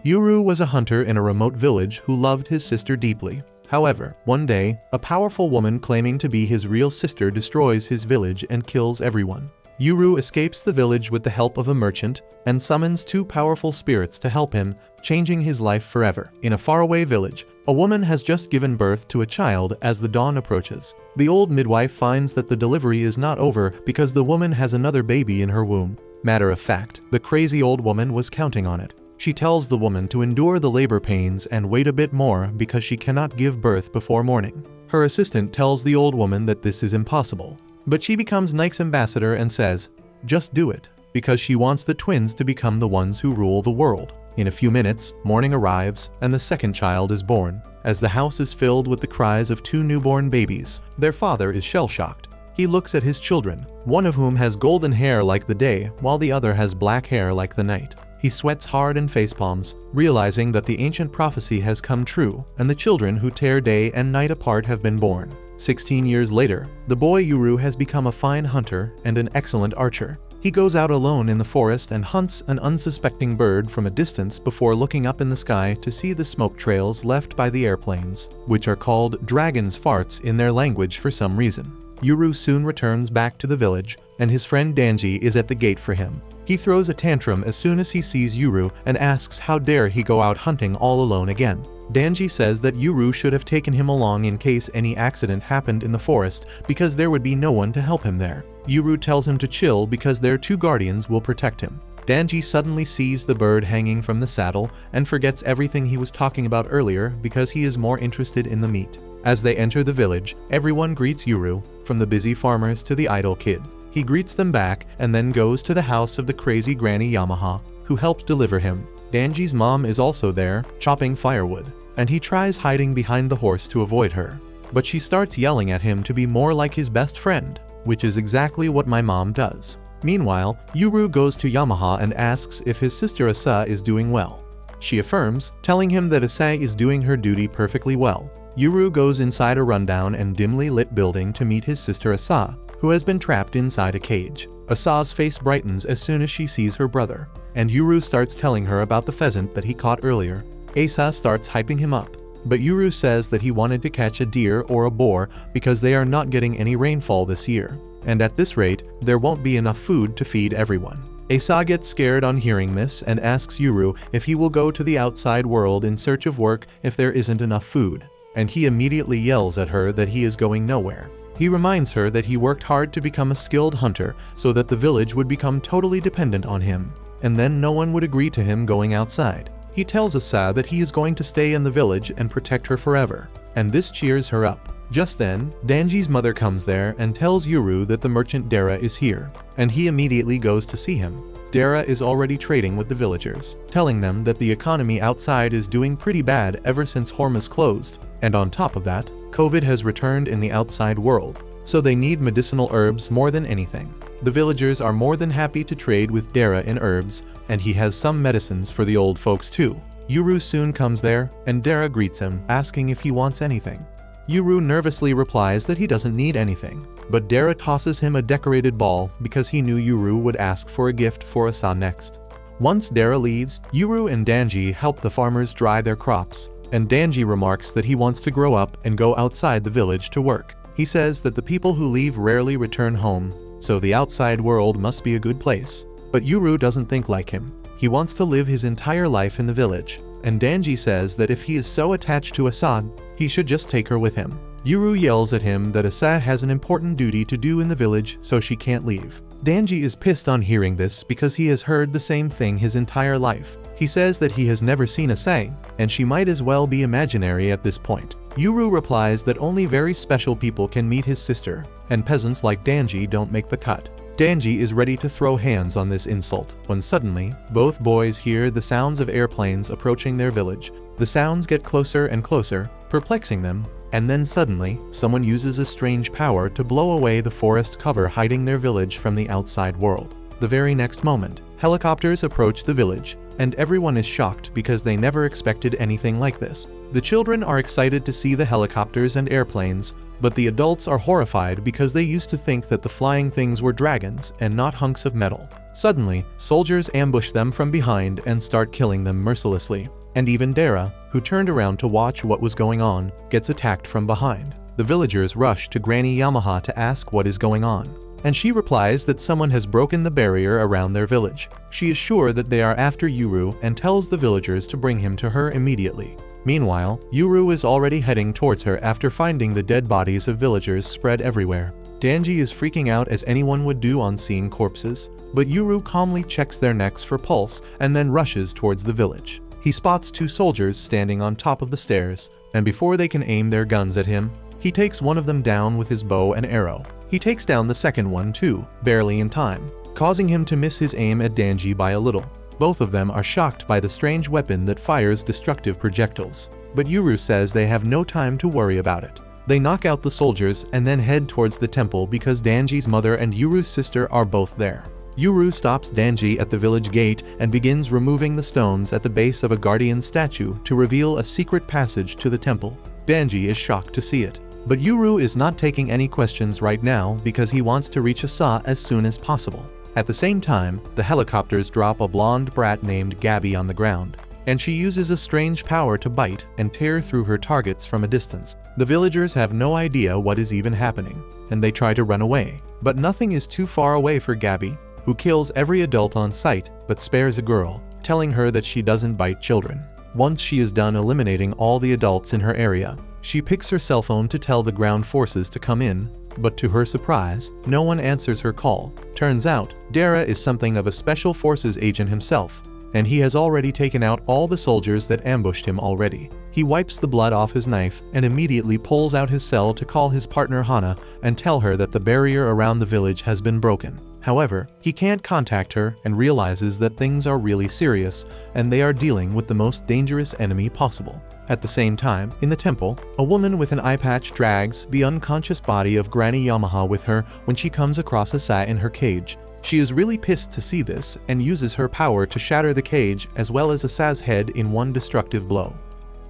Yuru was a hunter in a remote village who loved his sister deeply. However, one day, a powerful woman claiming to be his real sister destroys his village and kills everyone. Yuru escapes the village with the help of a merchant and summons two powerful spirits to help him, changing his life forever. In a faraway village, a woman has just given birth to a child as the dawn approaches. The old midwife finds that the delivery is not over because the woman has another baby in her womb. Matter of fact, the crazy old woman was counting on it. She tells the woman to endure the labor pains and wait a bit more because she cannot give birth before morning. Her assistant tells the old woman that this is impossible. But she becomes Nike's ambassador and says, "Just do it," because she wants the twins to become the ones who rule the world. In a few minutes, morning arrives and the second child is born. As the house is filled with the cries of two newborn babies, their father is shell-shocked. He looks at his children, one of whom has golden hair like the day, while the other has black hair like the night. He sweats hard and facepalms, realizing that the ancient prophecy has come true, and the children who tear day and night apart have been born. 16 years later, the boy Yuru has become a fine hunter and an excellent archer. He goes out alone in the forest and hunts an unsuspecting bird from a distance before looking up in the sky to see the smoke trails left by the airplanes, which are called dragon's farts in their language for some reason. Yuru soon returns back to the village, and his friend Danji is at the gate for him. He throws a tantrum as soon as he sees Yuru and asks how dare he go out hunting all alone again. Danji says that Yuru should have taken him along in case any accident happened in the forest because there would be no one to help him there. Yuru tells him to chill because their two guardians will protect him. Danji suddenly sees the bird hanging from the saddle and forgets everything he was talking about earlier because he is more interested in the meat. As they enter the village, everyone greets Yuru, from the busy farmers to the idle kids. He greets them back and then goes to the house of the crazy Granny Yamaha, who helped deliver him. Danji's mom is also there, chopping firewood, and he tries hiding behind the horse to avoid her. But she starts yelling at him to be more like his best friend, which is exactly what my mom does. Meanwhile, Yuru goes to Yamaha and asks if his sister Asa is doing well. She affirms, telling him that Asa is doing her duty perfectly well. Yuru goes inside a rundown and dimly lit building to meet his sister Asa, who has been trapped inside a cage. Asa's face brightens as soon as she sees her brother, and Yuru starts telling her about the pheasant that he caught earlier. Asa starts hyping him up, but Yuru says that he wanted to catch a deer or a boar because they are not getting any rainfall this year, and at this rate, there won't be enough food to feed everyone. Asa gets scared on hearing this and asks Yuru if he will go to the outside world in search of work if there isn't enough food, and he immediately yells at her that he is going nowhere. He reminds her that he worked hard to become a skilled hunter so that the village would become totally dependent on him, and then no one would agree to him going outside. He tells Asa that he is going to stay in the village and protect her forever, and this cheers her up. Just then, Danji's mother comes there and tells Yuru that the merchant Dara is here, and he immediately goes to see him. Dara is already trading with the villagers, telling them that the economy outside is doing pretty bad ever since Hormuz closed, and on top of that, COVID has returned in the outside world, so they need medicinal herbs more than anything. The villagers are more than happy to trade with Dara in herbs, and he has some medicines for the old folks too. Yuru soon comes there, and Dara greets him, asking if he wants anything. Yuru nervously replies that he doesn't need anything, but Dara tosses him a decorated ball because he knew Yuru would ask for a gift for Asa next. Once Dara leaves, Yuru and Danji help the farmers dry their crops, and Danji remarks that he wants to grow up and go outside the village to work. He says that the people who leave rarely return home, so the outside world must be a good place. But Yuru doesn't think like him. He wants to live his entire life in the village, and Danji says that if he is so attached to Asa, he should just take her with him. Yuru yells at him that Asa has an important duty to do in the village, so she can't leave. Danji is pissed on hearing this because he has heard the same thing his entire life. He says that he has never seen Asa, and she might as well be imaginary at this point. Yuru replies that only very special people can meet his sister, and peasants like Danji don't make the cut. Danji is ready to throw hands on this insult, when suddenly, both boys hear the sounds of airplanes approaching their village. The sounds get closer and closer, perplexing them, and then suddenly, someone uses a strange power to blow away the forest cover hiding their village from the outside world. The very next moment, helicopters approach the village, and everyone is shocked because they never expected anything like this. The children are excited to see the helicopters and airplanes, but the adults are horrified because they used to think that the flying things were dragons and not hunks of metal. Suddenly, soldiers ambush them from behind and start killing them mercilessly. And even Dara, who turned around to watch what was going on, gets attacked from behind. The villagers rush to Granny Yamaha to ask what is going on, and she replies that someone has broken the barrier around their village. She is sure that they are after Yuru and tells the villagers to bring him to her immediately. Meanwhile, Yuru is already heading towards her after finding the dead bodies of villagers spread everywhere. Danji is freaking out as anyone would do on seeing corpses, but Yuru calmly checks their necks for pulse and then rushes towards the village. He spots two soldiers standing on top of the stairs, and before they can aim their guns at him, he takes one of them down with his bow and arrow. He takes down the second one too, barely in time, causing him to miss his aim at Danji by a little. Both of them are shocked by the strange weapon that fires destructive projectiles, but Yuru says they have no time to worry about it. They knock out the soldiers and then head towards the temple because Danji's mother and Yuru's sister are both there. Yuru stops Danji at the village gate and begins removing the stones at the base of a guardian statue to reveal a secret passage to the temple. Danji is shocked to see it, but Yuru is not taking any questions right now because he wants to reach Asa as soon as possible. At the same time, the helicopters drop a blonde brat named Gabby on the ground, and she uses a strange power to bite and tear through her targets from a distance. The villagers have no idea what is even happening, and they try to run away, but nothing is too far away for Gabby, who kills every adult on sight but spares a girl, telling her that she doesn't bite children. Once she is done eliminating all the adults in her area, she picks her cell phone to tell the ground forces to come in, but to her surprise, no one answers her call. Turns out, Dara is something of a special forces agent himself, and he has already taken out all the soldiers that ambushed him already. He wipes the blood off his knife and immediately pulls out his cell to call his partner Hana and tell her that the barrier around the village has been broken. However, he can't contact her and realizes that things are really serious and they are dealing with the most dangerous enemy possible. At the same time, in the temple, a woman with an eye patch drags the unconscious body of Granny Yamaha with her when she comes across Asa in her cage. She is really pissed to see this and uses her power to shatter the cage as well as Asa's head in one destructive blow.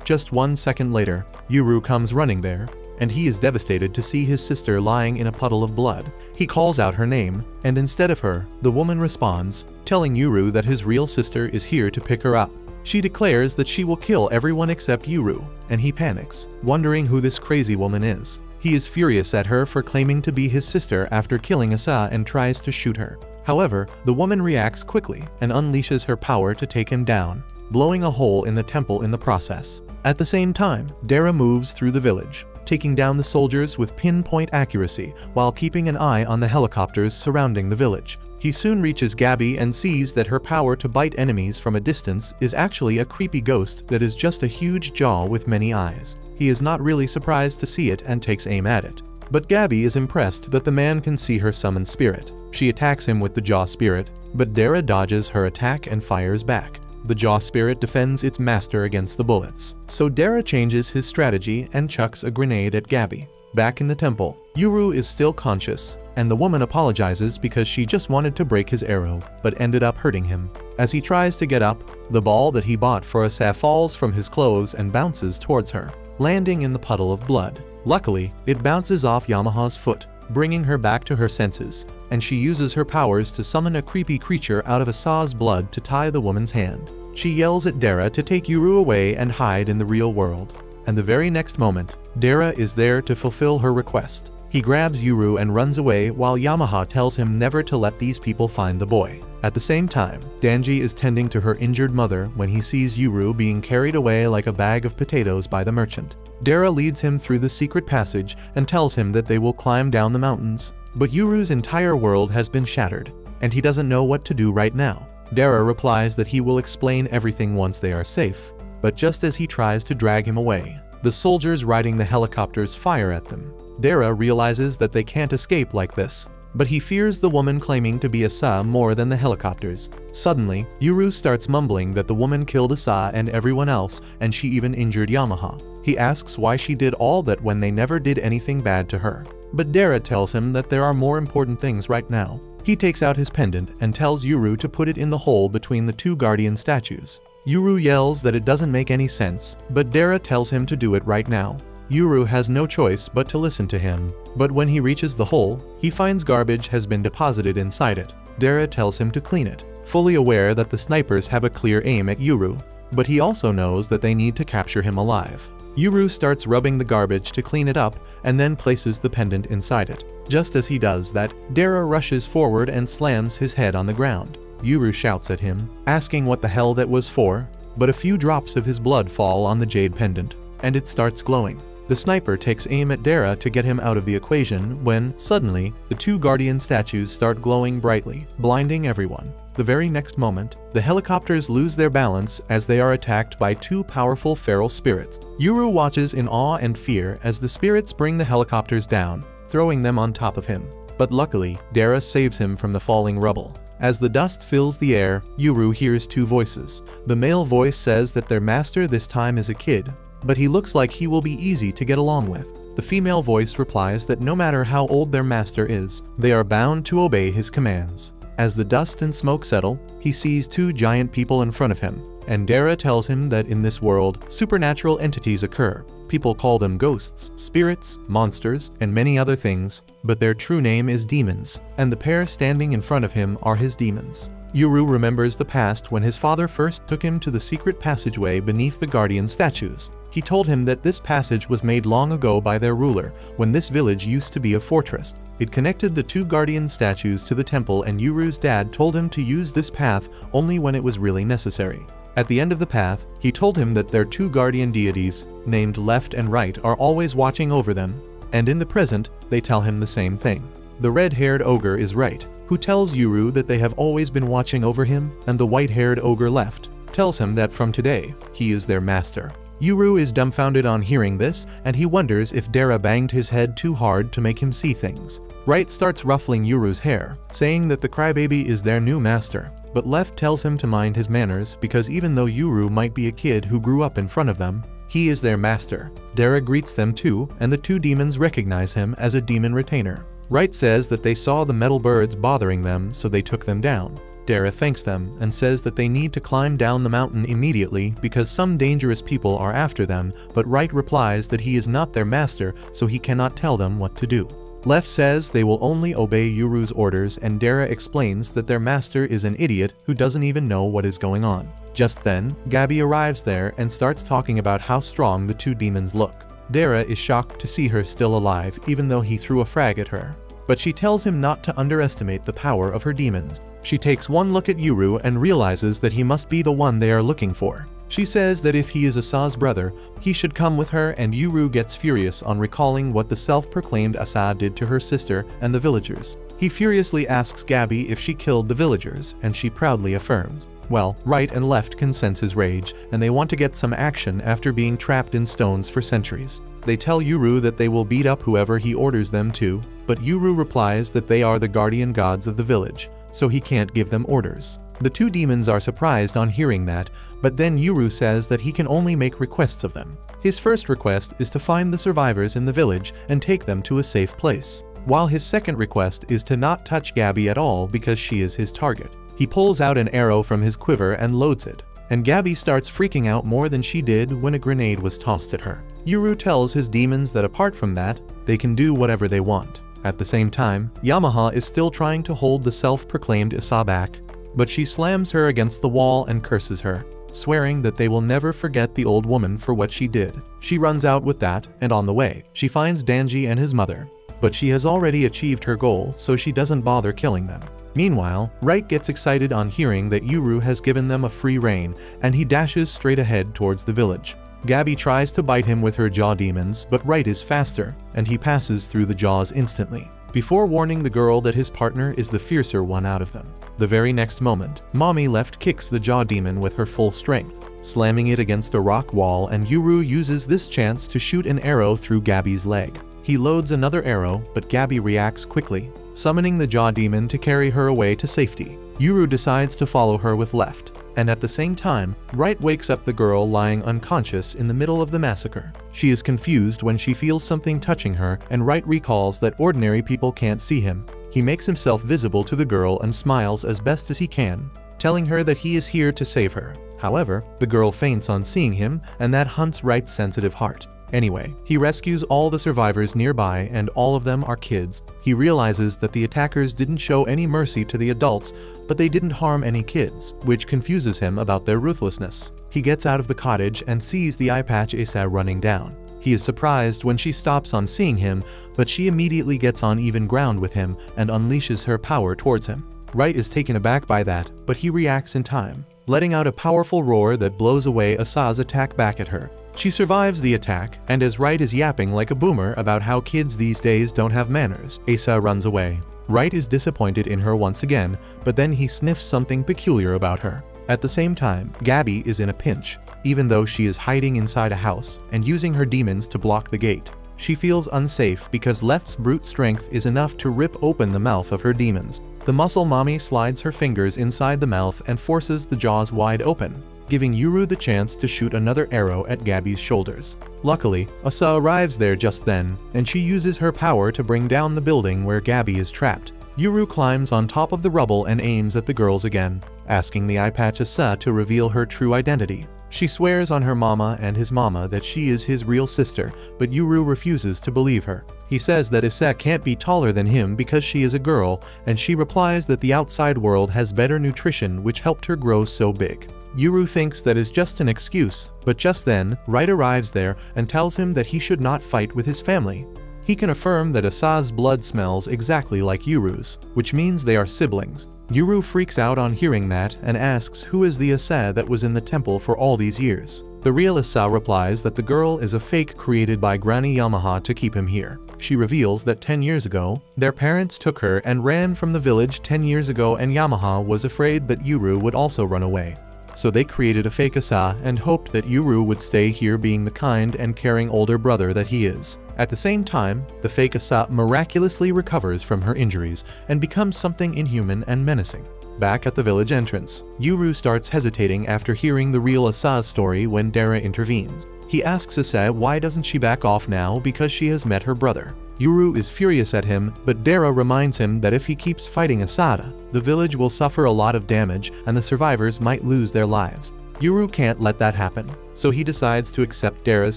Just 1 second later, Yuru comes running there, and he is devastated to see his sister lying in a puddle of blood. He calls out her name, and instead of her, the woman responds, telling Yuru that his real sister is here to pick her up. She declares that she will kill everyone except Yuru, and he panics, wondering who this crazy woman is. He is furious at her for claiming to be his sister after killing Asa and tries to shoot her. However, the woman reacts quickly and unleashes her power to take him down, blowing a hole in the temple in the process. At the same time, Dara moves through the village, taking down the soldiers with pinpoint accuracy while keeping an eye on the helicopters surrounding the village. He soon reaches Gabby and sees that her power to bite enemies from a distance is actually a creepy ghost that is just a huge jaw with many eyes. He is not really surprised to see it and takes aim at it. But Gabby is impressed that the man can see her summon spirit. She attacks him with the jaw spirit, but Dara dodges her attack and fires back. The jaw spirit defends its master against the bullets, so Dara changes his strategy and chucks a grenade at Gabby. Back in the temple, Yuru is still conscious, and the woman apologizes because she just wanted to break his arrow, but ended up hurting him. As he tries to get up, the ball that he bought for Asa falls from his clothes and bounces towards her, landing in the puddle of blood. Luckily, it bounces off Yamaha's foot, bringing her back to her senses, and she uses her powers to summon a creepy creature out of Asa's blood to tie the woman's hand. She yells at Dara to take Yuru away and hide in the real world. And the very next moment, Dara is there to fulfill her request. He grabs Yuru and runs away while Yamaha tells him never to let these people find the boy. At the same time, Danji is tending to her injured mother when he sees Yuru being carried away like a bag of potatoes by the merchant. Dara leads him through the secret passage and tells him that they will climb down the mountains. But Yuru's entire world has been shattered, and he doesn't know what to do right now. Dara replies that he will explain everything once they are safe, but just as he tries to drag him away, the soldiers riding the helicopters fire at them. Dara realizes that they can't escape like this, but he fears the woman claiming to be Asa more than the helicopters. Suddenly, Yuru starts mumbling that the woman killed Asa and everyone else, and she even injured Yamaha. He asks why she did all that when they never did anything bad to her. But Dara tells him that there are more important things right now. He takes out his pendant and tells Yuru to put it in the hole between the two guardian statues. Yuru yells that it doesn't make any sense, but Dara tells him to do it right now. Yuru has no choice but to listen to him, but when he reaches the hole, he finds garbage has been deposited inside it. Dara tells him to clean it, fully aware that the snipers have a clear aim at Yuru, but he also knows that they need to capture him alive. Yuru starts rubbing the garbage to clean it up and then places the pendant inside it. Just as he does that, Dara rushes forward and slams his head on the ground. Yuru shouts at him, asking what the hell that was for, but a few drops of his blood fall on the jade pendant, and it starts glowing. The sniper takes aim at Dara to get him out of the equation when, suddenly, the two guardian statues start glowing brightly, blinding everyone. The very next moment, the helicopters lose their balance as they are attacked by two powerful feral spirits. Yuru watches in awe and fear as the spirits bring the helicopters down, throwing them on top of him. But luckily, Dara saves him from the falling rubble. As the dust fills the air, Yuru hears two voices. The male voice says that their master this time is a kid, but he looks like he will be easy to get along with. The female voice replies that no matter how old their master is, they are bound to obey his commands. As the dust and smoke settle, he sees two giant people in front of him, and Dara tells him that in this world, supernatural entities occur. People call them ghosts, spirits, monsters, and many other things, but their true name is demons, and the pair standing in front of him are his demons. Yuru remembers the past when his father first took him to the secret passageway beneath the guardian statues. He told him that this passage was made long ago by their ruler, when this village used to be a fortress. It connected the two guardian statues to the temple, and Yuru's dad told him to use this path only when it was really necessary. At the end of the path, he told him that their two guardian deities, named Left and Right, are always watching over them, and in the present, they tell him the same thing. The red-haired ogre is Right, who tells Yuru that they have always been watching over him, and the white-haired ogre Left tells him that from today, he is their master. Yuru is dumbfounded on hearing this, and he wonders if Dara banged his head too hard to make him see things. Right starts ruffling Yuru's hair, saying that the crybaby is their new master, but Left tells him to mind his manners because even though Yuru might be a kid who grew up in front of them, he is their master. Dara greets them too, and the two demons recognize him as a demon retainer. Right says that they saw the metal birds bothering them, so they took them down. Dara thanks them and says that they need to climb down the mountain immediately because some dangerous people are after them, but Right replies that he is not their master, so he cannot tell them what to do. Left says they will only obey Yuru's orders, and Dara explains that their master is an idiot who doesn't even know what is going on. Just then, Gabby arrives there and starts talking about how strong the two demons look. Dara is shocked to see her still alive even though he threw a frag at her, but she tells him not to underestimate the power of her demons. She takes one look at Yuru and realizes that he must be the one they are looking for. She says that if he is Asa's brother, he should come with her, and Yuru gets furious on recalling what the self-proclaimed Asa did to her sister and the villagers. He furiously asks Gabby if she killed the villagers, and she proudly affirms. Well, Right and Left can sense his rage, and they want to get some action after being trapped in stones for centuries. They tell Yuru that they will beat up whoever he orders them to, but Yuru replies that they are the guardian gods of the village, so he can't give them orders. The two demons are surprised on hearing that, but then Yuru says that he can only make requests of them. His first request is to find the survivors in the village and take them to a safe place, while his second request is to not touch Gabby at all because she is his target. He pulls out an arrow from his quiver and loads it, and Gabby starts freaking out more than she did when a grenade was tossed at her. Yuru tells his demons that apart from that, they can do whatever they want. At the same time, Yamaha is still trying to hold the self-proclaimed Asa back, but she slams her against the wall and curses her, swearing that they will never forget the old woman for what she did. She runs out with that, and on the way, she finds Danji and his mother, but she has already achieved her goal, so she doesn't bother killing them. Meanwhile, Right gets excited on hearing that Yuru has given them a free rein, and he dashes straight ahead towards the village. Gabby tries to bite him with her jaw demons, but Right is faster, and he passes through the jaws instantly, before warning the girl that his partner is the fiercer one out of them. The very next moment, Mommy Left kicks the jaw demon with her full strength, slamming it against a rock wall, and Yuru uses this chance to shoot an arrow through Gabby's leg. He loads another arrow, but Gabby reacts quickly, summoning the jaw demon to carry her away to safety. Yuru decides to follow her with Left, and at the same time, Right wakes up the girl lying unconscious in the middle of the massacre. She is confused when she feels something touching her, and Right recalls that ordinary people can't see him. He makes himself visible to the girl and smiles as best as he can, telling her that he is here to save her. However, the girl faints on seeing him, and that hunts Right's sensitive heart. Anyway, he rescues all the survivors nearby and all of them are kids. He realizes that the attackers didn't show any mercy to the adults, but they didn't harm any kids, which confuses him about their ruthlessness. He gets out of the cottage and sees the eye patch Asa running down. He is surprised when she stops on seeing him, but she immediately gets on even ground with him and unleashes her power towards him. Right is taken aback by that, but he reacts in time, letting out a powerful roar that blows away Asa's attack back at her. She survives the attack, and as Right is yapping like a boomer about how kids these days don't have manners, Asa runs away. Right is disappointed in her once again, but then he sniffs something peculiar about her. At the same time, Gabby is in a pinch, even though she is hiding inside a house and using her demons to block the gate. She feels unsafe because Left's brute strength is enough to rip open the mouth of her demons. The muscle mommy slides her fingers inside the mouth and forces the jaws wide open, giving Yuru the chance to shoot another arrow at Gabby's shoulders. Luckily, Asa arrives there just then, and she uses her power to bring down the building where Gabby is trapped. Yuru climbs on top of the rubble and aims at the girls again, asking the eye patch Asa to reveal her true identity. She swears on her mama and his mama that she is his real sister, but Yuru refuses to believe her. He says that Asa can't be taller than him because she is a girl, and she replies that the outside world has better nutrition which helped her grow so big. Yuru thinks that is just an excuse, but just then, Right arrives there and tells him that he should not fight with his family. He can affirm that Asa's blood smells exactly like Yuru's, which means they are siblings. Yuru freaks out on hearing that and asks who is the Asa that was in the temple for all these years. The real Asa replies that the girl is a fake created by Granny Yamaha to keep him here. She reveals that 10 years ago, their parents took her and ran from the village 10 years ago, and Yamaha was afraid that Yuru would also run away. So they created a fake Asa and hoped that Yuru would stay here being the kind and caring older brother that he is. At the same time, the fake Asa miraculously recovers from her injuries and becomes something inhuman and menacing. Back at the village entrance, Yuru starts hesitating after hearing the real Asa's story when Dara intervenes. He asks Asa why doesn't she back off now because she has met her brother. Yuru is furious at him, but Dara reminds him that if he keeps fighting Asada, the village will suffer a lot of damage and the survivors might lose their lives. Yuru can't let that happen, so he decides to accept Dara's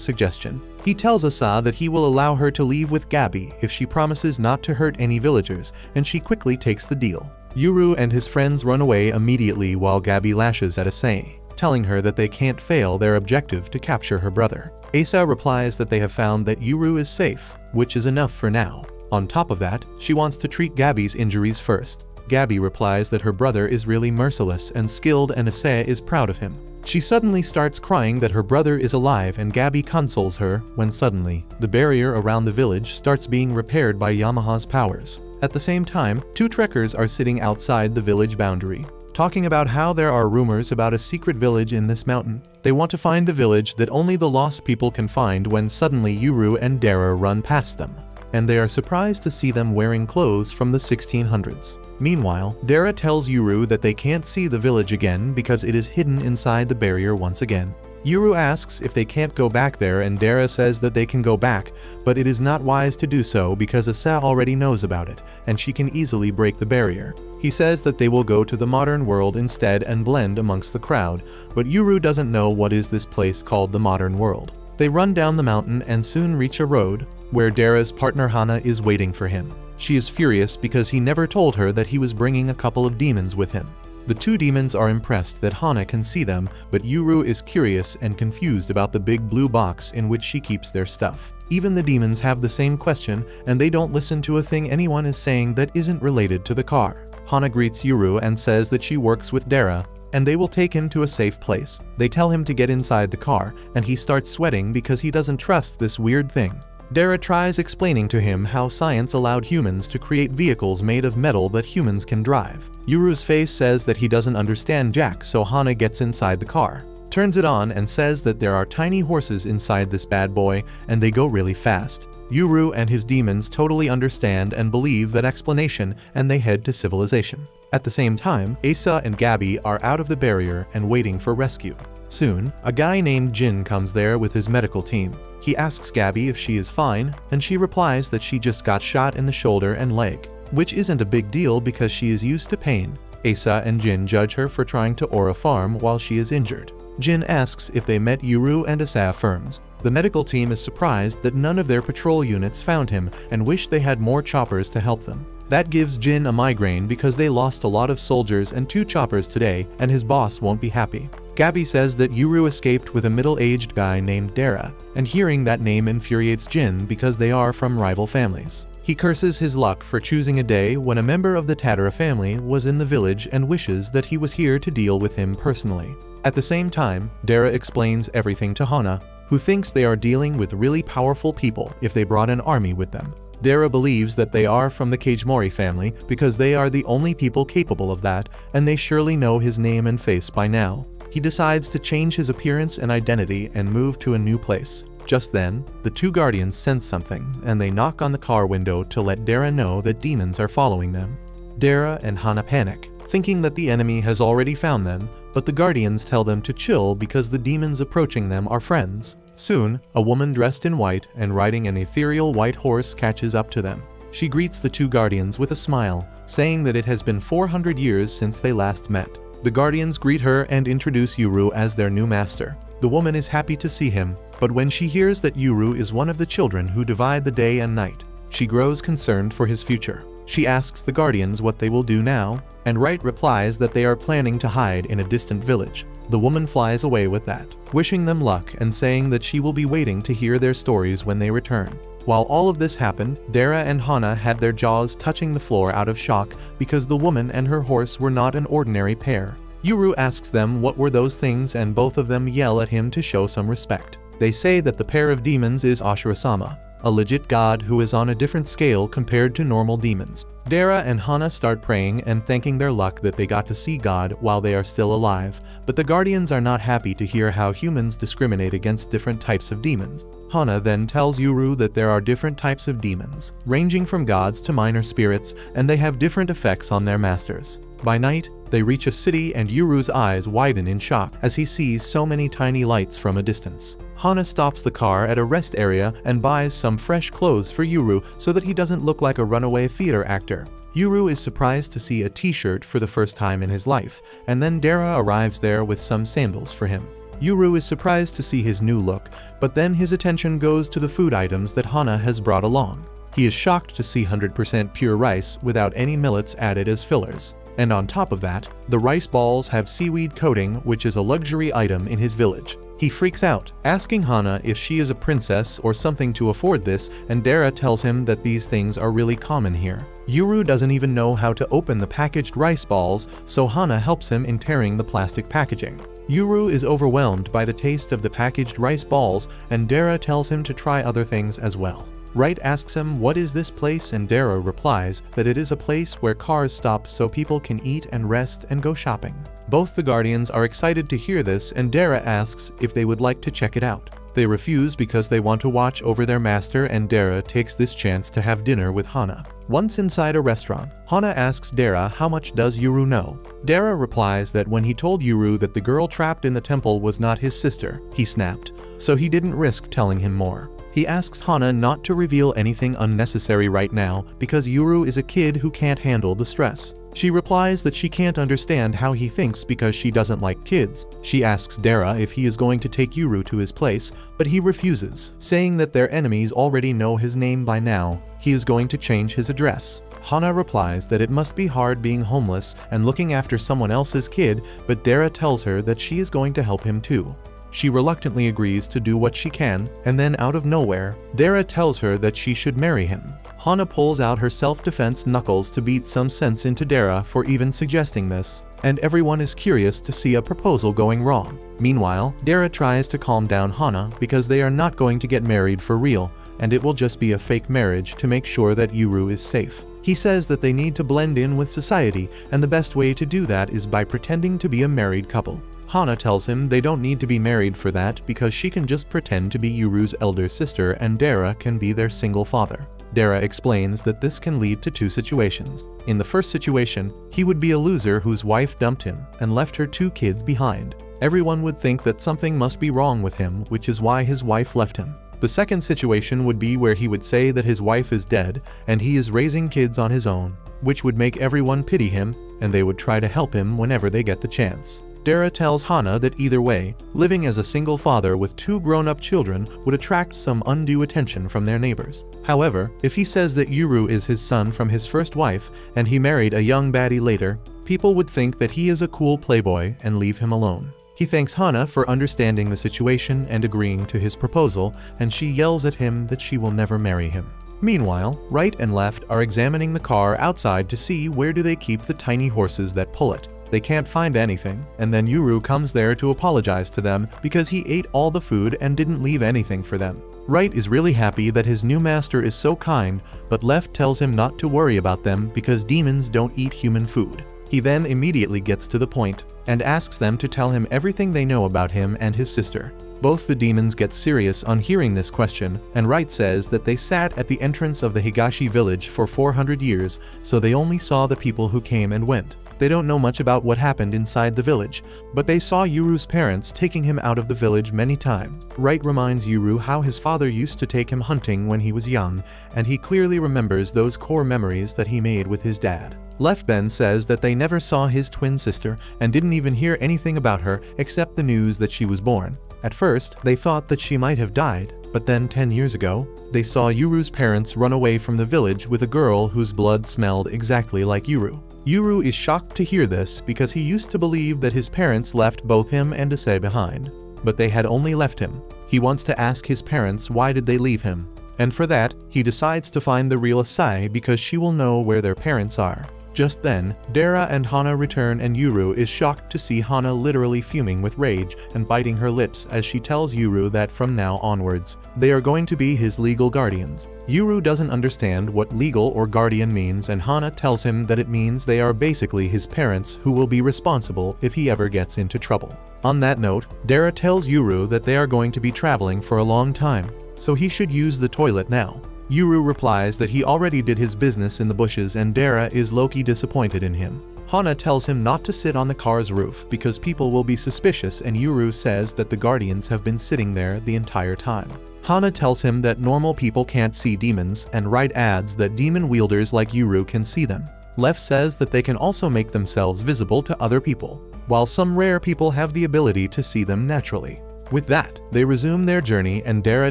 suggestion. He tells Asa that he will allow her to leave with Gabby if she promises not to hurt any villagers, and she quickly takes the deal. Yuru and his friends run away immediately while Gabby lashes at Asa, telling her that they can't fail their objective to capture her brother. Asa replies that they have found that Yuru is safe, which is enough for now. On top of that, she wants to treat Gabby's injuries first. Gabby replies that her brother is really merciless and skilled and Asa is proud of him. She suddenly starts crying that her brother is alive and Gabby consoles her when suddenly, the barrier around the village starts being repaired by Yamaha's powers. At the same time, two trekkers are sitting outside the village boundary, talking about how there are rumors about a secret village in this mountain. They want to find the village that only the lost people can find when suddenly Yuru and Dara run past them, and they are surprised to see them wearing clothes from the 1600s. Meanwhile, Dara tells Yuru that they can't see the village again because it is hidden inside the barrier once again. Yuru asks if they can't go back there and Dara says that they can go back, but it is not wise to do so because Asa already knows about it, and she can easily break the barrier. He says that they will go to the modern world instead and blend amongst the crowd, but Yuru doesn't know what is this place called the modern world. They run down the mountain and soon reach a road, where Dara's partner Hana is waiting for him. She is furious because he never told her that he was bringing a couple of demons with him. The two demons are impressed that Hana can see them, but Yuru is curious and confused about the big blue box in which she keeps their stuff. Even the demons have the same question, and they don't listen to a thing anyone is saying that isn't related to the car. Hana greets Yuru and says that she works with Dara, and they will take him to a safe place. They tell him to get inside the car, and he starts sweating because he doesn't trust this weird thing. Dara tries explaining to him how science allowed humans to create vehicles made of metal that humans can drive. Yuru's face says that he doesn't understand Jack, so Hana gets inside the car, turns it on and says that there are tiny horses inside this bad boy and they go really fast. Yuru and his demons totally understand and believe that explanation, and they head to civilization. At the same time, Asa and Gabby are out of the barrier and waiting for rescue. Soon, a guy named Jin comes there with his medical team. He asks Gabby if she is fine, and she replies that she just got shot in the shoulder and leg, which isn't a big deal because she is used to pain. Asa and Jin judge her for trying to aura farm while she is injured. Jin asks if they met Yuru, and Asa affirms. The medical team is surprised that none of their patrol units found him and wish they had more choppers to help them. That gives Jin a migraine because they lost a lot of soldiers and 2 choppers today, and his boss won't be happy. Gabby says that Yuru escaped with a middle-aged guy named Dara, and hearing that name infuriates Jin because they are from rival families. He curses his luck for choosing a day when a member of the Tatara family was in the village and wishes that he was here to deal with him personally. At the same time, Dara explains everything to Hana, who thinks they are dealing with really powerful people if they brought an army with them. Dara believes that they are from the Kagemori family because they are the only people capable of that, and they surely know his name and face by now. He decides to change his appearance and identity and move to a new place. Just then, the 2 guardians sense something, and they knock on the car window to let Dara know that demons are following them. Dara and Hana panic, thinking that the enemy has already found them, but the guardians tell them to chill because the demons approaching them are friends. Soon, a woman dressed in white and riding an ethereal white horse catches up to them. She greets the 2 guardians with a smile, saying that it has been 400 years since they last met. The guardians greet her and introduce Yuru as their new master. The woman is happy to see him, but when she hears that Yuru is one of the children who divide the day and night, she grows concerned for his future. She asks the guardians what they will do now, and Right replies that they are planning to hide in a distant village. The woman flies away with that, wishing them luck and saying that she will be waiting to hear their stories when they return. While all of this happened, Dara and Hana had their jaws touching the floor out of shock because the woman and her horse were not an ordinary pair. Yuru asks them what were those things, and both of them yell at him to show some respect. They say that the pair of demons is Ashura-sama, a legit god who is on a different scale compared to normal demons. Dara and Hana start praying and thanking their luck that they got to see God while they are still alive, but the guardians are not happy to hear how humans discriminate against different types of demons. Hana then tells Yuru that there are different types of demons, ranging from gods to minor spirits, and they have different effects on their masters. By night, they reach a city and Yuru's eyes widen in shock as he sees so many tiny lights from a distance. Hana stops the car at a rest area and buys some fresh clothes for Yuru so that he doesn't look like a runaway theater actor. Yuru is surprised to see a t-shirt for the first time in his life, and then Dara arrives there with some sandals for him. Yuru is surprised to see his new look, but then his attention goes to the food items that Hana has brought along. He is shocked to see 100% pure rice without any millets added as fillers. And on top of that, the rice balls have seaweed coating, which is a luxury item in his village. He freaks out, asking Hana if she is a princess or something to afford this, and Dara tells him that these things are really common here. Yuru doesn't even know how to open the packaged rice balls, so Hana helps him in tearing the plastic packaging. Yuru is overwhelmed by the taste of the packaged rice balls, and Dara tells him to try other things as well. Right asks him what is this place, and Dara replies that it is a place where cars stop so people can eat and rest and go shopping. Both the guardians are excited to hear this, and Dara asks if they would like to check it out. They refuse because they want to watch over their master, and Dara takes this chance to have dinner with Hana. Once inside a restaurant, Hana asks Dara how much does Yuru know. Dara replies that when he told Yuru that the girl trapped in the temple was not his sister, he snapped, so he didn't risk telling him more. He asks Hana not to reveal anything unnecessary right now because Yuru is a kid who can't handle the stress. She replies that she can't understand how he thinks because she doesn't like kids. She asks Dara if he is going to take Yuru to his place, but he refuses, saying that their enemies already know his name by now. He is going to change his address. Hana replies that it must be hard being homeless and looking after someone else's kid, but Dara tells her that she is going to help him too. She reluctantly agrees to do what she can, and then out of nowhere, Dara tells her that she should marry him. Hana pulls out her self-defense knuckles to beat some sense into Dara for even suggesting this, and everyone is curious to see a proposal going wrong. Meanwhile, Dara tries to calm down Hana because they are not going to get married for real, and it will just be a fake marriage to make sure that Yuru is safe. He says that they need to blend in with society, and the best way to do that is by pretending to be a married couple. Hana tells him they don't need to be married for that because she can just pretend to be Yuru's elder sister and Dara can be their single father. Dara explains that this can lead to 2 situations. In the first situation, he would be a loser whose wife dumped him and left her 2 kids behind. Everyone would think that something must be wrong with him, which is why his wife left him. The second situation would be where he would say that his wife is dead and he is raising kids on his own, which would make everyone pity him, and they would try to help him whenever they get the chance. Dara tells Hana that either way, living as a single father with 2 grown-up children would attract some undue attention from their neighbors. However, if he says that Yuru is his son from his first wife and he married a young baddie later, people would think that he is a cool playboy and leave him alone. He thanks Hana for understanding the situation and agreeing to his proposal, and she yells at him that she will never marry him. Meanwhile, right and left are examining the car outside to see where do they keep the tiny horses that pull it. They can't find anything, and then Yuru comes there to apologize to them because he ate all the food and didn't leave anything for them. Right is really happy that his new master is so kind, but Left tells him not to worry about them because demons don't eat human food. He then immediately gets to the point and asks them to tell him everything they know about him and his sister. Both the demons get serious on hearing this question, and Right says that they sat at the entrance of the Higashi village for 400 years, so they only saw the people who came and went. They don't know much about what happened inside the village, but they saw Yuru's parents taking him out of the village many times. Right reminds Yuru how his father used to take him hunting when he was young, and he clearly remembers those core memories that he made with his dad. Left then says that they never saw his twin sister and didn't even hear anything about her except the news that she was born. At first, they thought that she might have died, but then 10 years ago, they saw Yuru's parents run away from the village with a girl whose blood smelled exactly like Yuru. Yuru is shocked to hear this because he used to believe that his parents left both him and Issei behind, but they had only left him. He wants to ask his parents why did they leave him, and for that, he decides to find the real Issei because she will know where their parents are. Just then, Dara and Hana return and Yuru is shocked to see Hana literally fuming with rage and biting her lips as she tells Yuru that from now onwards, they are going to be his legal guardians. Yuru doesn't understand what legal or guardian means, and Hana tells him that it means they are basically his parents who will be responsible if he ever gets into trouble. On that note, Dara tells Yuru that they are going to be traveling for a long time, so he should use the toilet now. Yuru replies that he already did his business in the bushes and Dara is low-key disappointed in him. Hana tells him not to sit on the car's roof because people will be suspicious, and Yuru says that the guardians have been sitting there the entire time. Hana tells him that normal people can't see demons, and Right adds that demon wielders like Yuru can see them. Left says that they can also make themselves visible to other people, while some rare people have the ability to see them naturally. With that, they resume their journey and Dara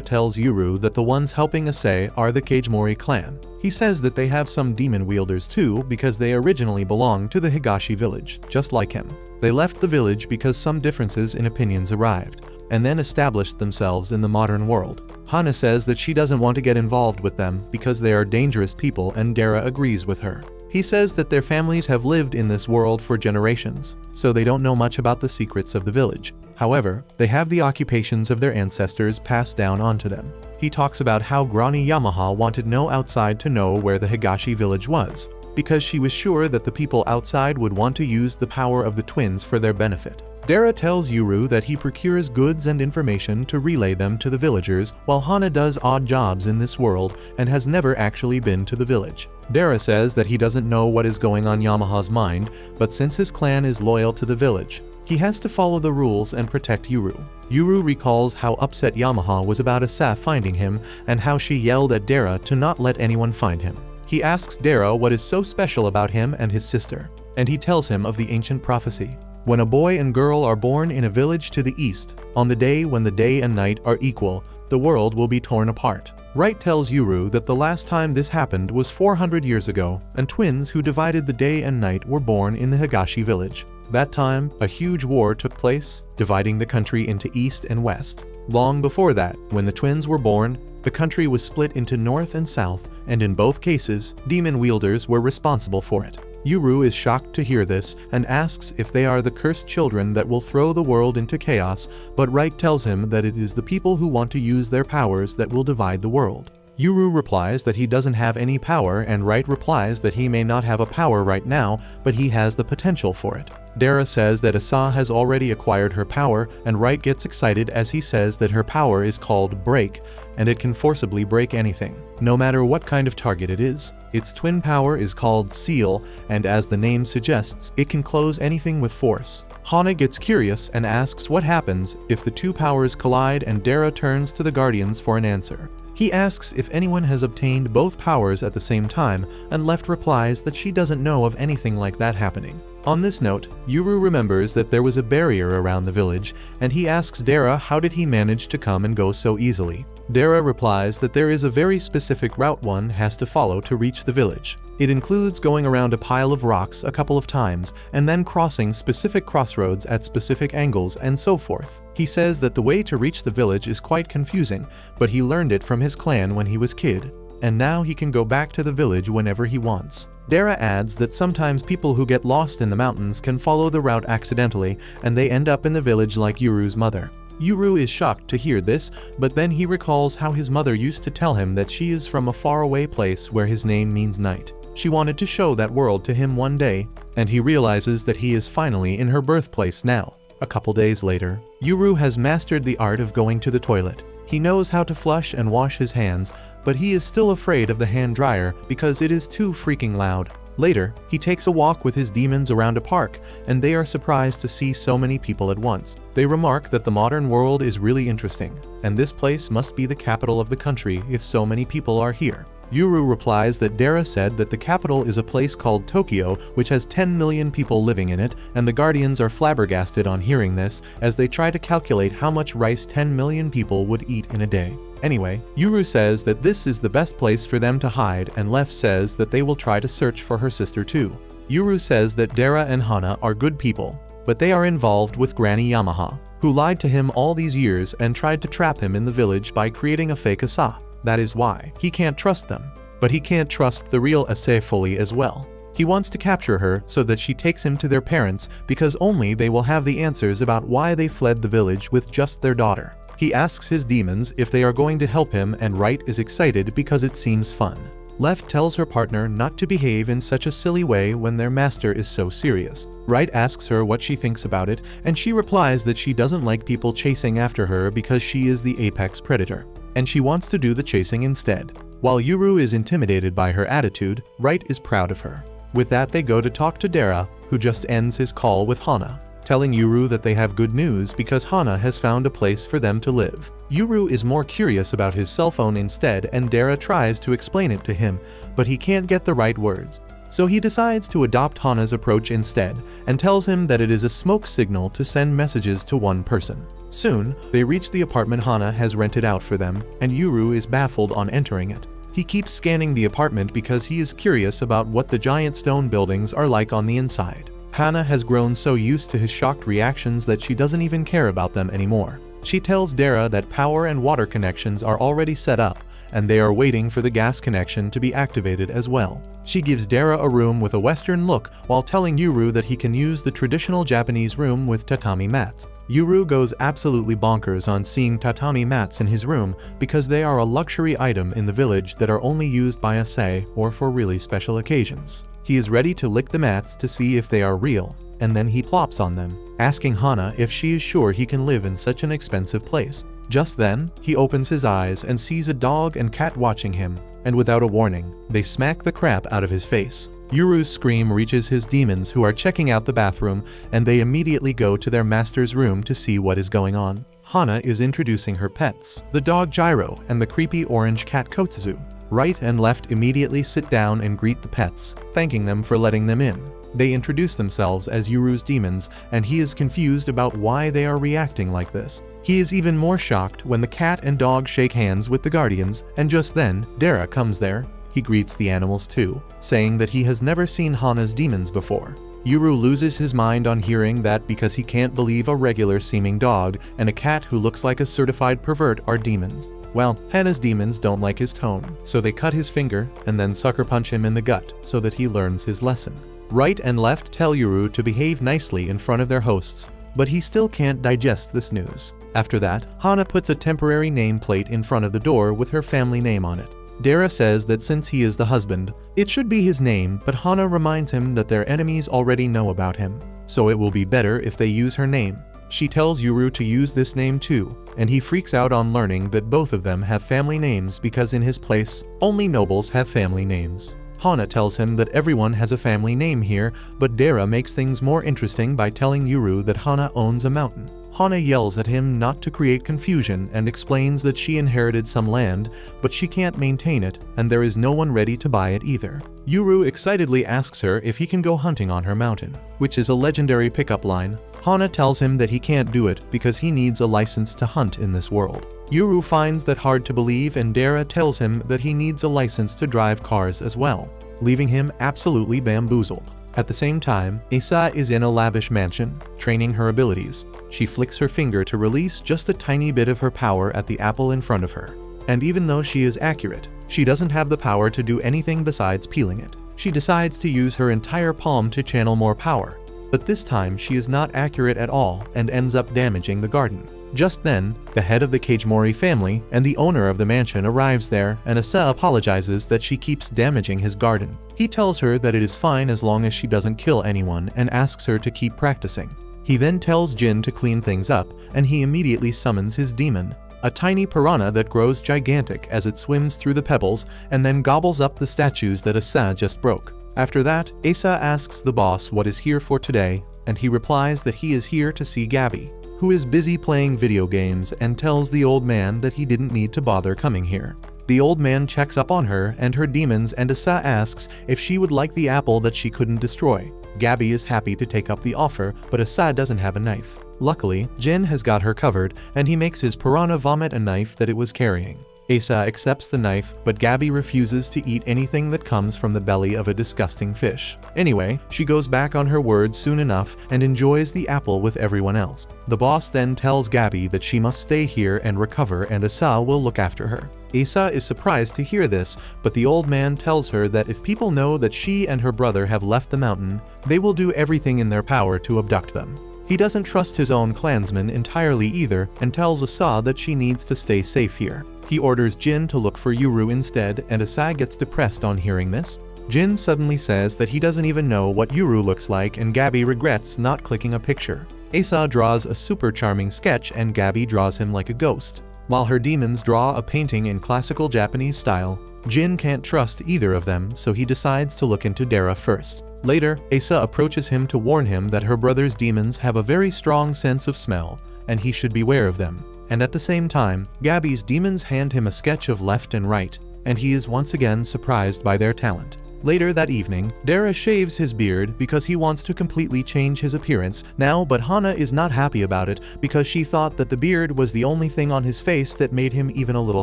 tells Yuru that the ones helping Issei are the Kagemori clan. He says that they have some demon wielders too because they originally belonged to the Higashi village, just like him. They left the village because some differences in opinions arrived, and then established themselves in the modern world. Hana says that she doesn't want to get involved with them because they are dangerous people, and Dara agrees with her. He says that their families have lived in this world for generations, so they don't know much about the secrets of the village. However, they have the occupations of their ancestors passed down onto them. He talks about how Granny Yamaha wanted no outside to know where the Higashi village was, because she was sure that the people outside would want to use the power of the twins for their benefit. Dara tells Yuru that he procures goods and information to relay them to the villagers, while Hana does odd jobs in this world and has never actually been to the village. Dara says that he doesn't know what is going on Yamaha's mind, but since his clan is loyal to the village, he has to follow the rules and protect Yuru. Yuru recalls how upset Yamaha was about Asaf finding him and how she yelled at Dara to not let anyone find him. He asks Dara what is so special about him and his sister, and he tells him of the ancient prophecy. When a boy and girl are born in a village to the east, on the day when the day and night are equal, the world will be torn apart. Right tells Yuru that the last time this happened was 400 years ago, and twins who divided the day and night were born in the Higashi village. That time, a huge war took place, dividing the country into east and west. Long before that, when the twins were born, the country was split into north and south, and in both cases, demon wielders were responsible for it. Yuru is shocked to hear this and asks if they are the cursed children that will throw the world into chaos, but Right tells him that it is the people who want to use their powers that will divide the world. Yuru replies that he doesn't have any power, and Right replies that he may not have a power right now, but he has the potential for it. Dara says that Asa has already acquired her power, and Right gets excited as he says that her power is called Break, and it can forcibly break anything, no matter what kind of target it is. Its twin power is called Seal, and as the name suggests, it can close anything with force. Hana gets curious and asks what happens if the two powers collide, and Dara turns to the Guardians for an answer. He asks if anyone has obtained both powers at the same time, and Left replies that she doesn't know of anything like that happening. On this note, Yuru remembers that there was a barrier around the village, and he asks Dara how did he manage to come and go so easily. Dara replies that there is a very specific route one has to follow to reach the village. It includes going around a pile of rocks a couple of times, and then crossing specific crossroads at specific angles and so forth. He says that the way to reach the village is quite confusing, but he learned it from his clan when he was kid, and now he can go back to the village whenever he wants. Dara adds that sometimes people who get lost in the mountains can follow the route accidentally, and they end up in the village like Yuru's mother. Yuru is shocked to hear this, but then he recalls how his mother used to tell him that she is from a faraway place where his name means night. She wanted to show that world to him one day, and he realizes that he is finally in her birthplace now. A couple days later, Yuru has mastered the art of going to the toilet. He knows how to flush and wash his hands, but he is still afraid of the hand dryer because it is too freaking loud. Later, he takes a walk with his demons around a park, and they are surprised to see so many people at once. They remark that the modern world is really interesting, and this place must be the capital of the country if so many people are here. Yuru replies that Dara said that the capital is a place called Tokyo, which has 10 million people living in it, and the Guardians are flabbergasted on hearing this as they try to calculate how much rice 10 million people would eat in a day. Anyway, Yuru says that this is the best place for them to hide, and Left says that they will try to search for her sister too. Yuru says that Dara and Hana are good people, but they are involved with Granny Yamaha, who lied to him all these years and tried to trap him in the village by creating a fake Asa. That is why he can't trust them. But he can't trust the real Asa fully as well. He wants to capture her so that she takes him to their parents, because only they will have the answers about why they fled the village with just their daughter. He asks his demons if they are going to help him, and Right is excited because it seems fun. Left tells her partner not to behave in such a silly way when their master is so serious. Right asks her what she thinks about it, and she replies that she doesn't like people chasing after her because she is the apex predator, and she wants to do the chasing instead. While Yuru is intimidated by her attitude, Right is proud of her. With that, they go to talk to Dara, who just ends his call with Hana, telling Yuru that they have good news because Hana has found a place for them to live. Yuru is more curious about his cell phone instead, and Dara tries to explain it to him, but he can't get the right words. So he decides to adopt Hana's approach instead, and tells him that it is a smoke signal to send messages to one person. Soon, they reach the apartment Hana has rented out for them, and Yuru is baffled on entering it. He keeps scanning the apartment because he is curious about what the giant stone buildings are like on the inside. Hana has grown so used to his shocked reactions that she doesn't even care about them anymore. She tells Dara that power and water connections are already set up, and they are waiting for the gas connection to be activated as well. She gives Dara a room with a Western look while telling Yuru that he can use the traditional Japanese room with tatami mats. Yuru goes absolutely bonkers on seeing tatami mats in his room because they are a luxury item in the village that are only used by Ase or for really special occasions. He is ready to lick the mats to see if they are real, and then he plops on them, asking Hana if she is sure he can live in such an expensive place. Just then, he opens his eyes and sees a dog and cat watching him, and without a warning, they smack the crap out of his face. Yuru's scream reaches his demons, who are checking out the bathroom, and they immediately go to their master's room to see what is going on. Hana is introducing her pets, the dog Gyro and the creepy orange cat Kotsuzu. Right and Left immediately sit down and greet the pets, thanking them for letting them in. They introduce themselves as Yuru's demons, and he is confused about why they are reacting like this. He is even more shocked when the cat and dog shake hands with the Guardians, and just then, Dara comes there. He greets the animals too, saying that he has never seen Hana's demons before. Yuru loses his mind on hearing that because he can't believe a regular-seeming dog and a cat who looks like a certified pervert are demons. Well, Hana's demons don't like his tone, so they cut his finger and then sucker punch him in the gut so that he learns his lesson. Right and Left tell Yuru to behave nicely in front of their hosts, but he still can't digest this news. After that, Hana puts a temporary nameplate in front of the door with her family name on it. Dara says that since he is the husband, it should be his name, but Hana reminds him that their enemies already know about him, so it will be better if they use her name. She tells Yuru to use this name too, and he freaks out on learning that both of them have family names because in his place, only nobles have family names. Hana tells him that everyone has a family name here, but Dara makes things more interesting by telling Yuru that Hana owns a mountain. Hana yells at him not to create confusion and explains that she inherited some land, but she can't maintain it, and there is no one ready to buy it either. Yuru excitedly asks her if he can go hunting on her mountain, which is a legendary pickup line. Hana tells him that he can't do it because he needs a license to hunt in this world. Yuru finds that hard to believe, and Dara tells him that he needs a license to drive cars as well, leaving him absolutely bamboozled. At the same time, Asa is in a lavish mansion, training her abilities. She flicks her finger to release just a tiny bit of her power at the apple in front of her. And even though she is accurate, she doesn't have the power to do anything besides peeling it. She decides to use her entire palm to channel more power. But this time she is not accurate at all and ends up damaging the garden. Just then, the head of the Kagemori family and the owner of the mansion arrives there, and Asa apologizes that she keeps damaging his garden. He tells her that it is fine as long as she doesn't kill anyone and asks her to keep practicing. He then tells Jin to clean things up, and he immediately summons his demon, a tiny piranha that grows gigantic as it swims through the pebbles and then gobbles up the statues that Asa just broke. After that, Asa asks the boss what is here for today, and he replies that he is here to see Gabby, who is busy playing video games, and tells the old man that he didn't need to bother coming here. The old man checks up on her and her demons, and Asa asks if she would like the apple that she couldn't destroy. Gabby is happy to take up the offer, but Asa doesn't have a knife. Luckily, Jin has got her covered, and he makes his piranha vomit a knife that it was carrying. Asa accepts the knife, but Gabby refuses to eat anything that comes from the belly of a disgusting fish. Anyway, she goes back on her word soon enough and enjoys the apple with everyone else. The boss then tells Gabby that she must stay here and recover, and Asa will look after her. Asa is surprised to hear this, but the old man tells her that if people know that she and her brother have left the mountain, they will do everything in their power to abduct them. He doesn't trust his own clansmen entirely either, and tells Asa that she needs to stay safe here. He orders Jin to look for Yuru instead, and Asa gets depressed on hearing this. Jin suddenly says that he doesn't even know what Yuru looks like, and Gabby regrets not clicking a picture. Asa draws a super charming sketch, and Gabby draws him like a ghost. While her demons draw a painting in classical Japanese style, Jin can't trust either of them, so he decides to look into Dara first. Later, Asa approaches him to warn him that her brother's demons have a very strong sense of smell, and he should beware of them. And at the same time, Gabby's demons hand him a sketch of left and right, and he is once again surprised by their talent. Later that evening, Dara shaves his beard because he wants to completely change his appearance now, but Hana is not happy about it because she thought that the beard was the only thing on his face that made him even a little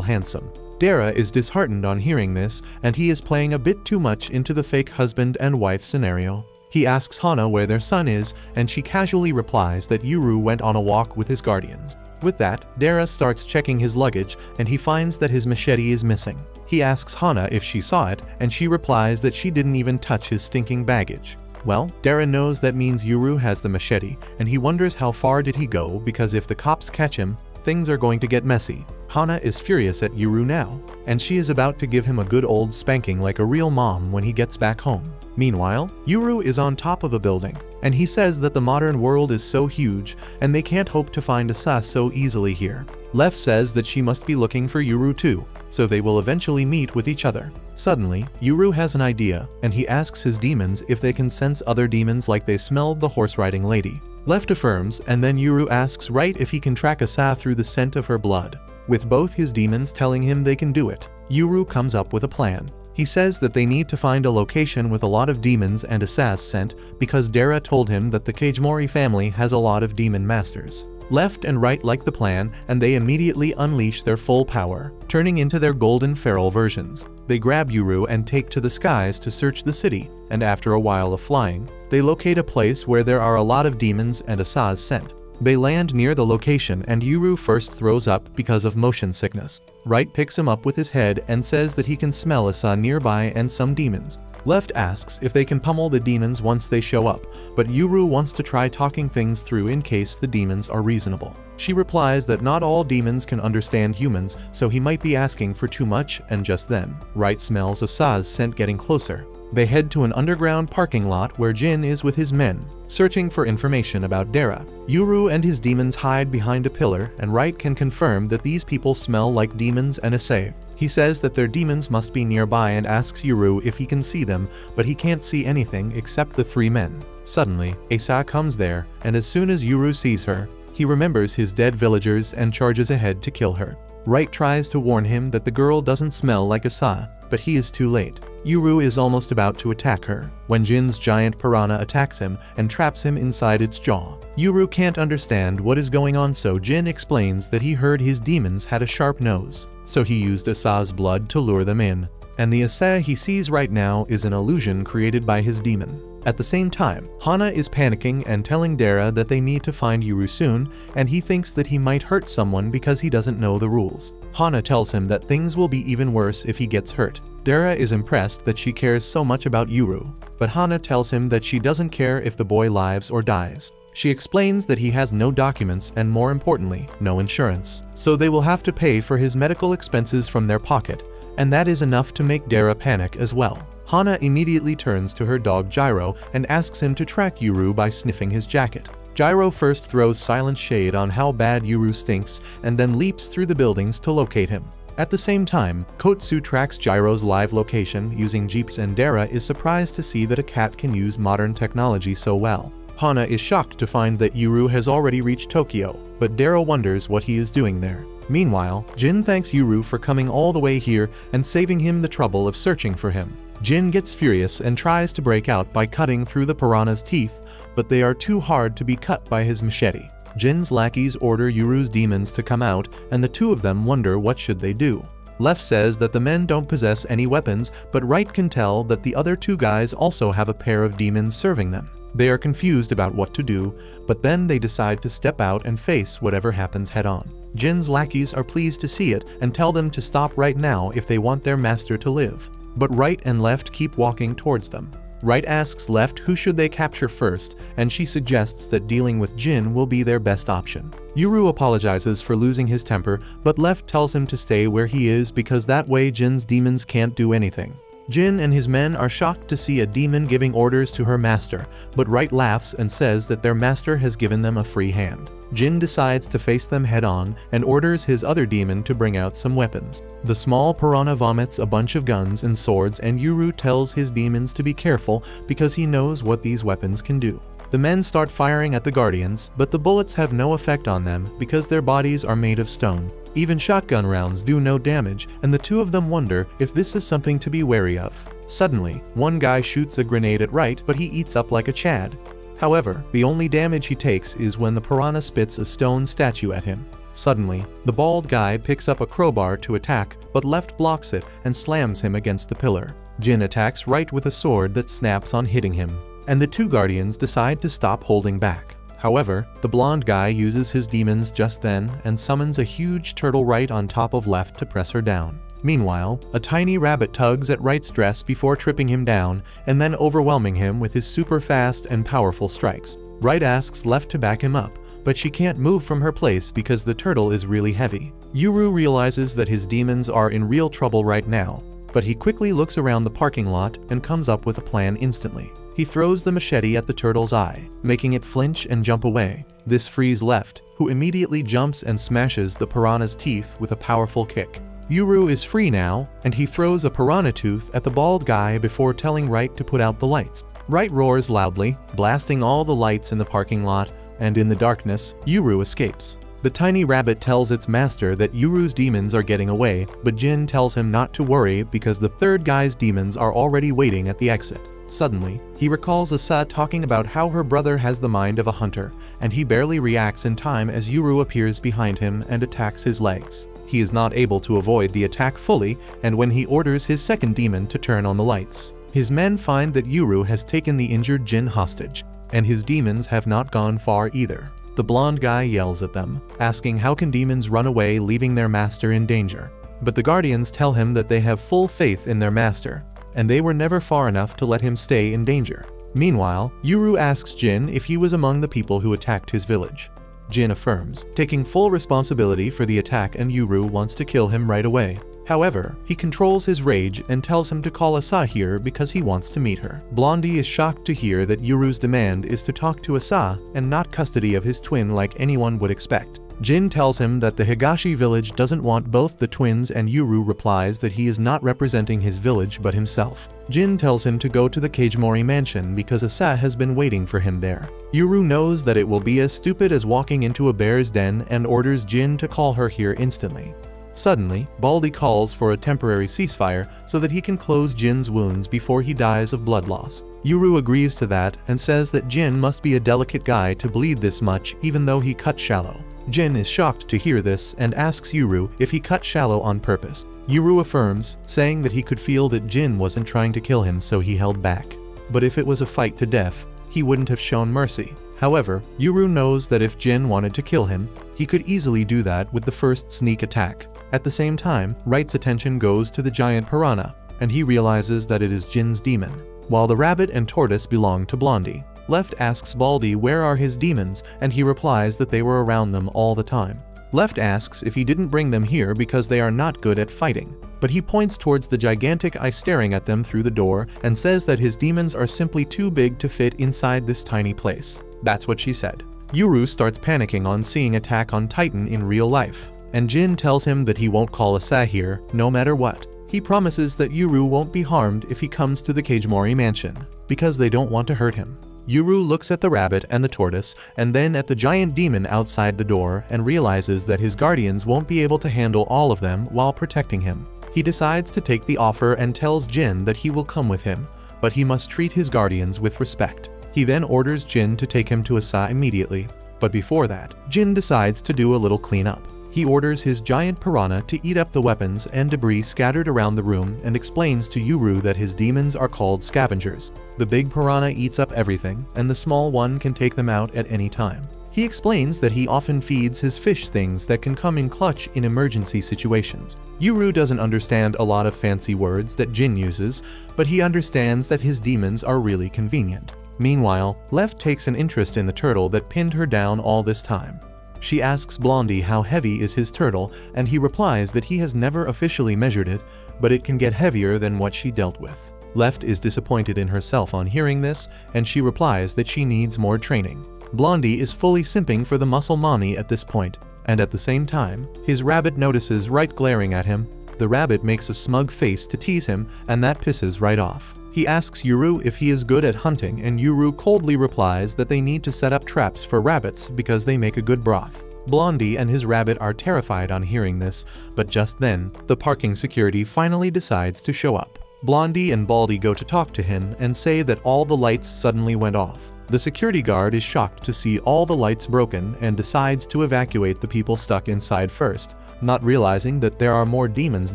handsome. Dara is disheartened on hearing this, and he is playing a bit too much into the fake husband and wife scenario. He asks Hana where their son is, and she casually replies that Yuru went on a walk with his guardians. With that, Dara starts checking his luggage, and he finds that his machete is missing. He asks Hana if she saw it, and she replies that she didn't even touch his stinking baggage. Well, Dara knows that means Yuru has the machete, and he wonders how far did he go, because if the cops catch him, things are going to get messy. Hana is furious at Yuru now, and she is about to give him a good old spanking like a real mom when he gets back home. Meanwhile, Yuru is on top of a building, and he says that the modern world is so huge, and they can't hope to find Asa so easily here. Lef says that she must be looking for Yuru too, so they will eventually meet with each other. Suddenly, Yuru has an idea, and he asks his demons if they can sense other demons like they smelled the horse-riding lady. Left affirms, and then Yuru asks Right if he can track Asa through the scent of her blood. With both his demons telling him they can do it, Yuru comes up with a plan. He says that they need to find a location with a lot of demons and Asa's scent because Dara told him that the Kagemori family has a lot of demon masters. Left and right like the plan, and they immediately unleash their full power, turning into their golden feral versions. They grab Yuru and take to the skies to search the city, and after a while of flying, they locate a place where there are a lot of demons and Asa's scent. They land near the location, and Yuru first throws up because of motion sickness. Right picks him up with his head and says that he can smell Asa nearby and some demons. Left asks if they can pummel the demons once they show up, but Yuru wants to try talking things through in case the demons are reasonable. She replies that not all demons can understand humans, so he might be asking for too much, and just then, Right smells Asa's scent getting closer. They head to an underground parking lot where Jin is with his men, searching for information about Dara. Yuru and his demons hide behind a pillar, and Right can confirm that these people smell like demons and Asa. He says that their demons must be nearby and asks Yuru if he can see them, but he can't see anything except the three men. Suddenly, Asa comes there, and as soon as Yuru sees her, He remembers his dead villagers and charges ahead to kill her. Right tries to warn him that the girl doesn't smell like Asa, but he is too late. Yuru is almost about to attack her, when Jin's giant piranha attacks him and traps him inside its jaw. Yuru can't understand what is going on, so Jin explains that he heard his demons had a sharp nose, so he used Asa's blood to lure them in. And the Asa he sees right now is an illusion created by his demon. At the same time, Hana is panicking and telling Dara that they need to find Yuru soon, and he thinks that he might hurt someone because he doesn't know the rules. Hana tells him that things will be even worse if he gets hurt. Dara is impressed that she cares so much about Yuru, but Hana tells him that she doesn't care if the boy lives or dies. She explains that he has no documents and, more importantly, no insurance, so they will have to pay for his medical expenses from their pocket, and that is enough to make Dara panic as well. Hana immediately turns to her dog Gyro and asks him to track Yuru by sniffing his jacket. Gyro first throws silent shade on how bad Yuru stinks and then leaps through the buildings to locate him. At the same time, Kotsu tracks Gyro's live location using jeeps, and Dara is surprised to see that a cat can use modern technology so well. Hana is shocked to find that Yuru has already reached Tokyo, but Dara wonders what he is doing there. Meanwhile, Jin thanks Yuru for coming all the way here and saving him the trouble of searching for him. Jin gets furious and tries to break out by cutting through the piranha's teeth, but they are too hard to be cut by his machete. Jin's lackeys order Yuru's demons to come out, and the two of them wonder what should they do. Left says that the men don't possess any weapons, but Right can tell that the other two guys also have a pair of demons serving them. They are confused about what to do, but then they decide to step out and face whatever happens head-on. Jin's lackeys are pleased to see it and tell them to stop right now if they want their master to live. But Right and Left keep walking towards them. Right asks Left who should they capture first, and she suggests that dealing with Jin will be their best option. Yuru apologizes for losing his temper, but Left tells him to stay where he is because that way Jin's demons can't do anything. Jin and his men are shocked to see a demon giving orders to her master, but Right laughs and says that their master has given them a free hand. Jin decides to face them head-on and orders his other demon to bring out some weapons. The small piranha vomits a bunch of guns and swords, and Yuru tells his demons to be careful because he knows what these weapons can do. The men start firing at the guardians, but the bullets have no effect on them because their bodies are made of stone. Even shotgun rounds do no damage, and the two of them wonder if this is something to be wary of. Suddenly, one guy shoots a grenade at Right, but he eats up like a Chad. However, the only damage he takes is when the piranha spits a stone statue at him. Suddenly, the bald guy picks up a crowbar to attack, but Left blocks it and slams him against the pillar. Jin attacks Right with a sword that snaps on hitting him, and the two guardians decide to stop holding back. However, the blonde guy uses his demons just then and summons a huge turtle Right on top of Left to press her down. Meanwhile, a tiny rabbit tugs at Right's dress before tripping him down and then overwhelming him with his super fast and powerful strikes. Right asks Left to back him up, but she can't move from her place because the turtle is really heavy. Yuru realizes that his demons are in real trouble right now, but he quickly looks around the parking lot and comes up with a plan instantly. He throws the machete at the turtle's eye, making it flinch and jump away. This frees Left, who immediately jumps and smashes the piranha's teeth with a powerful kick. Yuru is free now, and he throws a piranha tooth at the bald guy before telling Right to put out the lights. Right roars loudly, blasting all the lights in the parking lot, and in the darkness, Yuru escapes. The tiny rabbit tells its master that Yuru's demons are getting away, but Jin tells him not to worry because the third guy's demons are already waiting at the exit. Suddenly, he recalls Asa talking about how her brother has the mind of a hunter, and he barely reacts in time as Yuru appears behind him and attacks his legs. He is not able to avoid the attack fully, and when he orders his second demon to turn on the lights, his men find that Yuru has taken the injured Jin hostage, and his demons have not gone far either. The blonde guy yells at them, asking how can demons run away leaving their master in danger. But the guardians tell him that they have full faith in their master, and they were never far enough to let him stay in danger. Meanwhile, Yuru asks Jin if he was among the people who attacked his village. Jin affirms, taking full responsibility for the attack, and Yuru wants to kill him right away. However, he controls his rage and tells him to call Asa here because he wants to meet her. Blondie is shocked to hear that Yuru's demand is to talk to Asa and not custody of his twin like anyone would expect. Jin tells him that the Higashi village doesn't want both the twins, and Yuru replies that he is not representing his village but himself. Jin tells him to go to the Kagemori mansion because Asa has been waiting for him there. Yuru knows that it will be as stupid as walking into a bear's den and orders Jin to call her here instantly. Suddenly, Baldy calls for a temporary ceasefire so that he can close Jin's wounds before he dies of blood loss. Yuru agrees to that and says that Jin must be a delicate guy to bleed this much even though he cut shallow. Jin is shocked to hear this and asks Yuru if he cut shallow on purpose. Yuru affirms, saying that he could feel that Jin wasn't trying to kill him, so he held back. But if it was a fight to death, he wouldn't have shown mercy. However, Yuru knows that if Jin wanted to kill him, he could easily do that with the first sneak attack. At the same time, Wright's attention goes to the giant piranha, and he realizes that it is Jin's demon, while the rabbit and tortoise belong to Blondie. Left asks Baldy where are his demons, and he replies that they were around them all the time. Left asks if he didn't bring them here because they are not good at fighting, but he points towards the gigantic eye staring at them through the door and says that his demons are simply too big to fit inside this tiny place. That's what she said. Yuru starts panicking on seeing Attack on Titan in real life, and Jin tells him that he won't call Asa here, no matter what. He promises that Yuru won't be harmed if he comes to the Kagemori mansion, because they don't want to hurt him. Yuru looks at the rabbit and the tortoise, and then at the giant demon outside the door, and realizes that his guardians won't be able to handle all of them while protecting him. He decides to take the offer and tells Jin that he will come with him, but he must treat his guardians with respect. He then orders Jin to take him to Asa immediately, but before that, Jin decides to do a little cleanup. He orders his giant piranha to eat up the weapons and debris scattered around the room and explains to Yuru that his demons are called scavengers. The big piranha eats up everything, and the small one can take them out at any time. He explains that he often feeds his fish things that can come in clutch in emergency situations. Yuru doesn't understand a lot of fancy words that Jin uses, but he understands that his demons are really convenient. Meanwhile, Left takes an interest in the turtle that pinned her down all this time. She asks Blondie how heavy is his turtle, and he replies that he has never officially measured it, but it can get heavier than what she dealt with. Left is disappointed in herself on hearing this, and she replies that she needs more training. Blondie is fully simping for the muscle mommy at this point, and at the same time, his rabbit notices Wright glaring at him. The rabbit makes a smug face to tease him, and that pisses Wright off. He asks Yuru if he is good at hunting, and Yuru coldly replies that they need to set up traps for rabbits because they make a good broth. Blondie and his rabbit are terrified on hearing this, but just then, the parking security finally decides to show up. Blondie and Baldy go to talk to him and say that all the lights suddenly went off. The security guard is shocked to see all the lights broken and decides to evacuate the people stuck inside first, not realizing that there are more demons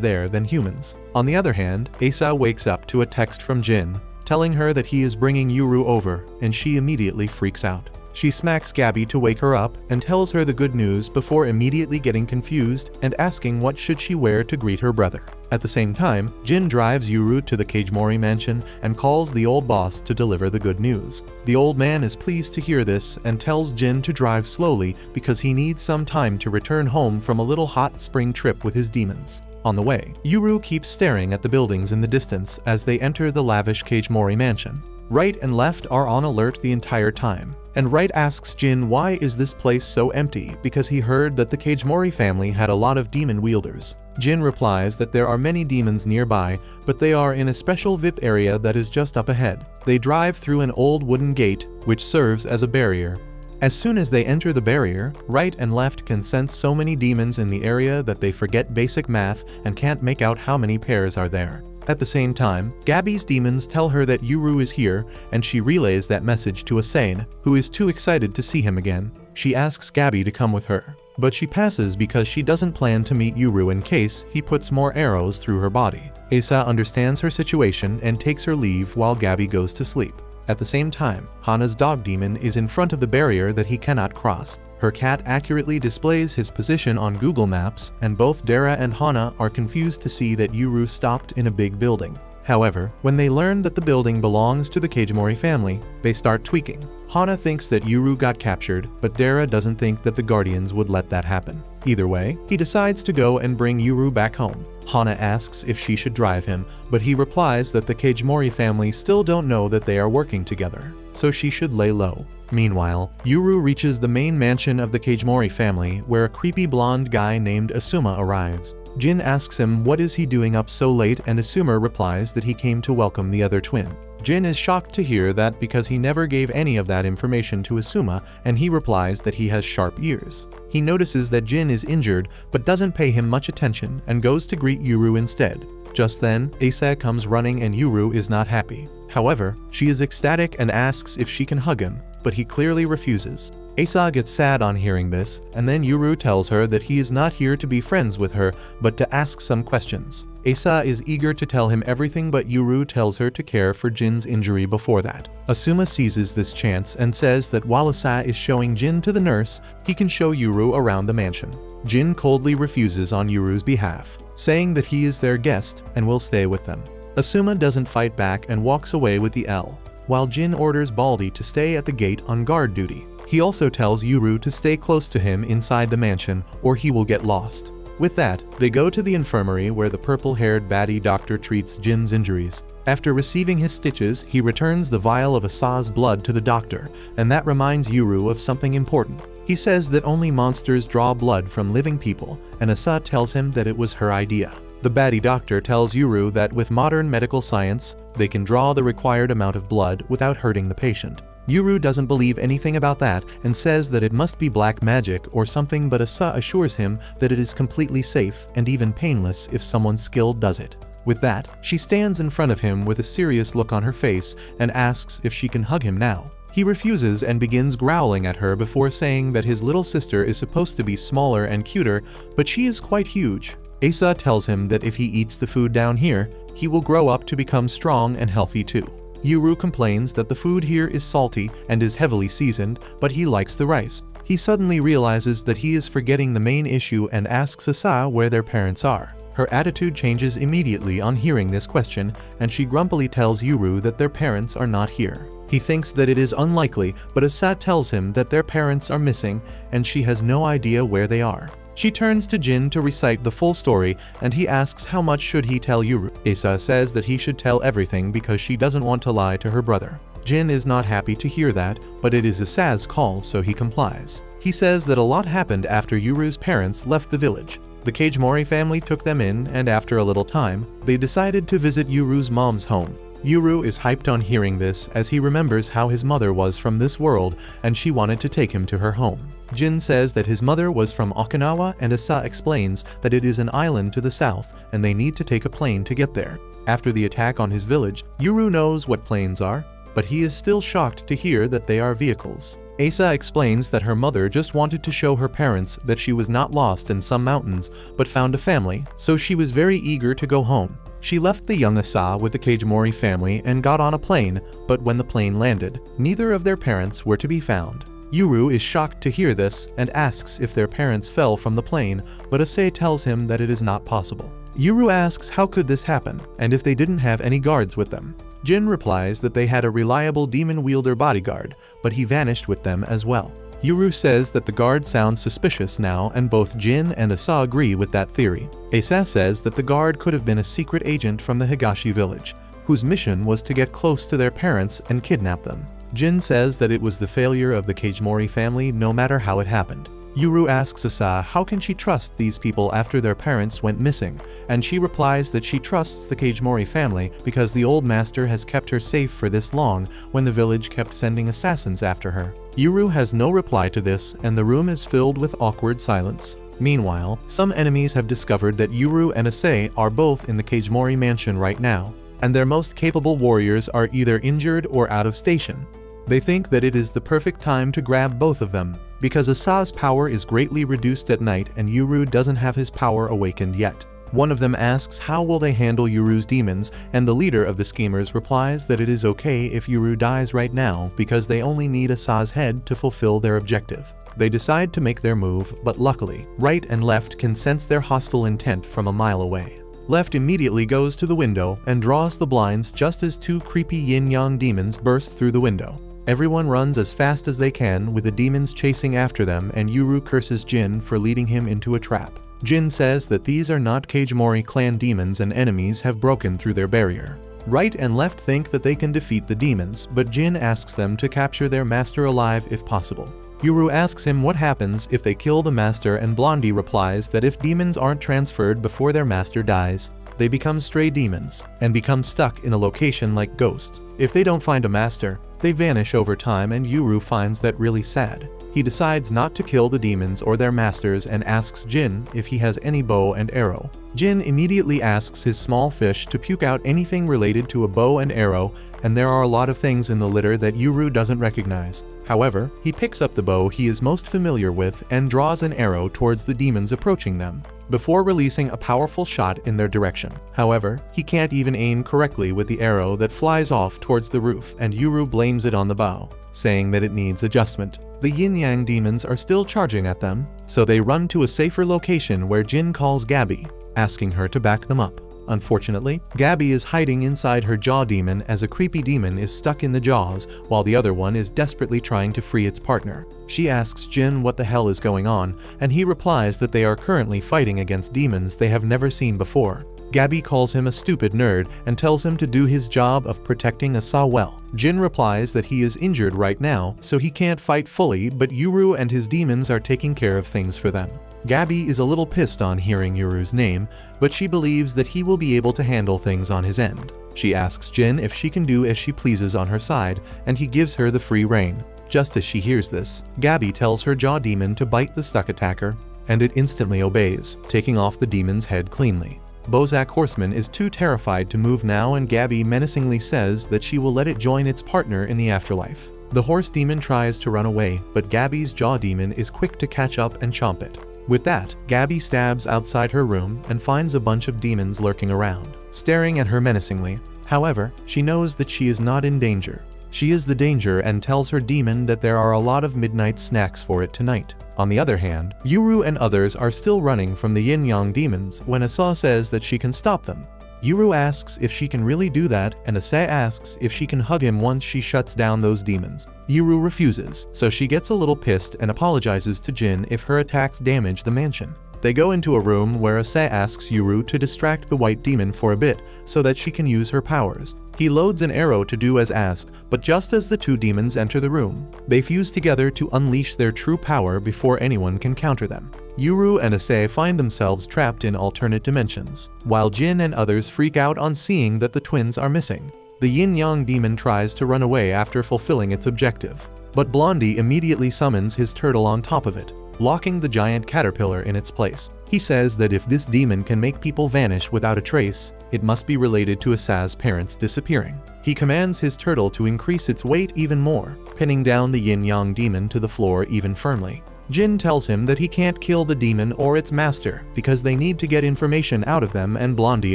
there than humans. On the other hand, Asa wakes up to a text from Jin, telling her that he is bringing Yuru over, and she immediately freaks out. She smacks Gabby to wake her up and tells her the good news before immediately getting confused and asking what should she wear to greet her brother. At the same time, Jin drives Yuru to the Kagemori mansion and calls the old boss to deliver the good news. The old man is pleased to hear this and tells Jin to drive slowly because he needs some time to return home from a little hot spring trip with his demons. On the way, Yuru keeps staring at the buildings in the distance as they enter the lavish Kagemori mansion. Right and Left are on alert the entire time, and Right asks Jin why is this place so empty because he heard that the Kagemori family had a lot of demon wielders. Jin replies that there are many demons nearby, but they are in a special VIP area that is just up ahead. They drive through an old wooden gate, which serves as a barrier. As soon as they enter the barrier, Right and Left can sense so many demons in the area that they forget basic math and can't make out how many pairs are there. At the same time, Gabby's demons tell her that Yuru is here, and she relays that message to Asane, who is too excited to see him again. She asks Gabby to come with her, but she passes because she doesn't plan to meet Yuru in case he puts more arrows through her body. Asa understands her situation and takes her leave while Gabby goes to sleep. At the same time, Hana's dog demon is in front of the barrier that he cannot cross. Her cat accurately displays his position on Google Maps, and both Dara and Hana are confused to see that Yuru stopped in a big building. However, when they learn that the building belongs to the Kagemori family, they start tweaking. Hana thinks that Yuru got captured, but Dara doesn't think that the Guardians would let that happen. Either way, he decides to go and bring Yuru back home. Hana asks if she should drive him, but he replies that the Kagemori family still don't know that they are working together, so she should lay low. Meanwhile, Yuru reaches the main mansion of the Kagemori family where a creepy blonde guy named Asuma arrives. Jin asks him what is he doing up so late, and Asuma replies that he came to welcome the other twin. Jin is shocked to hear that because he never gave any of that information to Asuma, and he replies that he has sharp ears. He notices that Jin is injured but doesn't pay him much attention and goes to greet Yuru instead. Just then, Asa comes running and Yuru is not happy. However, she is ecstatic and asks if she can hug him, but he clearly refuses. Asa gets sad on hearing this, and then Yuru tells her that he is not here to be friends with her, but to ask some questions. Asa is eager to tell him everything, but Yuru tells her to care for Jin's injury before that. Asuma seizes this chance and says that while Asa is showing Jin to the nurse, he can show Yuru around the mansion. Jin coldly refuses on Yuru's behalf, saying that he is their guest and will stay with them. Asuma doesn't fight back and walks away with the L, while Jin orders Baldy to stay at the gate on guard duty. He also tells Yuru to stay close to him inside the mansion or he will get lost. With that, they go to the infirmary where the purple-haired baddie doctor treats Jin's injuries. After receiving his stitches, he returns the vial of Asa's blood to the doctor, and that reminds Yuru of something important. He says that only monsters draw blood from living people, and Asa tells him that it was her idea. The baddie doctor tells Yuru that with modern medical science, they can draw the required amount of blood without hurting the patient. Yuru doesn't believe anything about that and says that it must be black magic or something, but Asa assures him that it is completely safe and even painless if someone skilled does it. With that, she stands in front of him with a serious look on her face and asks if she can hug him now. He refuses and begins growling at her before saying that his little sister is supposed to be smaller and cuter, but she is quite huge. Asa tells him that if he eats the food down here, he will grow up to become strong and healthy too. Yuru complains that the food here is salty and is heavily seasoned, but he likes the rice. He suddenly realizes that he is forgetting the main issue and asks Asa where their parents are. Her attitude changes immediately on hearing this question, and she grumpily tells Yuru that their parents are not here. He thinks that it is unlikely, but Asa tells him that their parents are missing and she has no idea where they are. She turns to Jin to recite the full story, and he asks how much should he tell Yuru. Asa says that he should tell everything because she doesn't want to lie to her brother. Jin is not happy to hear that, but it is Asa's call, so he complies. He says that a lot happened after Yuru's parents left the village. The Kagemori family took them in, and after a little time, they decided to visit Yuru's mom's home. Yuru is hyped on hearing this as he remembers how his mother was from this world and she wanted to take him to her home. Jin says that his mother was from Okinawa, and Asa explains that it is an island to the south and they need to take a plane to get there. After the attack on his village, Yuru knows what planes are, but he is still shocked to hear that they are vehicles. Asa explains that her mother just wanted to show her parents that she was not lost in some mountains but found a family, so she was very eager to go home. She left the young Asa with the Kagemori family and got on a plane, but when the plane landed, neither of their parents were to be found. Yuru is shocked to hear this and asks if their parents fell from the plane, but Asa tells him that it is not possible. Yuru asks how could this happen, and if they didn't have any guards with them. Jin replies that they had a reliable demon wielder bodyguard, but he vanished with them as well. Yuru says that the guard sounds suspicious now, and both Jin and Asa agree with that theory. Asa says that the guard could have been a secret agent from the Higashi village, whose mission was to get close to their parents and kidnap them. Jin says that it was the failure of the Kagemori family no matter how it happened. Yuru asks Asa how can she trust these people after their parents went missing, and she replies that she trusts the Kagemori family because the old master has kept her safe for this long when the village kept sending assassins after her. Yuru has no reply to this, and the room is filled with awkward silence. Meanwhile, some enemies have discovered that Yuru and Asa are both in the Kagemori mansion right now, and their most capable warriors are either injured or out of station. They think that it is the perfect time to grab both of them, because Asa's power is greatly reduced at night and Yuru doesn't have his power awakened yet. One of them asks how will they handle Yuru's demons, and the leader of the schemers replies that it is okay if Yuru dies right now because they only need Asa's head to fulfill their objective. They decide to make their move, but luckily, right and left can sense their hostile intent from a mile away. Left immediately goes to the window and draws the blinds just as two creepy yin-yang demons burst through the window. Everyone runs as fast as they can with the demons chasing after them, and Yuru curses Jin for leading him into a trap. Jin says that these are not Kagemori clan demons and enemies have broken through their barrier. Right and left think that they can defeat the demons, but Jin asks them to capture their master alive if possible. Yuru asks him what happens if they kill the master, and Blondie replies that if demons aren't transferred before their master dies, they become stray demons and become stuck in a location like ghosts. If they don't find a master, they vanish over time, and Yuru finds that really sad. He decides not to kill the demons or their masters and asks Jin if he has any bow and arrow. Jin immediately asks his small fish to puke out anything related to a bow and arrow, and there are a lot of things in the litter that Yuru doesn't recognize. However, he picks up the bow he is most familiar with and draws an arrow towards the demons approaching them, before releasing a powerful shot in their direction. However, he can't even aim correctly with the arrow that flies off towards the roof, and Yuru blames it on the bow, saying that it needs adjustment. The yin-yang demons are still charging at them, so they run to a safer location where Jin calls Gabby, asking her to back them up. Unfortunately, Gabby is hiding inside her jaw demon as a creepy demon is stuck in the jaws while the other one is desperately trying to free its partner. She asks Jin what the hell is going on, and he replies that they are currently fighting against demons they have never seen before. Gabby calls him a stupid nerd and tells him to do his job of protecting Asa well. Jin replies that he is injured right now, so he can't fight fully, but Yuru and his demons are taking care of things for them. Gabby is a little pissed on hearing Yuru's name, but she believes that he will be able to handle things on his end. She asks Jin if she can do as she pleases on her side, and he gives her the free rein. Just as she hears this, Gabby tells her jaw demon to bite the stuck attacker, and it instantly obeys, taking off the demon's head cleanly. Bozak Horseman is too terrified to move now, and Gabby menacingly says that she will let it join its partner in the afterlife. The horse demon tries to run away, but Gabby's jaw demon is quick to catch up and chomp it. With that, Gabby stabs outside her room and finds a bunch of demons lurking around, staring at her menacingly. However, she knows that she is not in danger. She is the danger and tells her demon that there are a lot of midnight snacks for it tonight. On the other hand, Yuru and others are still running from the yin-yang demons when Asa says that she can stop them. Yuru asks if she can really do that, and Asa asks if she can hug him once she shuts down those demons. Yuru refuses, so she gets a little pissed and apologizes to Jin if her attacks damage the mansion. They go into a room where Asa asks Yuru to distract the white demon for a bit so that she can use her powers. He loads an arrow to do as asked, but just as the two demons enter the room, they fuse together to unleash their true power before anyone can counter them. Yuru and Asa find themselves trapped in alternate dimensions, while Jin and others freak out on seeing that the twins are missing. The yin-yang demon tries to run away after fulfilling its objective, but Blondie immediately summons his turtle on top of it, locking the giant caterpillar in its place. He says that if this demon can make people vanish without a trace, it must be related to Asa's parents disappearing. He commands his turtle to increase its weight even more, pinning down the yin-yang demon to the floor even firmly. Jin tells him that he can't kill the demon or its master because they need to get information out of them, and Blondie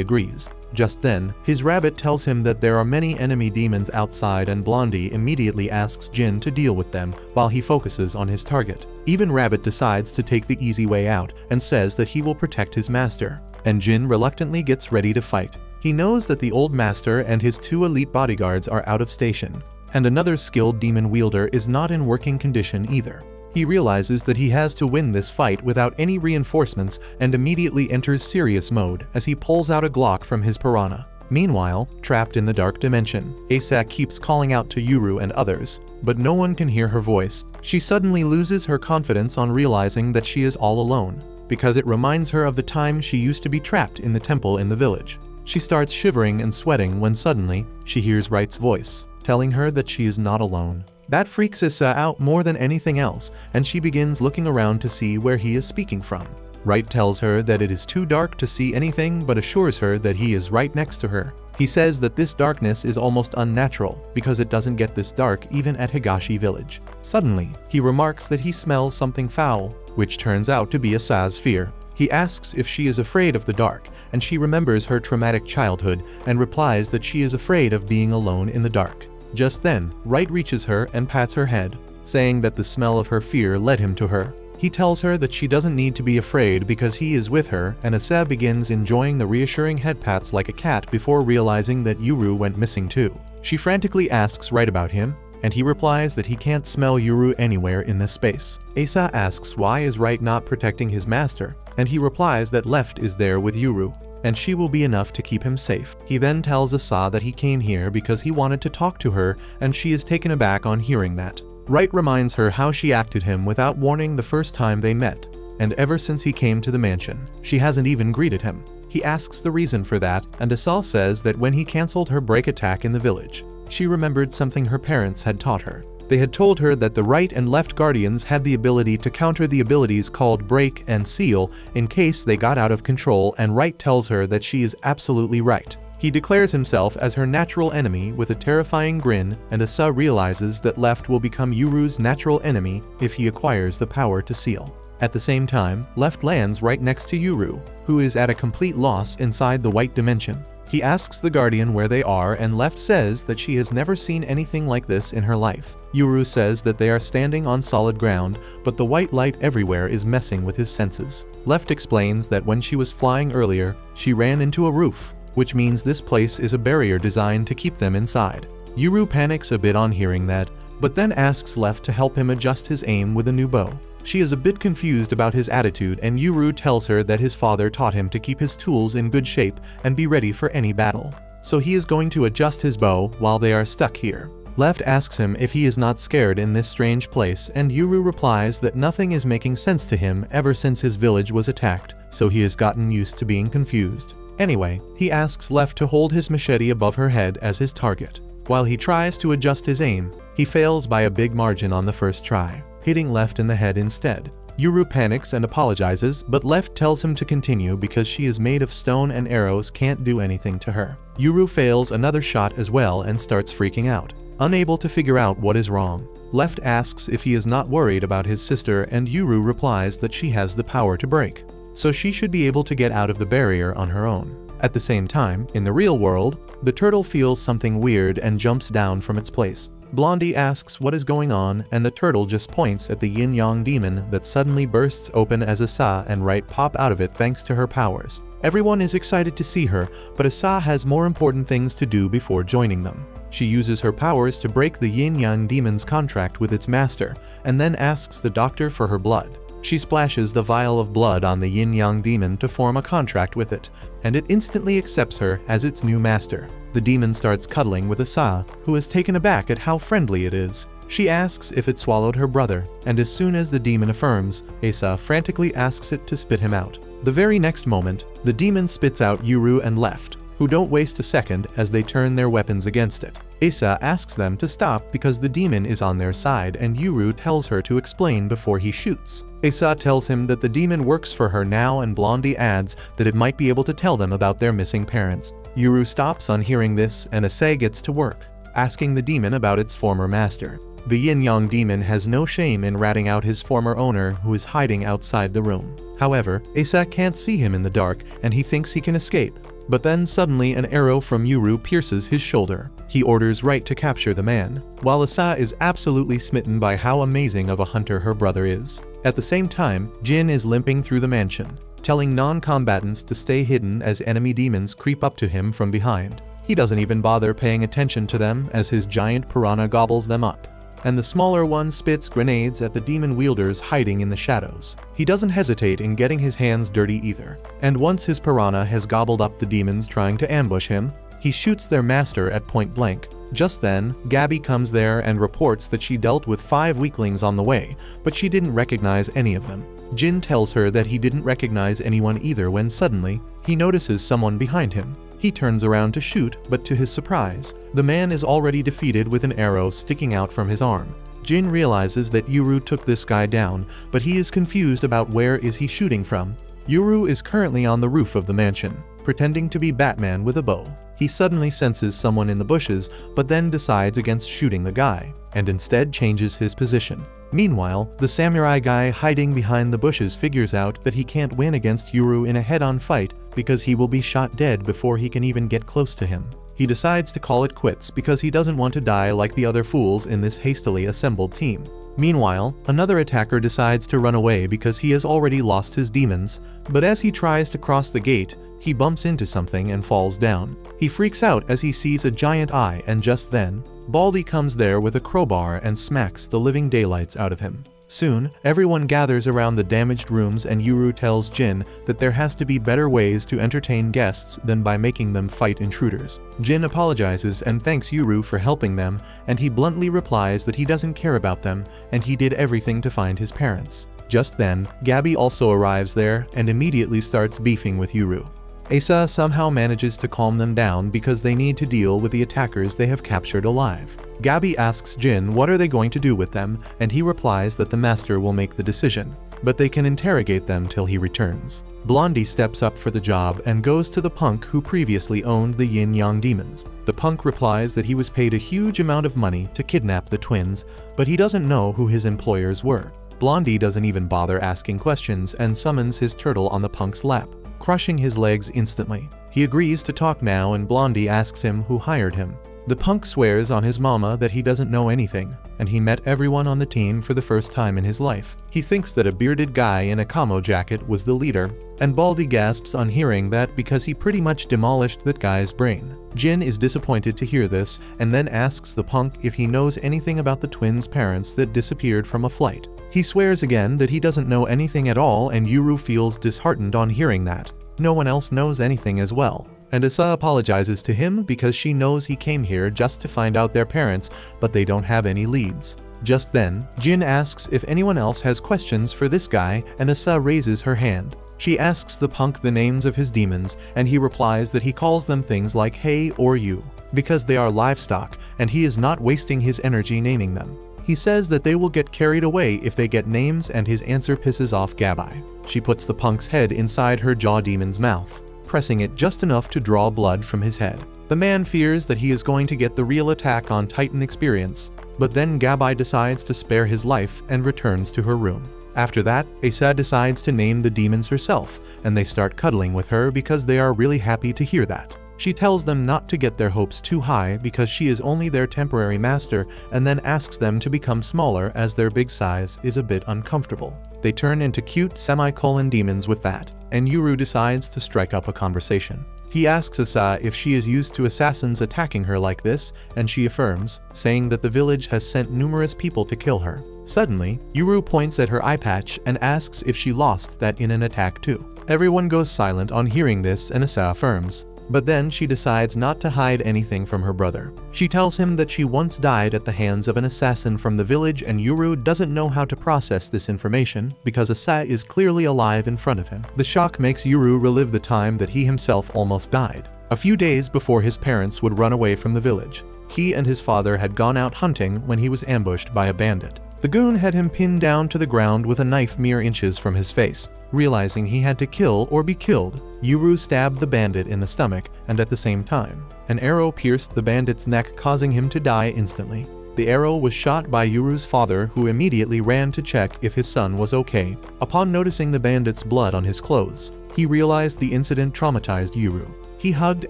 agrees. Just then, his rabbit tells him that there are many enemy demons outside, and Blondie immediately asks Jin to deal with them while he focuses on his target. Even Rabbit decides to take the easy way out and says that he will protect his master, and Jin reluctantly gets ready to fight. He knows that the old master and his two elite bodyguards are out of station, and another skilled demon wielder is not in working condition either. He realizes that he has to win this fight without any reinforcements and immediately enters serious mode as he pulls out a Glock from his piranha. Meanwhile, trapped in the dark dimension, Asa keeps calling out to Yuru and others, but no one can hear her voice. She suddenly loses her confidence on realizing that she is all alone, because it reminds her of the time she used to be trapped in the temple in the village. She starts shivering and sweating when suddenly she hears Wright's voice, telling her that she is not alone. That freaks Asa out more than anything else, and she begins looking around to see where he is speaking from. Wright tells her that it is too dark to see anything, but assures her that he is right next to her. He says that this darkness is almost unnatural because it doesn't get this dark even at Higashi village. Suddenly, he remarks that he smells something foul, which turns out to be Asa's fear. He asks if she is afraid of the dark, and she remembers her traumatic childhood and replies that she is afraid of being alone in the dark. Just then, Wright reaches her and pats her head, saying that the smell of her fear led him to her. He tells her that she doesn't need to be afraid because he is with her, and Asa begins enjoying the reassuring head pats like a cat before realizing that Yuru went missing too. She frantically asks Wright about him, and he replies that he can't smell Yuru anywhere in this space. Asa asks why is Wright not protecting his master, and he replies that Left is there with Yuru. and she will be enough to keep him safe. He then tells Asa that he came here because he wanted to talk to her, and she is taken aback on hearing that. Wright reminds her how she acted him without warning the first time they met, and ever since he came to the mansion, she hasn't even greeted him. He asks the reason for that, and Asa says that when he cancelled her break attack in the village, she remembered something her parents had taught her. They had told her that the right and left guardians had the ability to counter the abilities called break and seal in case they got out of control, and Wright tells her that she is absolutely right. He declares himself as her natural enemy with a terrifying grin, and Asa realizes that left will become Yuru's natural enemy if he acquires the power to seal. At the same time, left lands right next to Yuru, who is at a complete loss inside the white dimension. He asks the guardian where they are, and left says that she has never seen anything like this in her life. Yuru says that they are standing on solid ground, but the white light everywhere is messing with his senses. Left explains that when she was flying earlier, she ran into a roof, which means this place is a barrier designed to keep them inside. Yuru panics a bit on hearing that, but then asks Left to help him adjust his aim with a new bow. She is a bit confused about his attitude, and Yuru tells her that his father taught him to keep his tools in good shape and be ready for any battle. So he is going to adjust his bow while they are stuck here. Left asks him if he is not scared in this strange place, and Yuru replies that nothing is making sense to him ever since his village was attacked, so he has gotten used to being confused. Anyway, he asks Left to hold his machete above her head as his target. While he tries to adjust his aim, he fails by a big margin on the first try, hitting Left in the head instead. Yuru panics and apologizes, but Left tells him to continue because she is made of stone and arrows can't do anything to her. Yuru fails another shot as well and starts freaking out, unable to figure out what is wrong. Left asks if he is not worried about his sister, and Yuru replies that she has the power to break, so she should be able to get out of the barrier on her own. At the same time, in the real world, the turtle feels something weird and jumps down from its place. Blondie asks what is going on, and the turtle just points at the yin-yang demon that suddenly bursts open as Asa and Wright pop out of it thanks to her powers. Everyone is excited to see her, but Asa has more important things to do before joining them. She uses her powers to break the yin-yang demon's contract with its master, and then asks the doctor for her blood. She splashes the vial of blood on the yin-yang demon to form a contract with it, and it instantly accepts her as its new master. The demon starts cuddling with Asa, who is taken aback at how friendly it is. She asks if it swallowed her brother, and as soon as the demon affirms, Asa frantically asks it to spit him out. The very next moment, the demon spits out Yuru and Left, who don't waste a second as they turn their weapons against it. Asa asks them to stop because the demon is on their side, and Yuru tells her to explain before he shoots. Asa tells him that the demon works for her now, and Blondie adds that it might be able to tell them about their missing parents. Yuru stops on hearing this, and Asa gets to work, asking the demon about its former master. The yin-yang demon has no shame in ratting out his former owner, who is hiding outside the room. However, Asa can't see him in the dark, and he thinks he can escape. But then suddenly an arrow from Yuru pierces his shoulder. He orders Wright to capture the man, while Asa is absolutely smitten by how amazing of a hunter her brother is. At the same time, Jin is limping through the mansion, telling non-combatants to stay hidden as enemy demons creep up to him from behind. He doesn't even bother paying attention to them as his giant piranha gobbles them up, and the smaller one spits grenades at the demon wielders hiding in the shadows. He doesn't hesitate in getting his hands dirty either, and once his piranha has gobbled up the demons trying to ambush him, he shoots their master at point blank. Just then, Gabby comes there and reports that she dealt with 5 weaklings on the way, but she didn't recognize any of them. Jin tells her that he didn't recognize anyone either when suddenly, he notices someone behind him. He turns around to shoot, but to his surprise, the man is already defeated with an arrow sticking out from his arm. Jin realizes that Yuru took this guy down, but he is confused about where is he shooting from. Yuru is currently on the roof of the mansion, pretending to be Batman with a bow. He suddenly senses someone in the bushes, but then decides against shooting the guy, and instead changes his position. Meanwhile, the samurai guy hiding behind the bushes figures out that he can't win against Yuru in a head-on fight because he will be shot dead before he can even get close to him. He decides to call it quits because he doesn't want to die like the other fools in this hastily assembled team. Meanwhile, another attacker decides to run away because he has already lost his demons, but as he tries to cross the gate, he bumps into something and falls down. He freaks out as he sees a giant eye, and just then, Baldy comes there with a crowbar and smacks the living daylights out of him. Soon, everyone gathers around the damaged rooms and Yuru tells Jin that there has to be better ways to entertain guests than by making them fight intruders. Jin apologizes and thanks Yuru for helping them, and he bluntly replies that he doesn't care about them and he did everything to find his parents. Just then, Gabby also arrives there and immediately starts beefing with Yuru. Asa somehow manages to calm them down because they need to deal with the attackers they have captured alive. Gabby asks Jin what are they going to do with them, and he replies that the master will make the decision, but they can interrogate them till he returns. Blondie steps up for the job and goes to the punk who previously owned the yin-yang demons. The punk replies that he was paid a huge amount of money to kidnap the twins, but he doesn't know who his employers were. Blondie doesn't even bother asking questions and summons his turtle on the punk's lap, crushing his legs instantly. He agrees to talk now and Blondie asks him who hired him. The punk swears on his mama that he doesn't know anything, and he met everyone on the team for the first time in his life. He thinks that a bearded guy in a camo jacket was the leader, and Baldy gasps on hearing that because he pretty much demolished that guy's brain. Jin is disappointed to hear this and then asks the punk if he knows anything about the twins' parents that disappeared from a flight. He swears again that he doesn't know anything at all and Yuru feels disheartened on hearing that. No one else knows anything as well. And Asa apologizes to him because she knows he came here just to find out their parents, but they don't have any leads. Just then, Jin asks if anyone else has questions for this guy and Asa raises her hand. She asks the punk the names of his demons and he replies that he calls them things like hey or you, because they are livestock and he is not wasting his energy naming them. He says that they will get carried away if they get names and his answer pisses off Gabby. She puts the punk's head inside her jaw demon's mouth, pressing it just enough to draw blood from his head. The man fears that he is going to get the real attack on Titan experience, but then Gabby decides to spare his life and returns to her room. After that, Asa decides to name the demons herself, and they start cuddling with her because they are really happy to hear that. She tells them not to get their hopes too high because she is only their temporary master and then asks them to become smaller as their big size is a bit uncomfortable. They turn into cute semicolon demons with that, and Yuru decides to strike up a conversation. He asks Asa if she is used to assassins attacking her like this, and she affirms, saying that the village has sent numerous people to kill her. Suddenly, Yuru points at her eye patch and asks if she lost that in an attack too. Everyone goes silent on hearing this and Asa affirms. But then she decides not to hide anything from her brother. She tells him that she once died at the hands of an assassin from the village and Yuru doesn't know how to process this information because Asa is clearly alive in front of him. The shock makes Yuru relive the time that he himself almost died. A few days before his parents would run away from the village, he and his father had gone out hunting when he was ambushed by a bandit. The goon had him pinned down to the ground with a knife mere inches from his face. Realizing he had to kill or be killed, Yuru stabbed the bandit in the stomach, and at the same time, an arrow pierced the bandit's neck, causing him to die instantly. The arrow was shot by Yuru's father, who immediately ran to check if his son was okay. Upon noticing the bandit's blood on his clothes, he realized the incident traumatized Yuru. He hugged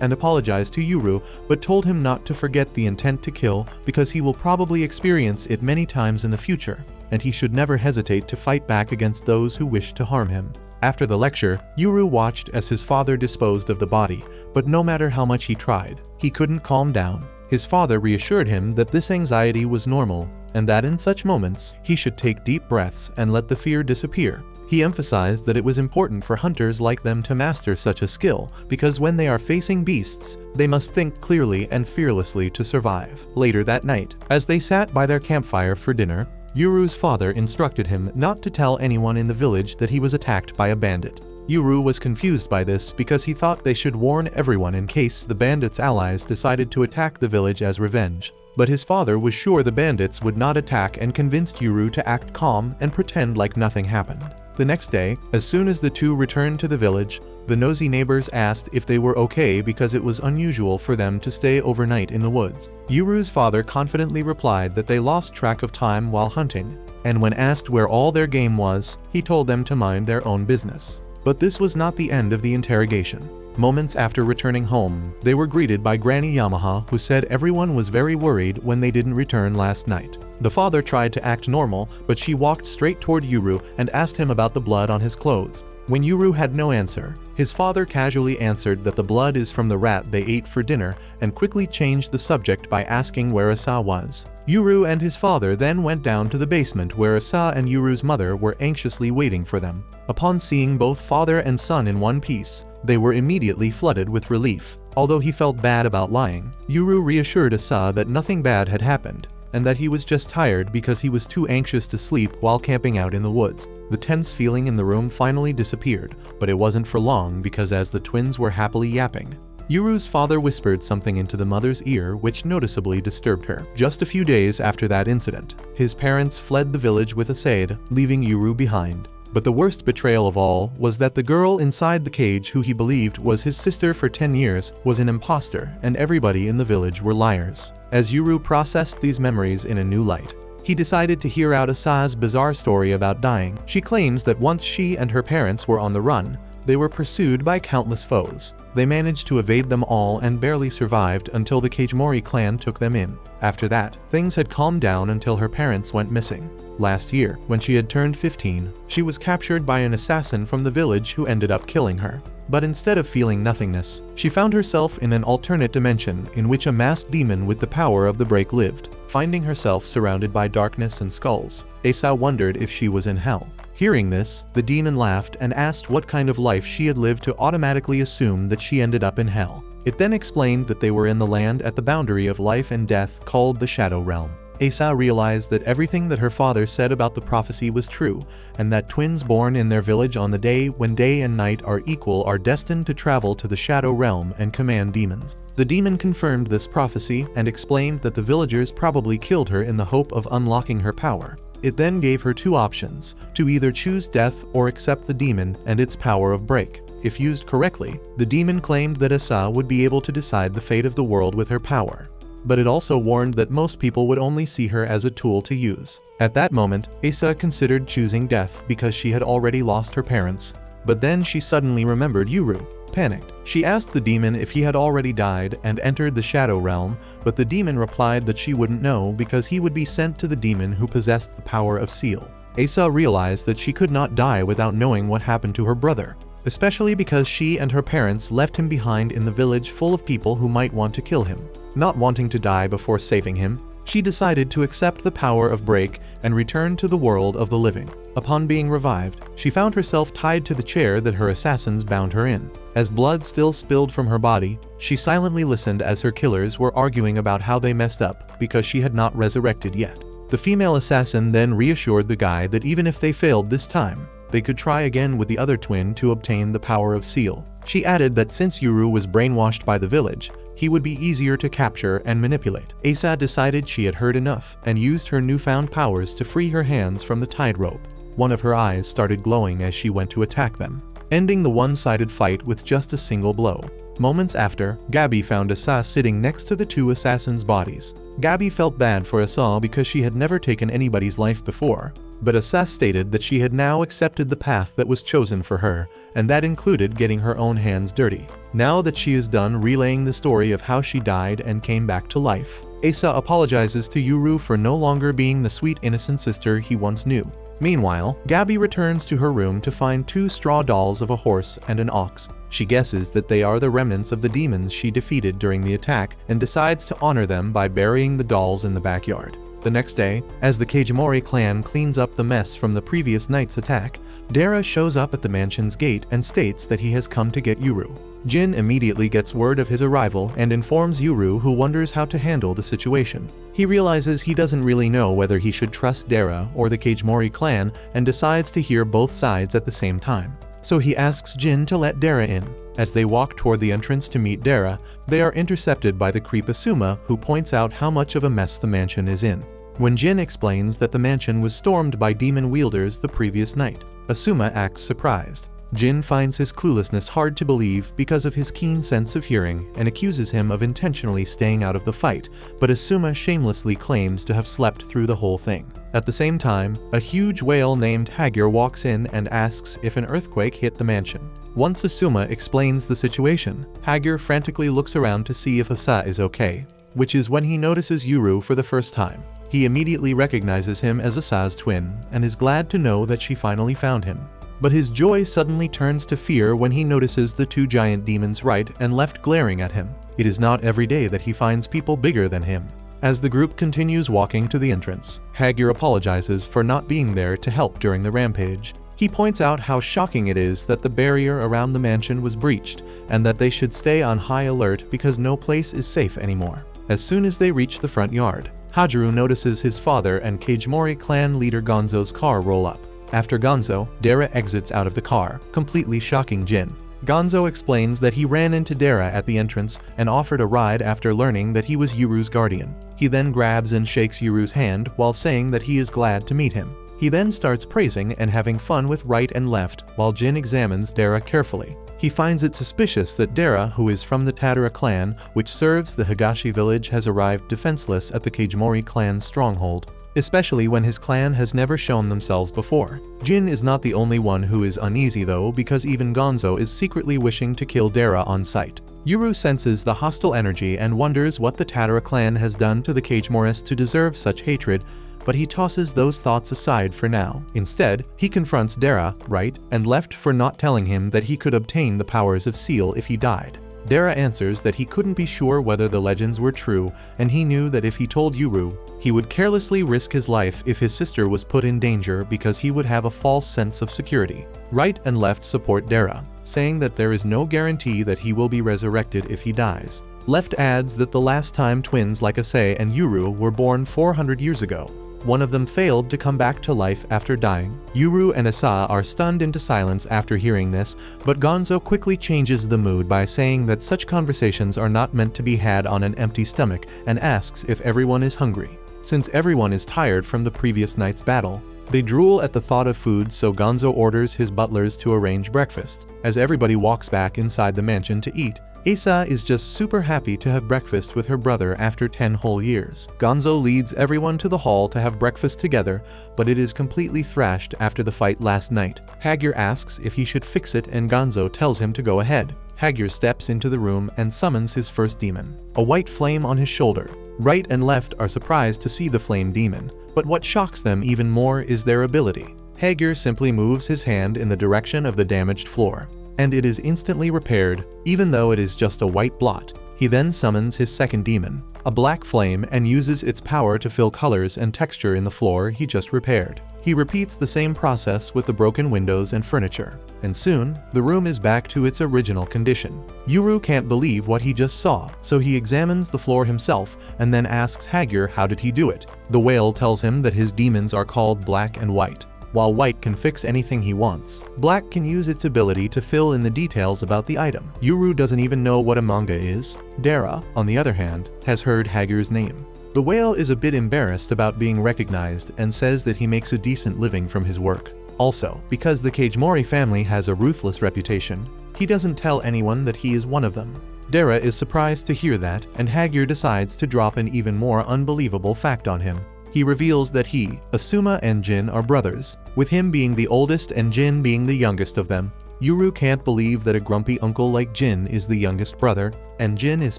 and apologized to Yuru, but told him not to forget the intent to kill because he will probably experience it many times in the future, and he should never hesitate to fight back against those who wish to harm him. After the lecture, Yuru watched as his father disposed of the body, but no matter how much he tried, he couldn't calm down. His father reassured him that this anxiety was normal, and that in such moments, he should take deep breaths and let the fear disappear. He emphasized that it was important for hunters like them to master such a skill, because when they are facing beasts, they must think clearly and fearlessly to survive. Later that night, as they sat by their campfire for dinner, Yuru's father instructed him not to tell anyone in the village that he was attacked by a bandit. Yuru was confused by this because he thought they should warn everyone in case the bandits' allies decided to attack the village as revenge. But his father was sure the bandits would not attack and convinced Yuru to act calm and pretend like nothing happened. The next day, as soon as the two returned to the village, the nosy neighbors asked if they were okay because it was unusual for them to stay overnight in the woods. Yuru's father confidently replied that they lost track of time while hunting, and when asked where all their game was, he told them to mind their own business. But this was not the end of the interrogation. Moments after returning home, they were greeted by Granny Yamaha, who said everyone was very worried when they didn't return last night. The father tried to act normal, but she walked straight toward Yuru and asked him about the blood on his clothes. When Yuru had no answer, his father casually answered that the blood is from the rat they ate for dinner and quickly changed the subject by asking where Asa was. Yuru and his father then went down to the basement where Asa and Yuru's mother were anxiously waiting for them. Upon seeing both father and son in one piece, they were immediately flooded with relief. Although he felt bad about lying, Yuru reassured Asa that nothing bad had happened, and that he was just tired because he was too anxious to sleep while camping out in the woods. The tense feeling in the room finally disappeared, but it wasn't for long because as the twins were happily yapping, Yuru's father whispered something into the mother's ear which noticeably disturbed her. Just a few days after that incident, his parents fled the village with Asaid, leaving Yuru behind. But the worst betrayal of all was that the girl inside the cage who he believed was his sister for 10 years was an imposter, and everybody in the village were liars. As Yuru processed these memories in a new light, he decided to hear out Asa's bizarre story about dying. She claims that once she and her parents were on the run, they were pursued by countless foes. They managed to evade them all and barely survived until the Kajimori clan took them in. After that, things had calmed down until her parents went missing. Last year, when she had turned 15, she was captured by an assassin from the village who ended up killing her. But instead of feeling nothingness, she found herself in an alternate dimension in which a masked demon with the power of the break lived. Finding herself surrounded by darkness and skulls, Asa wondered if she was in hell. Hearing this, the demon laughed and asked what kind of life she had lived to automatically assume that she ended up in hell. It then explained that they were in the land at the boundary of life and death called the Shadow Realm. Asa realized that everything that her father said about the prophecy was true, and that twins born in their village on the day when day and night are equal are destined to travel to the Shadow Realm and command demons. The demon confirmed this prophecy and explained that the villagers probably killed her in the hope of unlocking her power. It then gave her two options, to either choose death or accept the demon and its power of break. If used correctly, the demon claimed that Asa would be able to decide the fate of the world with her power. But it also warned that most people would only see her as a tool to use. At that moment, Asa considered choosing death because she had already lost her parents. But then she suddenly remembered Yuru. Panicked, she asked the demon if he had already died and entered the Shadow Realm, but the demon replied that she wouldn't know because he would be sent to the demon who possessed the power of Seal. Asa realized that she could not die without knowing what happened to her brother, especially because she and her parents left him behind in the village full of people who might want to kill him. Not wanting to die before saving him, she decided to accept the power of break and return to the world of the living. Upon being revived, she found herself tied to the chair that her assassins bound her in. As blood still spilled from her body, she silently listened as her killers were arguing about how they messed up because she had not resurrected yet. The female assassin then reassured the guy that even if they failed this time, they could try again with the other twin to obtain the power of Seal. She added that since Yuru was brainwashed by the village, he would be easier to capture and manipulate. Asa decided she had heard enough and used her newfound powers to free her hands from the tied rope. One of her eyes started glowing as she went to attack them, ending the one-sided fight with just a single blow. Moments after, Gabby found Asa sitting next to the two assassins' bodies. Gabby felt bad for Asa because she had never taken anybody's life before, but Asa stated that she had now accepted the path that was chosen for her, and that included getting her own hands dirty. Now that she is done relaying the story of how she died and came back to life, Asa apologizes to Yuru for no longer being the sweet innocent sister he once knew. Meanwhile, Gabby returns to her room to find two straw dolls of a horse and an ox. She guesses that they are the remnants of the demons she defeated during the attack and decides to honor them by burying the dolls in the backyard. The next day, as the Kajimori clan cleans up the mess from the previous night's attack, Dara shows up at the mansion's gate and states that he has come to get Yuru. Jin immediately gets word of his arrival and informs Yuru, who wonders how to handle the situation. He realizes he doesn't really know whether he should trust Dara or the Kajimori clan and decides to hear both sides at the same time. So he asks Jin to let Dara in. As they walk toward the entrance to meet Dara, they are intercepted by the creep Asuma, who points out how much of a mess the mansion is in. When Jin explains that the mansion was stormed by demon wielders the previous night, Asuma acts surprised. Jin finds his cluelessness hard to believe because of his keen sense of hearing and accuses him of intentionally staying out of the fight, but Asuma shamelessly claims to have slept through the whole thing. At the same time, a huge whale named Hagyr walks in and asks if an earthquake hit the mansion. Once Asuma explains the situation, Hagyr frantically looks around to see if Asa is okay, which is when he notices Yuru for the first time. He immediately recognizes him as Asa's twin and is glad to know that she finally found him. But his joy suddenly turns to fear when he notices the two giant demons right and left glaring at him. It is not every day that he finds people bigger than him. As the group continues walking to the entrance, Hagir apologizes for not being there to help during the rampage. He points out how shocking it is that the barrier around the mansion was breached and that they should stay on high alert because no place is safe anymore. As soon as they reach the front yard, Hajiru notices his father and Kagemori clan leader Gonzo's car roll up. After Gonzo, Dara exits out of the car, completely shocking Jin. Gonzo explains that he ran into Dara at the entrance and offered a ride after learning that he was Yuru's guardian. He then grabs and shakes Yuru's hand while saying that he is glad to meet him. He then starts praising and having fun with right and left while Jin examines Dara carefully. He finds it suspicious that Dara, who is from the Tadara clan, which serves the Higashi village, has arrived defenseless at the Kagemori clan's stronghold, especially when his clan has never shown themselves before. Jin is not the only one who is uneasy though, because even Gonzo is secretly wishing to kill Dara on sight. Yuru senses the hostile energy and wonders what the Tadara clan has done to the Kagemoris to deserve such hatred, but he tosses those thoughts aside for now. Instead, he confronts Dara, right, and left for not telling him that he could obtain the powers of Seal if he died. Dara answers that he couldn't be sure whether the legends were true, and he knew that if he told Yuru, he would carelessly risk his life if his sister was put in danger because he would have a false sense of security. Right and left support Dara, saying that there is no guarantee that he will be resurrected if he dies. Left adds that the last time twins like Ase and Yuru were born 400 years ago, one of them failed to come back to life after dying. Yuru and Asa are stunned into silence after hearing this, but Gonzo quickly changes the mood by saying that such conversations are not meant to be had on an empty stomach and asks if everyone is hungry. Since everyone is tired from the previous night's battle, they drool at the thought of food, so Gonzo orders his butlers to arrange breakfast. As everybody walks back inside the mansion to eat, Asa is just super happy to have breakfast with her brother after 10 whole years. Gonzo leads everyone to the hall to have breakfast together, but it is completely thrashed after the fight last night. Hagir asks if he should fix it and Gonzo tells him to go ahead. Hagir steps into the room and summons his first demon, a white flame on his shoulder. Right and left are surprised to see the flame demon, but what shocks them even more is their ability. Hagir simply moves his hand in the direction of the damaged floor, and it is instantly repaired, even though it is just a white blot. He then summons his second demon, a black flame, and uses its power to fill colors and texture in the floor he just repaired. He repeats the same process with the broken windows and furniture, and soon, the room is back to its original condition. Yuru can't believe what he just saw, so he examines the floor himself and then asks Hagir how did he do it. The whale tells him that his demons are called Black and White. While White can fix anything he wants, Black can use its ability to fill in the details about the item. Yuru doesn't even know what a manga is. Dara, on the other hand, has heard Hagir's name. The whale is a bit embarrassed about being recognized and says that he makes a decent living from his work. Also, because the Kagemori family has a ruthless reputation, he doesn't tell anyone that he is one of them. Dara is surprised to hear that, and Hagir decides to drop an even more unbelievable fact on him. He reveals that he, Asuma, and Jin are brothers, with him being the oldest and Jin being the youngest of them. Yuru can't believe that a grumpy uncle like Jin is the youngest brother, and Jin is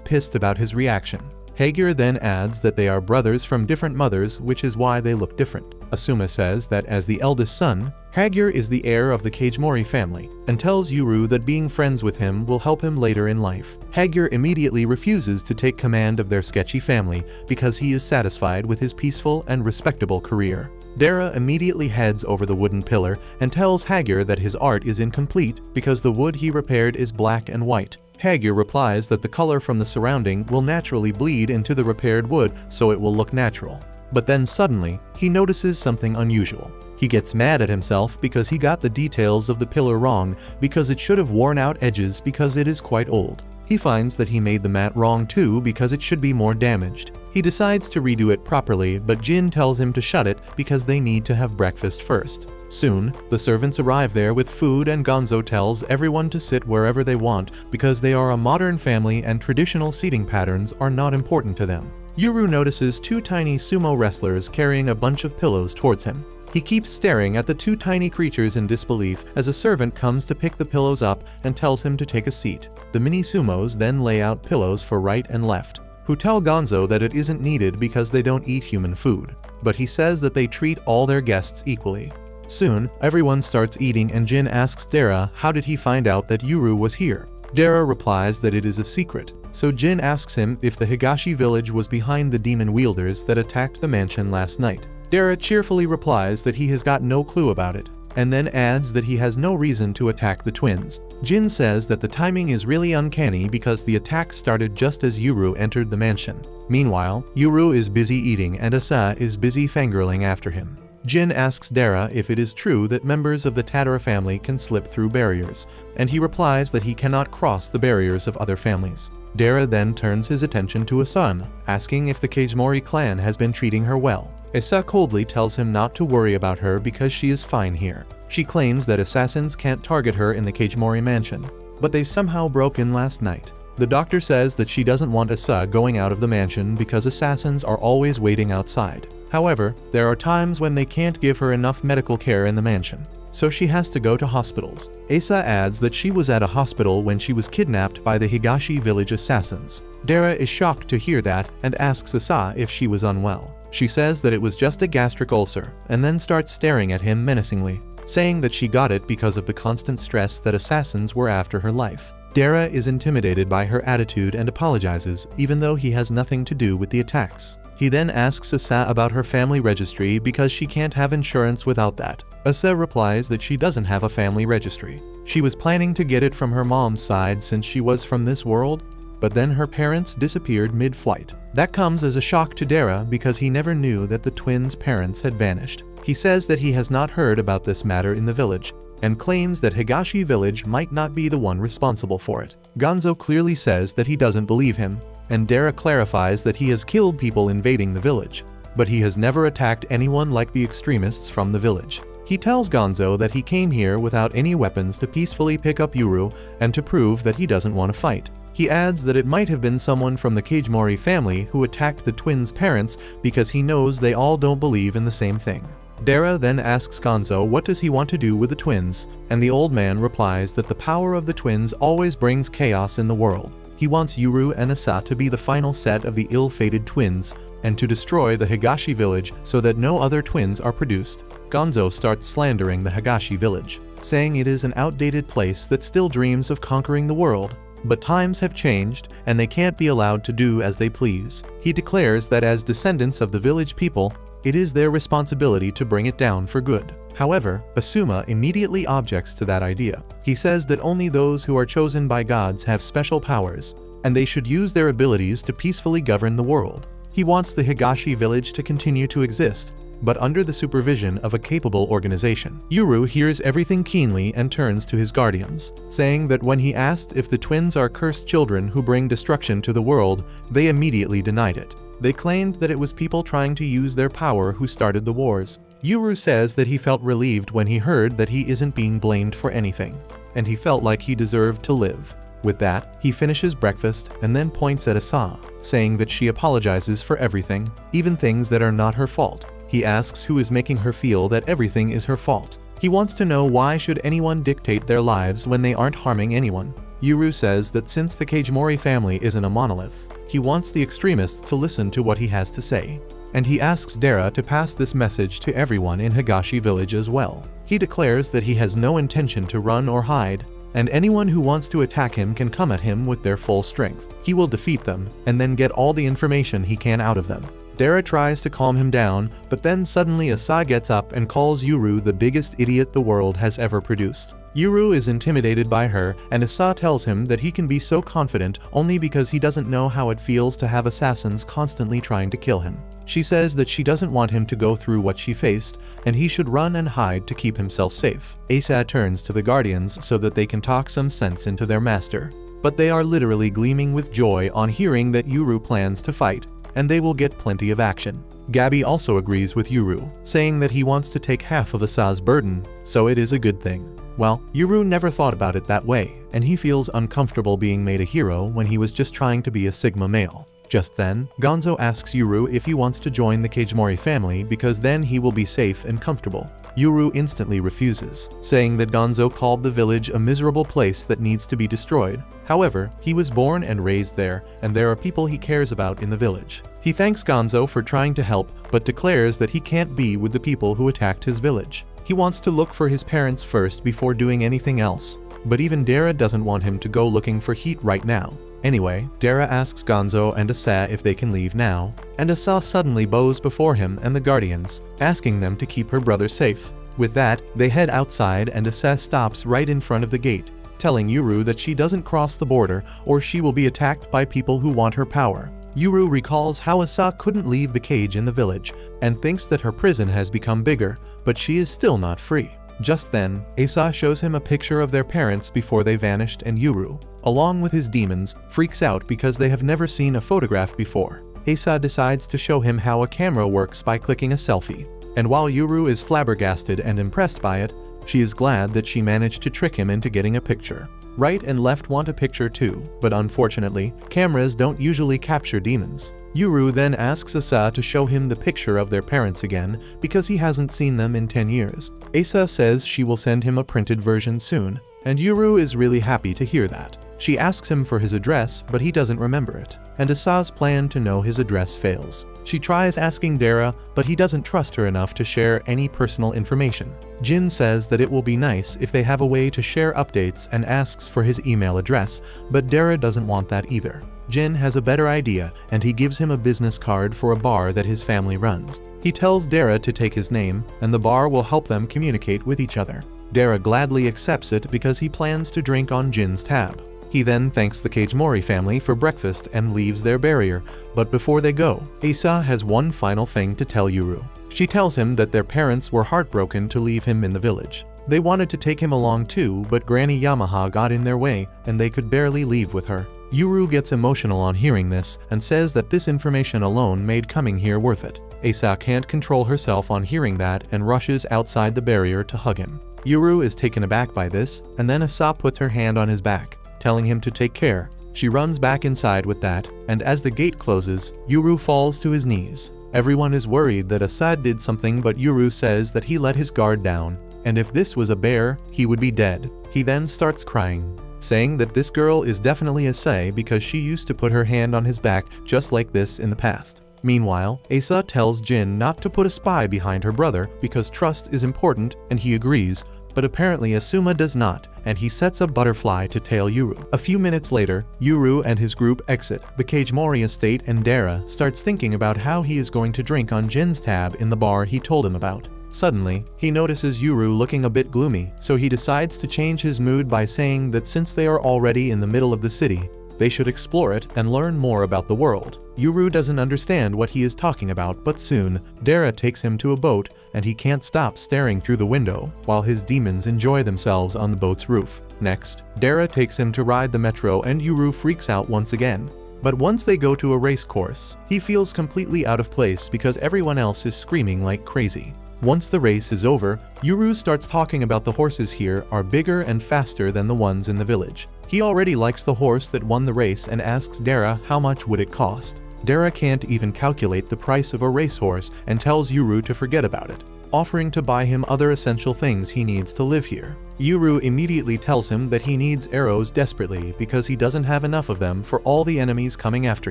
pissed about his reaction. Hagir then adds that they are brothers from different mothers, which is why they look different. Asuma says that as the eldest son, Hagir is the heir of the Kagemori family, and tells Yuru that being friends with him will help him later in life. Hagir immediately refuses to take command of their sketchy family because he is satisfied with his peaceful and respectable career. Dara immediately heads over the wooden pillar and tells Hagir that his art is incomplete because the wood he repaired is black and white. Hagir replies that the color from the surrounding will naturally bleed into the repaired wood, so it will look natural. But then suddenly, he notices something unusual. He gets mad at himself because he got the details of the pillar wrong because it should have worn out edges because it is quite old. He finds that he made the mat wrong too because it should be more damaged. He decides to redo it properly, but Jin tells him to shut it because they need to have breakfast first. Soon, the servants arrive there with food and Gonzo tells everyone to sit wherever they want because they are a modern family and traditional seating patterns are not important to them. Yuru notices two tiny sumo wrestlers carrying a bunch of pillows towards him. He keeps staring at the two tiny creatures in disbelief as a servant comes to pick the pillows up and tells him to take a seat. The mini sumos then lay out pillows for right and left, who tell Gonzo that it isn't needed because they don't eat human food, but he says that they treat all their guests equally. Soon, everyone starts eating and Jin asks Dara how did he find out that Yuru was here. Dara replies that it is a secret, so Jin asks him if the Higashi village was behind the demon wielders that attacked the mansion last night. Dara cheerfully replies that he has got no clue about it, and then adds that he has no reason to attack the twins. Jin says that the timing is really uncanny because the attack started just as Yuru entered the mansion. Meanwhile, Yuru is busy eating and Asa is busy fangirling after him. Jin asks Dara if it is true that members of the Tadara family can slip through barriers, and he replies that he cannot cross the barriers of other families. Dara then turns his attention to Asa, asking if the Kagemori clan has been treating her well. Asa coldly tells him not to worry about her because she is fine here. She claims that assassins can't target her in the Kagemori mansion, but they somehow broke in last night. The doctor says that she doesn't want Asa going out of the mansion because assassins are always waiting outside. However, there are times when they can't give her enough medical care in the mansion, so she has to go to hospitals. Asa adds that she was at a hospital when she was kidnapped by the Higashi village assassins. Dara is shocked to hear that and asks Asa if she was unwell. She says that it was just a gastric ulcer, and then starts staring at him menacingly, saying that she got it because of the constant stress that assassins were after her life. Dara is intimidated by her attitude and apologizes, even though he has nothing to do with the attacks. He then asks Asa about her family registry because she can't have insurance without that. Asa replies that she doesn't have a family registry. She was planning to get it from her mom's side since she was from this world, but then her parents disappeared mid-flight. That comes as a shock to Dara because he never knew that the twins' parents had vanished. He says that he has not heard about this matter in the village, and claims that Higashi village might not be the one responsible for it. Gonzo clearly says that he doesn't believe him, and Dara clarifies that he has killed people invading the village, but he has never attacked anyone like the extremists from the village. He tells Gonzo that he came here without any weapons to peacefully pick up Yuru and to prove that he doesn't want to fight. He adds that it might have been someone from the Kagemori family who attacked the twins' parents because he knows they all don't believe in the same thing. Dara then asks Gonzo what does he want to do with the twins, and the old man replies that the power of the twins always brings chaos in the world. He wants Yuru and Asa to be the final set of the ill-fated twins, and to destroy the Higashi village so that no other twins are produced. Gonzo starts slandering the Higashi village, saying it is an outdated place that still dreams of conquering the world. But times have changed, and they can't be allowed to do as they please. He declares that as descendants of the village people, it is their responsibility to bring it down for good. However, Asuma immediately objects to that idea. He says that only those who are chosen by gods have special powers, and they should use their abilities to peacefully govern the world. He wants the Higashi village to continue to exist, but under the supervision of a capable organization. Yuru hears everything keenly and turns to his guardians, saying that when he asked if the twins are cursed children who bring destruction to the world, they immediately denied it. They claimed that it was people trying to use their power who started the wars. Yuru says that he felt relieved when he heard that he isn't being blamed for anything, and he felt like he deserved to live. With that, he finishes breakfast and then points at Asa, saying that she apologizes for everything, even things that are not her fault. He asks who is making her feel that everything is her fault. He wants to know why should anyone dictate their lives when they aren't harming anyone. Yuru says that since the Kagemori family isn't a monolith, he wants the extremists to listen to what he has to say. And he asks Dara to pass this message to everyone in Higashi village as well. He declares that he has no intention to run or hide, and anyone who wants to attack him can come at him with their full strength. He will defeat them, and then get all the information he can out of them. Dara tries to calm him down, but then suddenly Asa gets up and calls Yuru the biggest idiot the world has ever produced. Yuru is intimidated by her, and Asa tells him that he can be so confident only because he doesn't know how it feels to have assassins constantly trying to kill him. She says that she doesn't want him to go through what she faced, and he should run and hide to keep himself safe. Asa turns to the guardians so that they can talk some sense into their master, but they are literally gleaming with joy on hearing that Yuru plans to fight, and they will get plenty of action. Gabi also agrees with Yuru, saying that he wants to take half of Asa's burden, so it is a good thing. Well, Yuru never thought about it that way, and he feels uncomfortable being made a hero when he was just trying to be a Sigma male. Just then, Gonzo asks Yuru if he wants to join the Kagemori family because then he will be safe and comfortable. Yuru instantly refuses, saying that Gonzo called the village a miserable place that needs to be destroyed. However, he was born and raised there, and there are people he cares about in the village. He thanks Gonzo for trying to help, but declares that he can't be with the people who attacked his village. He wants to look for his parents first before doing anything else. but even Dara doesn't want him to go looking for heat right now. Anyway, Dara asks Gonzo and Asa if they can leave now, and Asa suddenly bows before him and the Guardians, asking them to keep her brother safe. With that, they head outside and Asa stops right in front of the gate, telling Yuru that she doesn't cross the border or she will be attacked by people who want her power. Yuru recalls how Asa couldn't leave the cage in the village and thinks that her prison has become bigger, but she is still not free. Just then, Asa shows him a picture of their parents before they vanished, and Yuru, along with his demons, freaks out because they have never seen a photograph before. Asa decides to show him how a camera works by clicking a selfie. And while Yuru is flabbergasted and impressed by it, she is glad that she managed to trick him into getting a picture. Right and left want a picture too, but unfortunately, cameras don't usually capture demons. Yuru then asks Asa to show him the picture of their parents again because he hasn't seen them in 10 years. Asa says she will send him a printed version soon, and Yuru is really happy to hear that. She asks him for his address, but he doesn't remember it, and Asa's plan to know his address fails. She tries asking Dara, but he doesn't trust her enough to share any personal information. Jin says that it will be nice if they have a way to share updates and asks for his email address, but Dara doesn't want that either. Jin has a better idea, and he gives him a business card for a bar that his family runs. He tells Dara to take his name, and the bar will help them communicate with each other. Dara gladly accepts it because he plans to drink on Jin's tab. He then thanks the Kagemori family for breakfast and leaves their barrier, but before they go, Asa has one final thing to tell Yuru. She tells him that their parents were heartbroken to leave him in the village. They wanted to take him along too, but Granny Yamaha got in their way and they could barely leave with her. Yuru gets emotional on hearing this and says that this information alone made coming here worth it. Asa can't control herself on hearing that and rushes outside the barrier to hug him. Yuru is taken aback by this, and then Asa puts her hand on his back, telling him to take care. She runs back inside with that, and as the gate closes, Yuru falls to his knees. Everyone is worried that Asa did something, but Yuru says that he let his guard down, and if this was a bear, he would be dead. He then starts crying, saying that this girl is definitely Asa because she used to put her hand on his back just like this in the past. Meanwhile, Asa tells Jin not to put a spy behind her brother because trust is important, and he agrees, but apparently Asuma does not, and he sets a butterfly to tail Yuru. A few minutes later, Yuru and his group exit the Kagemori estate, and Dara starts thinking about how he is going to drink on Jin's tab in the bar he told him about. Suddenly, he notices Yuru looking a bit gloomy, so he decides to change his mood by saying that since they are already in the middle of the city, they should explore it and learn more about the world. Yuru doesn't understand what he is talking about, but soon, Dara takes him to a boat and he can't stop staring through the window while his demons enjoy themselves on the boat's roof. Next, Dara takes him to ride the metro and Yuru freaks out once again. But once they go to a race course, he feels completely out of place because everyone else is screaming like crazy. Once the race is over, Yuru starts talking about the horses here are bigger and faster than the ones in the village. He already likes the horse that won the race and asks Dara how much would it cost. Dara can't even calculate the price of a racehorse and tells Yuru to forget about it, offering to buy him other essential things he needs to live here. Yuru immediately tells him that he needs arrows desperately because he doesn't have enough of them for all the enemies coming after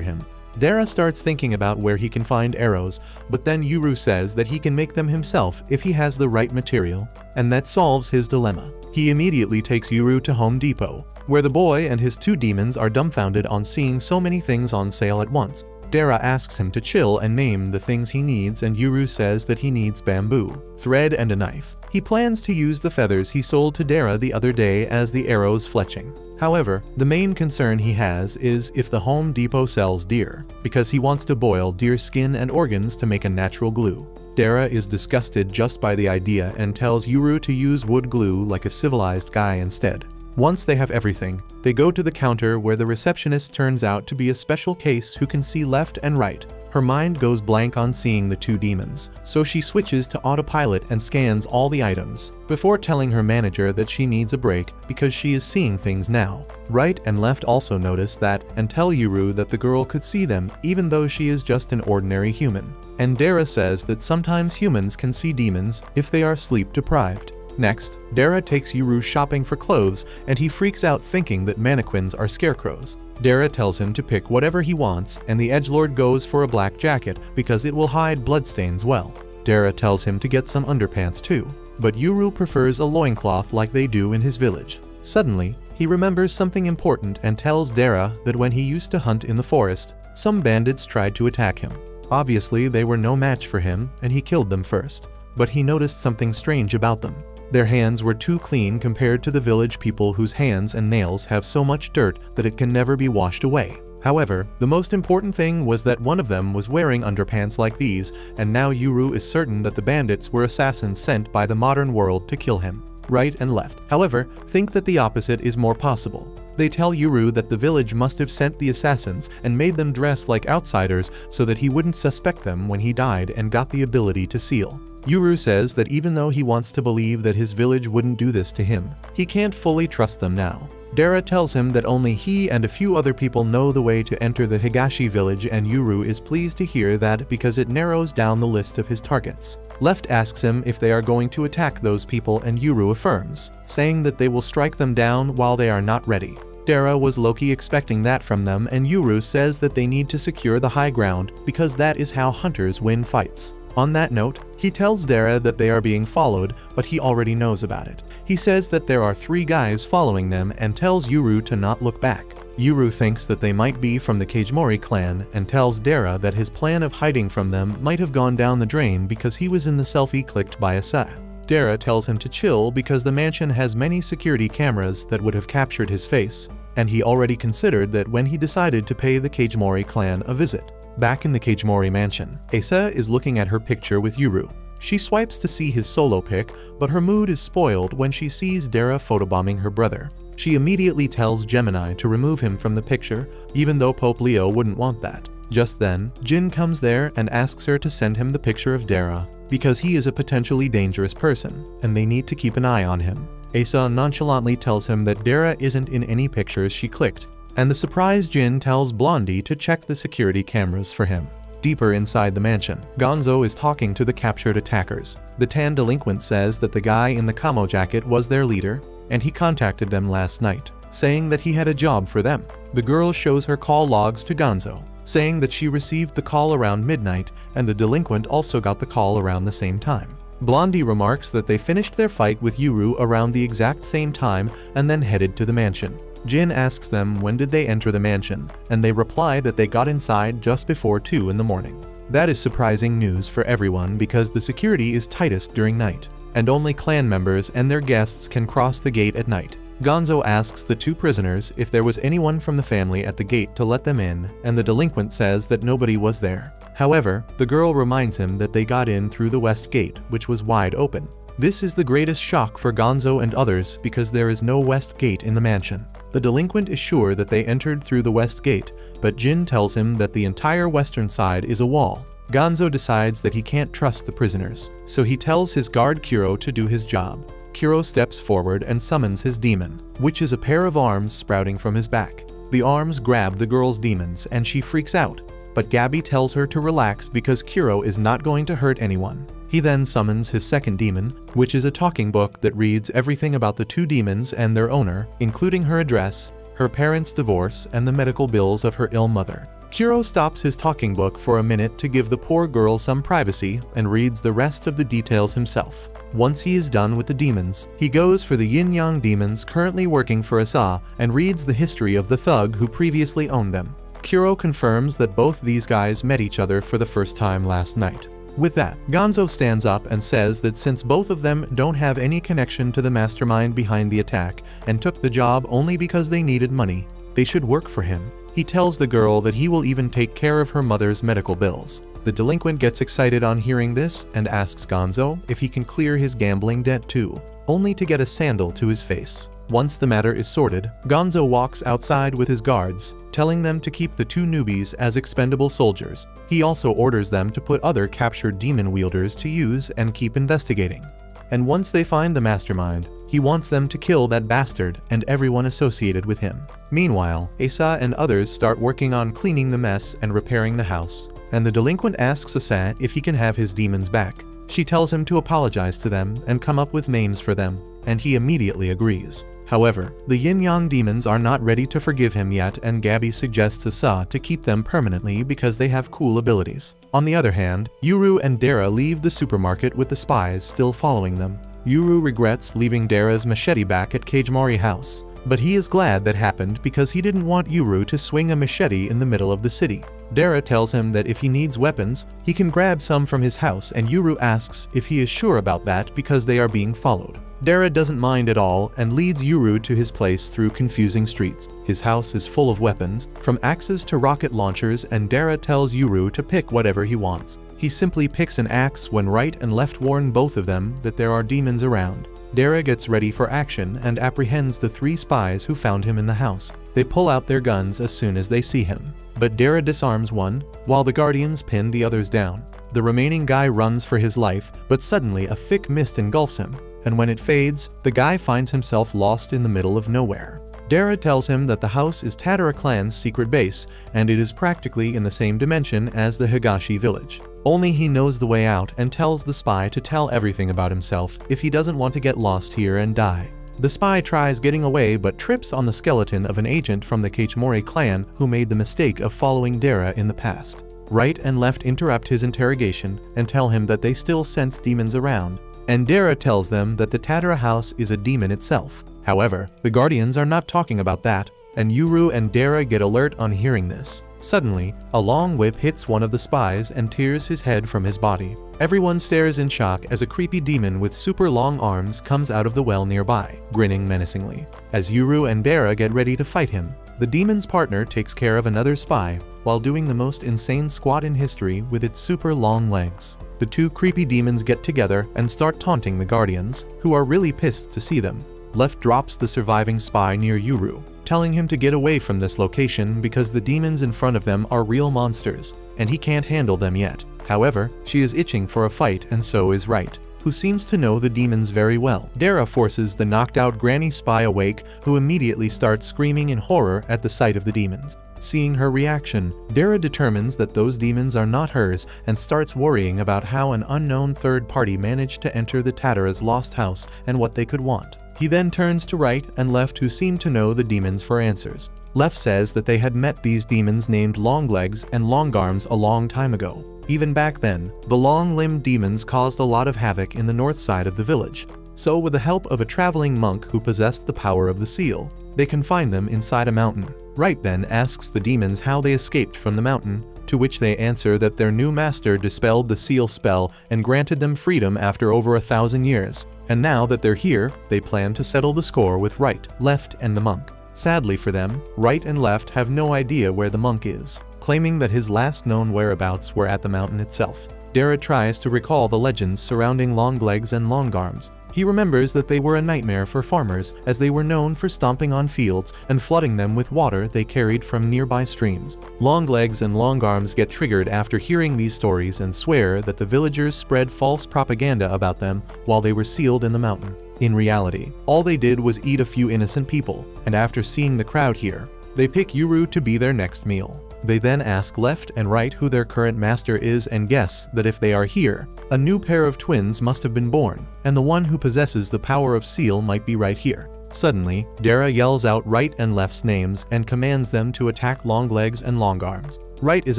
him. Dara starts thinking about where he can find arrows, but then Yuru says that he can make them himself if he has the right material, and that solves his dilemma. He immediately takes Yuru to Home Depot, where the boy and his two demons are dumbfounded on seeing so many things on sale at once. Dara asks him to chill and name the things he needs, and Yuru says that he needs bamboo, thread, and a knife. He plans to use the feathers he sold to Dara the other day as the arrows fletching. However, the main concern he has is if the Home Depot sells deer, because he wants to boil deer skin and organs to make a natural glue. Dara is disgusted just by the idea and tells Yuru to use wood glue like a civilized guy instead. Once they have everything, they go to the counter where the receptionist turns out to be a special case who can see left and right. Her mind goes blank on seeing the two demons, so she switches to autopilot and scans all the items, before telling her manager that she needs a break because she is seeing things now. Right and left also notice that and tell Yuru that the girl could see them even though she is just an ordinary human. And Dara says that sometimes humans can see demons if they are sleep deprived. Next, Dara takes Yuru shopping for clothes and he freaks out thinking that mannequins are scarecrows. Dara tells him to pick whatever he wants and the edgelord goes for a black jacket because it will hide bloodstains well. Dara tells him to get some underpants too, but Yuru prefers a loincloth like they do in his village. Suddenly, he remembers something important and tells Dara that when he used to hunt in the forest, some bandits tried to attack him. Obviously, they were no match for him, and he killed them first. But he noticed something strange about them. Their hands were too clean compared to the village people whose hands and nails have so much dirt that it can never be washed away. However, the most important thing was that one of them was wearing underpants like these, and now Yuru is certain that the bandits were assassins sent by the modern world to kill him. Right and left, however, think that the opposite is more possible. They tell Yuru that the village must have sent the assassins and made them dress like outsiders so that he wouldn't suspect them when he died and got the ability to seal. Yuru says that even though he wants to believe that his village wouldn't do this to him, he can't fully trust them now. Dara tells him that only he and a few other people know the way to enter the Higashi village, and Yuru is pleased to hear that because it narrows down the list of his targets. Left asks him if they are going to attack those people, and Yuru affirms, saying that they will strike them down while they are not ready. Dara was low-key expecting that from them, and Yuru says that they need to secure the high ground because that is how hunters win fights. On that note, he tells Dara that they are being followed, but he already knows about it. He says that there are 3 guys following them and tells Yuru to not look back. Yuru thinks that they might be from the Kajimori clan and tells Dara that his plan of hiding from them might have gone down the drain because he was in the selfie clicked by Asa. Dara tells him to chill because the mansion has many security cameras that would have captured his face, and he already considered that when he decided to pay the Kajimori clan a visit. Back in the Kajimori mansion, Asa is looking at her picture with Yuru. She swipes to see his solo pic, but her mood is spoiled when she sees Dara photobombing her brother. She immediately tells Gemini to remove him from the picture, even though Pope Leo wouldn't want that. Just then, Jin comes there and asks her to send him the picture of Dara, because he is a potentially dangerous person, and they need to keep an eye on him. Asa nonchalantly tells him that Dara isn't in any pictures she clicked, and the surprised Jin tells Blondie to check the security cameras for him. Deeper inside the mansion, Gonzo is talking to the captured attackers. The tan delinquent says that the guy in the camo jacket was their leader, and he contacted them last night, saying that he had a job for them. The girl shows her call logs to Gonzo, saying that she received the call around midnight, and the delinquent also got the call around the same time. Blondie remarks that they finished their fight with Yuru around the exact same time and then headed to the mansion. Jin asks them when did they enter the mansion, and they reply that they got inside just before 2 in the morning. That is surprising news for everyone because the security is tightest during night, and only clan members and their guests can cross the gate at night. Gonzo asks the 2 prisoners if there was anyone from the family at the gate to let them in, and the delinquent says that nobody was there. However, the girl reminds him that they got in through the west gate, which was wide open. This is the greatest shock for Gonzo and others because there is no west gate in the mansion. The delinquent is sure that they entered through the west gate, but Jin tells him that the entire western side is a wall. Gonzo decides that he can't trust the prisoners, so he tells his guard Kuro to do his job. Kuro steps forward and summons his demon, which is a pair of arms sprouting from his back. The arms grab the girl's demons and she freaks out, but Gabby tells her to relax because Kuro is not going to hurt anyone. He then summons his second demon, which is a talking book that reads everything about the 2 demons and their owner, including her address, her parents' divorce, and the medical bills of her ill mother. Kuro stops his talking book for a minute to give the poor girl some privacy and reads the rest of the details himself. Once he is done with the demons, he goes for the yin-yang demons currently working for Asa and reads the history of the thug who previously owned them. Kuro confirms that both these guys met each other for the first time last night. With that, Gonzo stands up and says that since both of them don't have any connection to the mastermind behind the attack and took the job only because they needed money, they should work for him. He tells the girl that he will even take care of her mother's medical bills. The delinquent gets excited on hearing this and asks Gonzo if he can clear his gambling debt too, only to get a sandal to his face. Once the matter is sorted, Gonzo walks outside with his guards, telling them to keep the 2 newbies as expendable soldiers. He also orders them to put other captured demon wielders to use and keep investigating. And once they find the mastermind, he wants them to kill that bastard and everyone associated with him. Meanwhile, Asa and others start working on cleaning the mess and repairing the house, and the delinquent asks Asa if he can have his demons back. She tells him to apologize to them and come up with names for them, and he immediately agrees. However, the yin-yang demons are not ready to forgive him yet, and Gabby suggests Asa to keep them permanently because they have cool abilities. On the other hand, Yuru and Dara leave the supermarket with the spies still following them. Yuru regrets leaving Dara's machete back at Kajimori house, but he is glad that happened because he didn't want Yuru to swing a machete in the middle of the city. Dara tells him that if he needs weapons, he can grab some from his house, and Yuru asks if he is sure about that because they are being followed. Dara doesn't mind at all and leads Yuru to his place through confusing streets. His house is full of weapons, from axes to rocket launchers, and Dara tells Yuru to pick whatever he wants. He simply picks an axe when right and left warn both of them that there are demons around. Dara gets ready for action and apprehends the 3 spies who found him in the house. They pull out their guns as soon as they see him, but Dara disarms one, while the guardians pin the others down. The remaining guy runs for his life, but suddenly a thick mist engulfs him, and when it fades, the guy finds himself lost in the middle of nowhere. Dara tells him that the house is Tatara clan's secret base, and it is practically in the same dimension as the Higashi village. Only he knows the way out and tells the spy to tell everything about himself if he doesn't want to get lost here and die. The spy tries getting away but trips on the skeleton of an agent from the Kajimori clan who made the mistake of following Dara in the past. Right and left interrupt his interrogation and tell him that they still sense demons around, and Dara tells them that the Tatara house is a demon itself. However, the guardians are not talking about that, and Yuru and Dara get alert on hearing this. Suddenly, a long whip hits one of the spies and tears his head from his body. Everyone stares in shock as a creepy demon with super long arms comes out of the well nearby, grinning menacingly. As Yuru and Dara get ready to fight him, the demon's partner takes care of another spy while doing the most insane squat in history with its super long legs. The 2 creepy demons get together and start taunting the guardians, who are really pissed to see them. Left drops the surviving spy near Yuru, telling him to get away from this location because the demons in front of them are real monsters, and he can't handle them yet. However, she is itching for a fight, and so is Right, who seems to know the demons very well. Dara forces the knocked out granny spy awake, who immediately starts screaming in horror at the sight of the demons. Seeing her reaction, Dara determines that those demons are not hers and starts worrying about how an unknown third party managed to enter the Tatara's lost house and what they could want. He then turns to Right and Left, who seem to know the demons, for answers. Left says that they had met these demons named Longlegs and Longarms a long time ago. Even back then, the long-limbed demons caused a lot of havoc in the north side of the village. So with the help of a traveling monk who possessed the power of the seal, they confined them inside a mountain. Right then asks the demons how they escaped from the mountain, to which they answer that their new master dispelled the seal spell and granted them freedom after over 1,000 years. And now that they're here, they plan to settle the score with Right, Left, and the monk. Sadly for them, Right and Left have no idea where the monk is, claiming that his last known whereabouts were at the mountain itself. Dara tries to recall the legends surrounding Longlegs and Longarms. He remembers that they were a nightmare for farmers, as they were known for stomping on fields and flooding them with water they carried from nearby streams. Longlegs and Longarms get triggered after hearing these stories and swear that the villagers spread false propaganda about them while they were sealed in the mountain. In reality, all they did was eat a few innocent people, and after seeing the crowd here, they pick Yuru to be their next meal. They then ask Left and Right who their current master is and guess that if they are here, a new pair of twins must have been born, and the one who possesses the power of seal might be right here. Suddenly, Dara yells out Right and Left's names and commands them to attack Longlegs and Longarms. Right is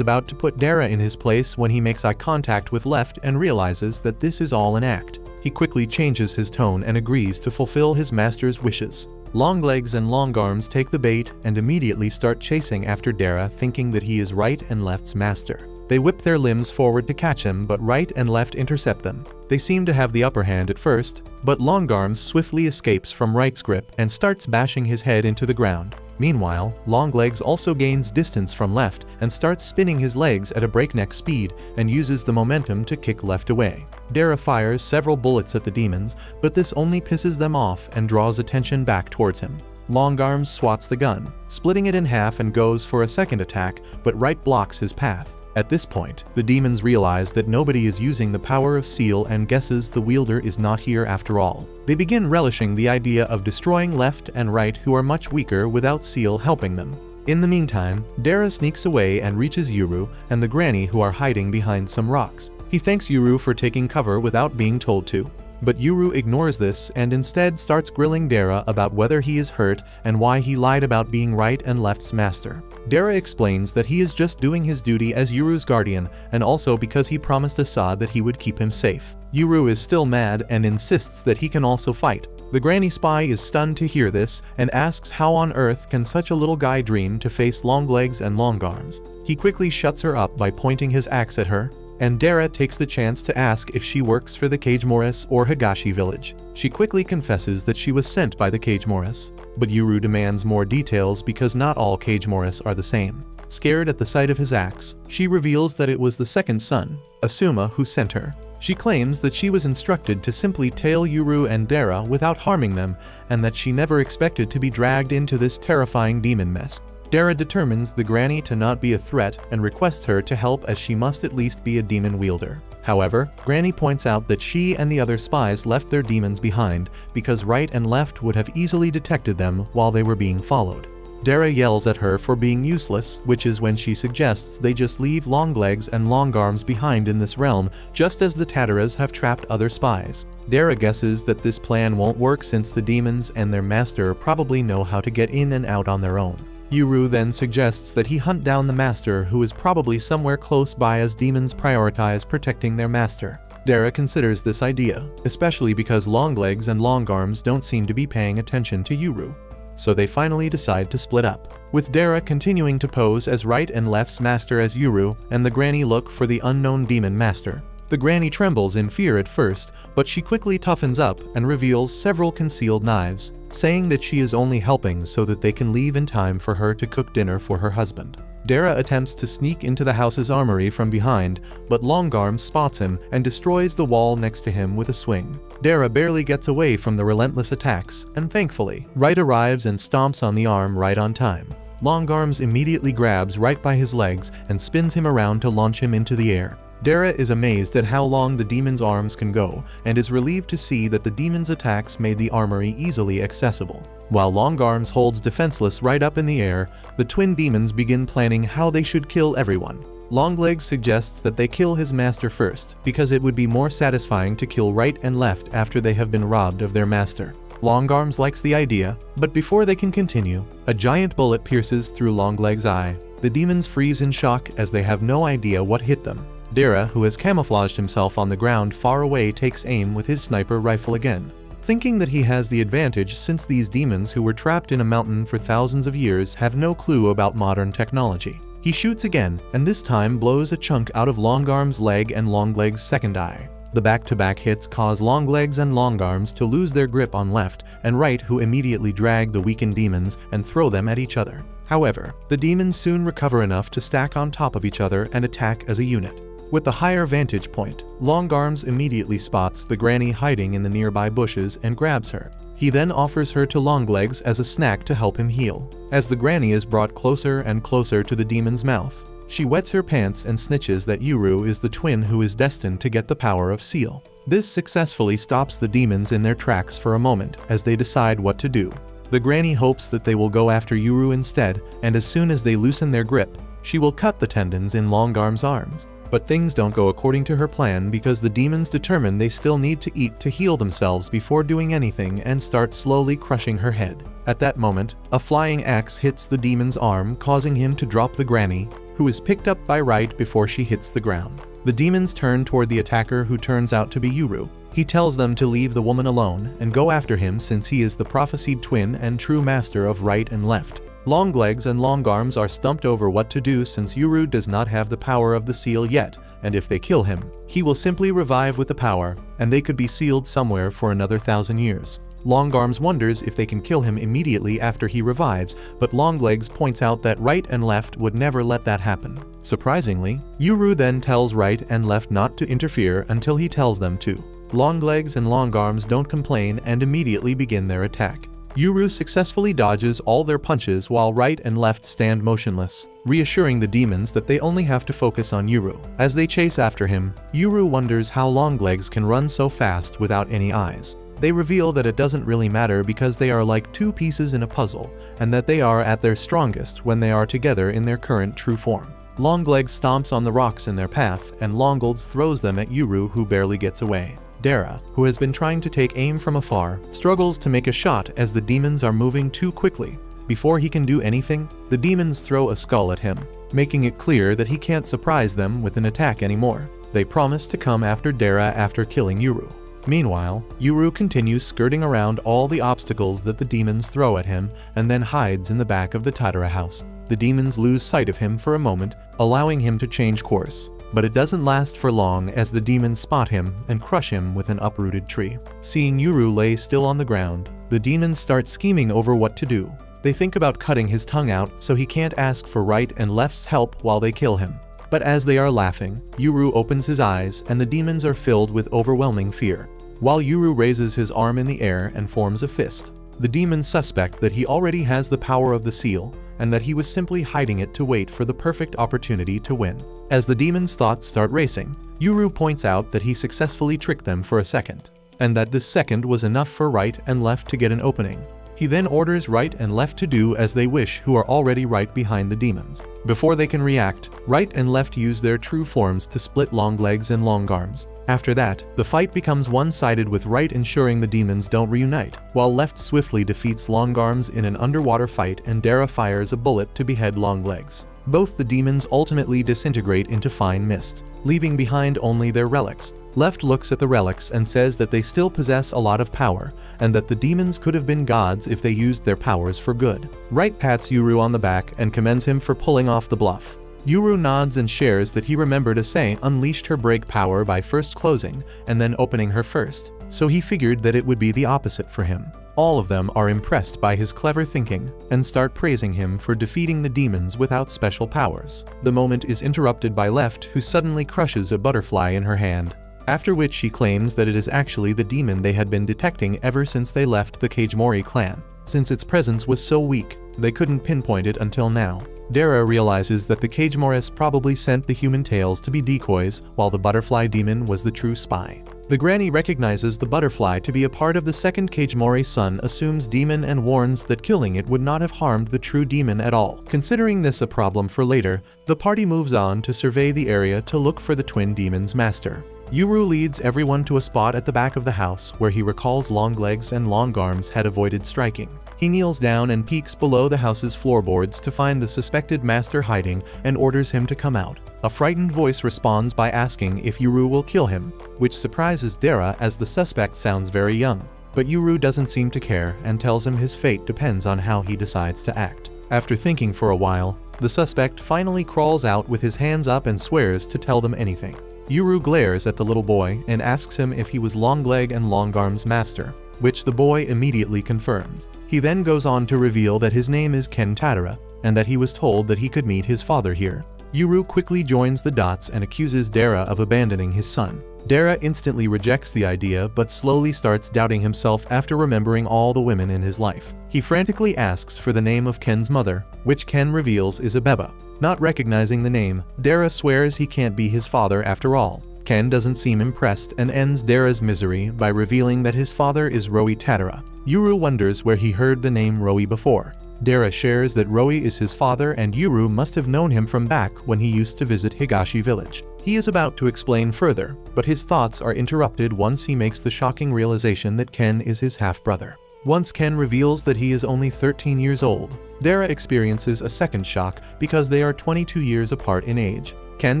about to put Dara in his place when he makes eye contact with Left and realizes that this is all an act. He quickly changes his tone and agrees to fulfill his master's wishes. Longlegs and Longarms take the bait and immediately start chasing after Dara, thinking that he is Right and Left's master. They whip their limbs forward to catch him, but Right and Left intercept them. They seem to have the upper hand at first, but Longarms swiftly escapes from Right's grip and starts bashing his head into the ground. Meanwhile, Longlegs also gains distance from Left and starts spinning his legs at a breakneck speed and uses the momentum to kick Left away. Dara fires several bullets at the demons, but this only pisses them off and draws attention back towards him. Longarms swats the gun, splitting it in half, and goes for a second attack, but Right blocks his path. At this point, the demons realize that nobody is using the power of seal and guesses the wielder is not here after all. They begin relishing the idea of destroying Left and Right, who are much weaker without seal helping them. In the meantime, Dara sneaks away and reaches Yuru and the granny, who are hiding behind some rocks. He thanks Yuru for taking cover without being told to, but Yuru ignores this and instead starts grilling Dara about whether he is hurt and why he lied about being Right and Left's master. Dara explains that he is just doing his duty as Yuru's guardian and also because he promised Assad that he would keep him safe. Yuru is still mad and insists that he can also fight. The granny spy is stunned to hear this and asks how on earth can such a little guy dream to face Longlegs and Longarms. He quickly shuts her up by pointing his axe at her, and Dara takes the chance to ask if she works for the Cagemoris or Higashi village. She quickly confesses that she was sent by the Cagemoris, but Yuru demands more details because not all Cagemoris are the same. Scared at the sight of his axe, she reveals that it was the second son, Asuma, who sent her. She claims that she was instructed to simply tail Yuru and Dara without harming them, and that she never expected to be dragged into this terrifying demon mess. Dara determines the granny to not be a threat and requests her to help as she must at least be a demon wielder. However, Granny points out that she and the other spies left their demons behind because right and left would have easily detected them while they were being followed. Dara yells at her for being useless, which is when she suggests they just leave Longlegs and Longarms behind in this realm, just as the Tataras have trapped other spies. Dara guesses that this plan won't work since the demons and their master probably know how to get in and out on their own. Yuru then suggests that he hunt down the master, who is probably somewhere close by as demons prioritize protecting their master. Dara considers this idea, especially because Longlegs and Longarms don't seem to be paying attention to Yuru. So they finally decide to split up, with Dara continuing to pose as right and left's master as Yuru, and the granny look for the unknown demon master. The granny trembles in fear at first, but she quickly toughens up and reveals several concealed knives, saying that she is only helping so that they can leave in time for her to cook dinner for her husband. Dara attempts to sneak into the house's armory from behind, but Longarm spots him and destroys the wall next to him with a swing. Dara barely gets away from the relentless attacks, and thankfully, Right arrives and stomps on the arm right on time. Longarms immediately grabs Right by his legs and spins him around to launch him into the air. Dara is amazed at how long the demon's arms can go, and is relieved to see that the demon's attacks made the armory easily accessible. While Longarms holds defenseless right up in the air, the twin demons begin planning how they should kill everyone. Longlegs suggests that they kill his master first, because it would be more satisfying to kill right and left after they have been robbed of their master. Longarms likes the idea, but before they can continue, a giant bullet pierces through Longlegs' eye. The demons freeze in shock as they have no idea what hit them. Dara, who has camouflaged himself on the ground far away, takes aim with his sniper rifle again. Thinking that he has the advantage since these demons who were trapped in a mountain for thousands of years have no clue about modern technology. He shoots again, and this time blows a chunk out of Longarm's leg and Longlegs' second eye. The back-to-back hits cause Longlegs and Longarms to lose their grip on left and right, who immediately drag the weakened demons and throw them at each other. However, the demons soon recover enough to stack on top of each other and attack as a unit. With the higher vantage point, Longarms immediately spots the granny hiding in the nearby bushes and grabs her. He then offers her to Longlegs as a snack to help him heal. As the granny is brought closer and closer to the demon's mouth, she wets her pants and snitches that Yuru is the twin who is destined to get the power of Seal. This successfully stops the demons in their tracks for a moment as they decide what to do. The granny hopes that they will go after Yuru instead, and as soon as they loosen their grip, she will cut the tendons in Longarm's arms. But things don't go according to her plan because the demons determine they still need to eat to heal themselves before doing anything and start slowly crushing her head. At that moment, a flying axe hits the demon's arm, causing him to drop the granny, who is picked up by Right before she hits the ground. The demons turn toward the attacker, who turns out to be Yuru. He tells them to leave the woman alone and go after him since he is the prophesied twin and true master of right and left. Longlegs and Longarms are stumped over what to do since Yuru does not have the power of the seal yet, and if they kill him, he will simply revive with the power, and they could be sealed somewhere for another 1,000 years. Longarms wonders if they can kill him immediately after he revives, but Longlegs points out that Right and Left would never let that happen. Surprisingly, Yuru then tells Right and Left not to interfere until he tells them to. Longlegs and Longarms don't complain and immediately begin their attack. Yuru successfully dodges all their punches while Right and Left stand motionless, reassuring the demons that they only have to focus on Yuru. As they chase after him, Yuru wonders how Longlegs can run so fast without any eyes. They reveal that it doesn't really matter because they are like two pieces in a puzzle, and that they are at their strongest when they are together in their current true form. Longlegs stomps on the rocks in their path, and Longlegs throws them at Yuru, who barely gets away. Dara, who has been trying to take aim from afar, struggles to make a shot as the demons are moving too quickly. Before he can do anything, the demons throw a skull at him, making it clear that he can't surprise them with an attack anymore. They promise to come after Dara after killing Yuru. Meanwhile, Yuru continues skirting around all the obstacles that the demons throw at him and then hides in the back of the Tadara house. The demons lose sight of him for a moment, allowing him to change course. But it doesn't last for long as the demons spot him and crush him with an uprooted tree. Seeing Yuru lay still on the ground, the demons start scheming over what to do. They think about cutting his tongue out so he can't ask for right and left's help while they kill him. But as they are laughing, Yuru opens his eyes and the demons are filled with overwhelming fear. While Yuru raises his arm in the air and forms a fist, the demons suspect that he already has the power of the seal and that he was simply hiding it to wait for the perfect opportunity to win. As the demons' thoughts start racing, Yuru points out that he successfully tricked them for a second, and that this second was enough for right and left to get an opening. He then orders right and left to do as they wish, who are already right behind the demons. Before they can react, right and left use their true forms to split Longlegs and Longarms. After that, the fight becomes one-sided with right ensuring the demons don't reunite, while left swiftly defeats Longarms in an underwater fight and Dara fires a bullet to behead Longlegs. Both the demons ultimately disintegrate into fine mist, leaving behind only their relics. Left looks at the relics and says that they still possess a lot of power, and that the demons could have been gods if they used their powers for good. Right pats Yuru on the back and commends him for pulling off the bluff. Yuru nods and shares that he remembered Ase unleashed her break power by first closing and then opening her first, so he figured that it would be the opposite for him. All of them are impressed by his clever thinking and start praising him for defeating the demons without special powers. The moment is interrupted by Left, who suddenly crushes a butterfly in her hand, after which she claims that it is actually the demon they had been detecting ever since they left the Kagemori clan. Since its presence was so weak, they couldn't pinpoint it until now. Dara realizes that the Kagemoris probably sent the human tails to be decoys, while the butterfly demon was the true spy. The granny recognizes the butterfly to be a part of the second Kagemori son, assumes demon, and warns that killing it would not have harmed the true demon at all. Considering this a problem for later, the party moves on to survey the area to look for the twin demon's master. Yuru leads everyone to a spot at the back of the house where he recalls Longlegs and Longarms had avoided striking. He kneels down and peeks below the house's floorboards to find the suspected master hiding and orders him to come out. A frightened voice responds by asking if Yuru will kill him, which surprises Dara as the suspect sounds very young. But Yuru doesn't seem to care and tells him his fate depends on how he decides to act. After thinking for a while, the suspect finally crawls out with his hands up and swears to tell them anything. Yuru glares at the little boy and asks him if he was Longleg and Longarm's master, which the boy immediately confirms. He then goes on to reveal that his name is Ken Tadara, and that he was told that he could meet his father here. Yuru quickly joins the dots and accuses Dara of abandoning his son. Dara instantly rejects the idea but slowly starts doubting himself after remembering all the women in his life. He frantically asks for the name of Ken's mother, which Ken reveals is Abeba. Not recognizing the name, Dara swears he can't be his father after all. Ken doesn't seem impressed and ends Dara's misery by revealing that his father is Roi Tadara. Yuru wonders where he heard the name Roi before. Dara shares that Roi is his father and Yuru must have known him from back when he used to visit Higashi village. He is about to explain further, but his thoughts are interrupted once he makes the shocking realization that Ken is his half-brother. Once Ken reveals that he is only 13 years old, Dara experiences a second shock because they are 22 years apart in age. Ken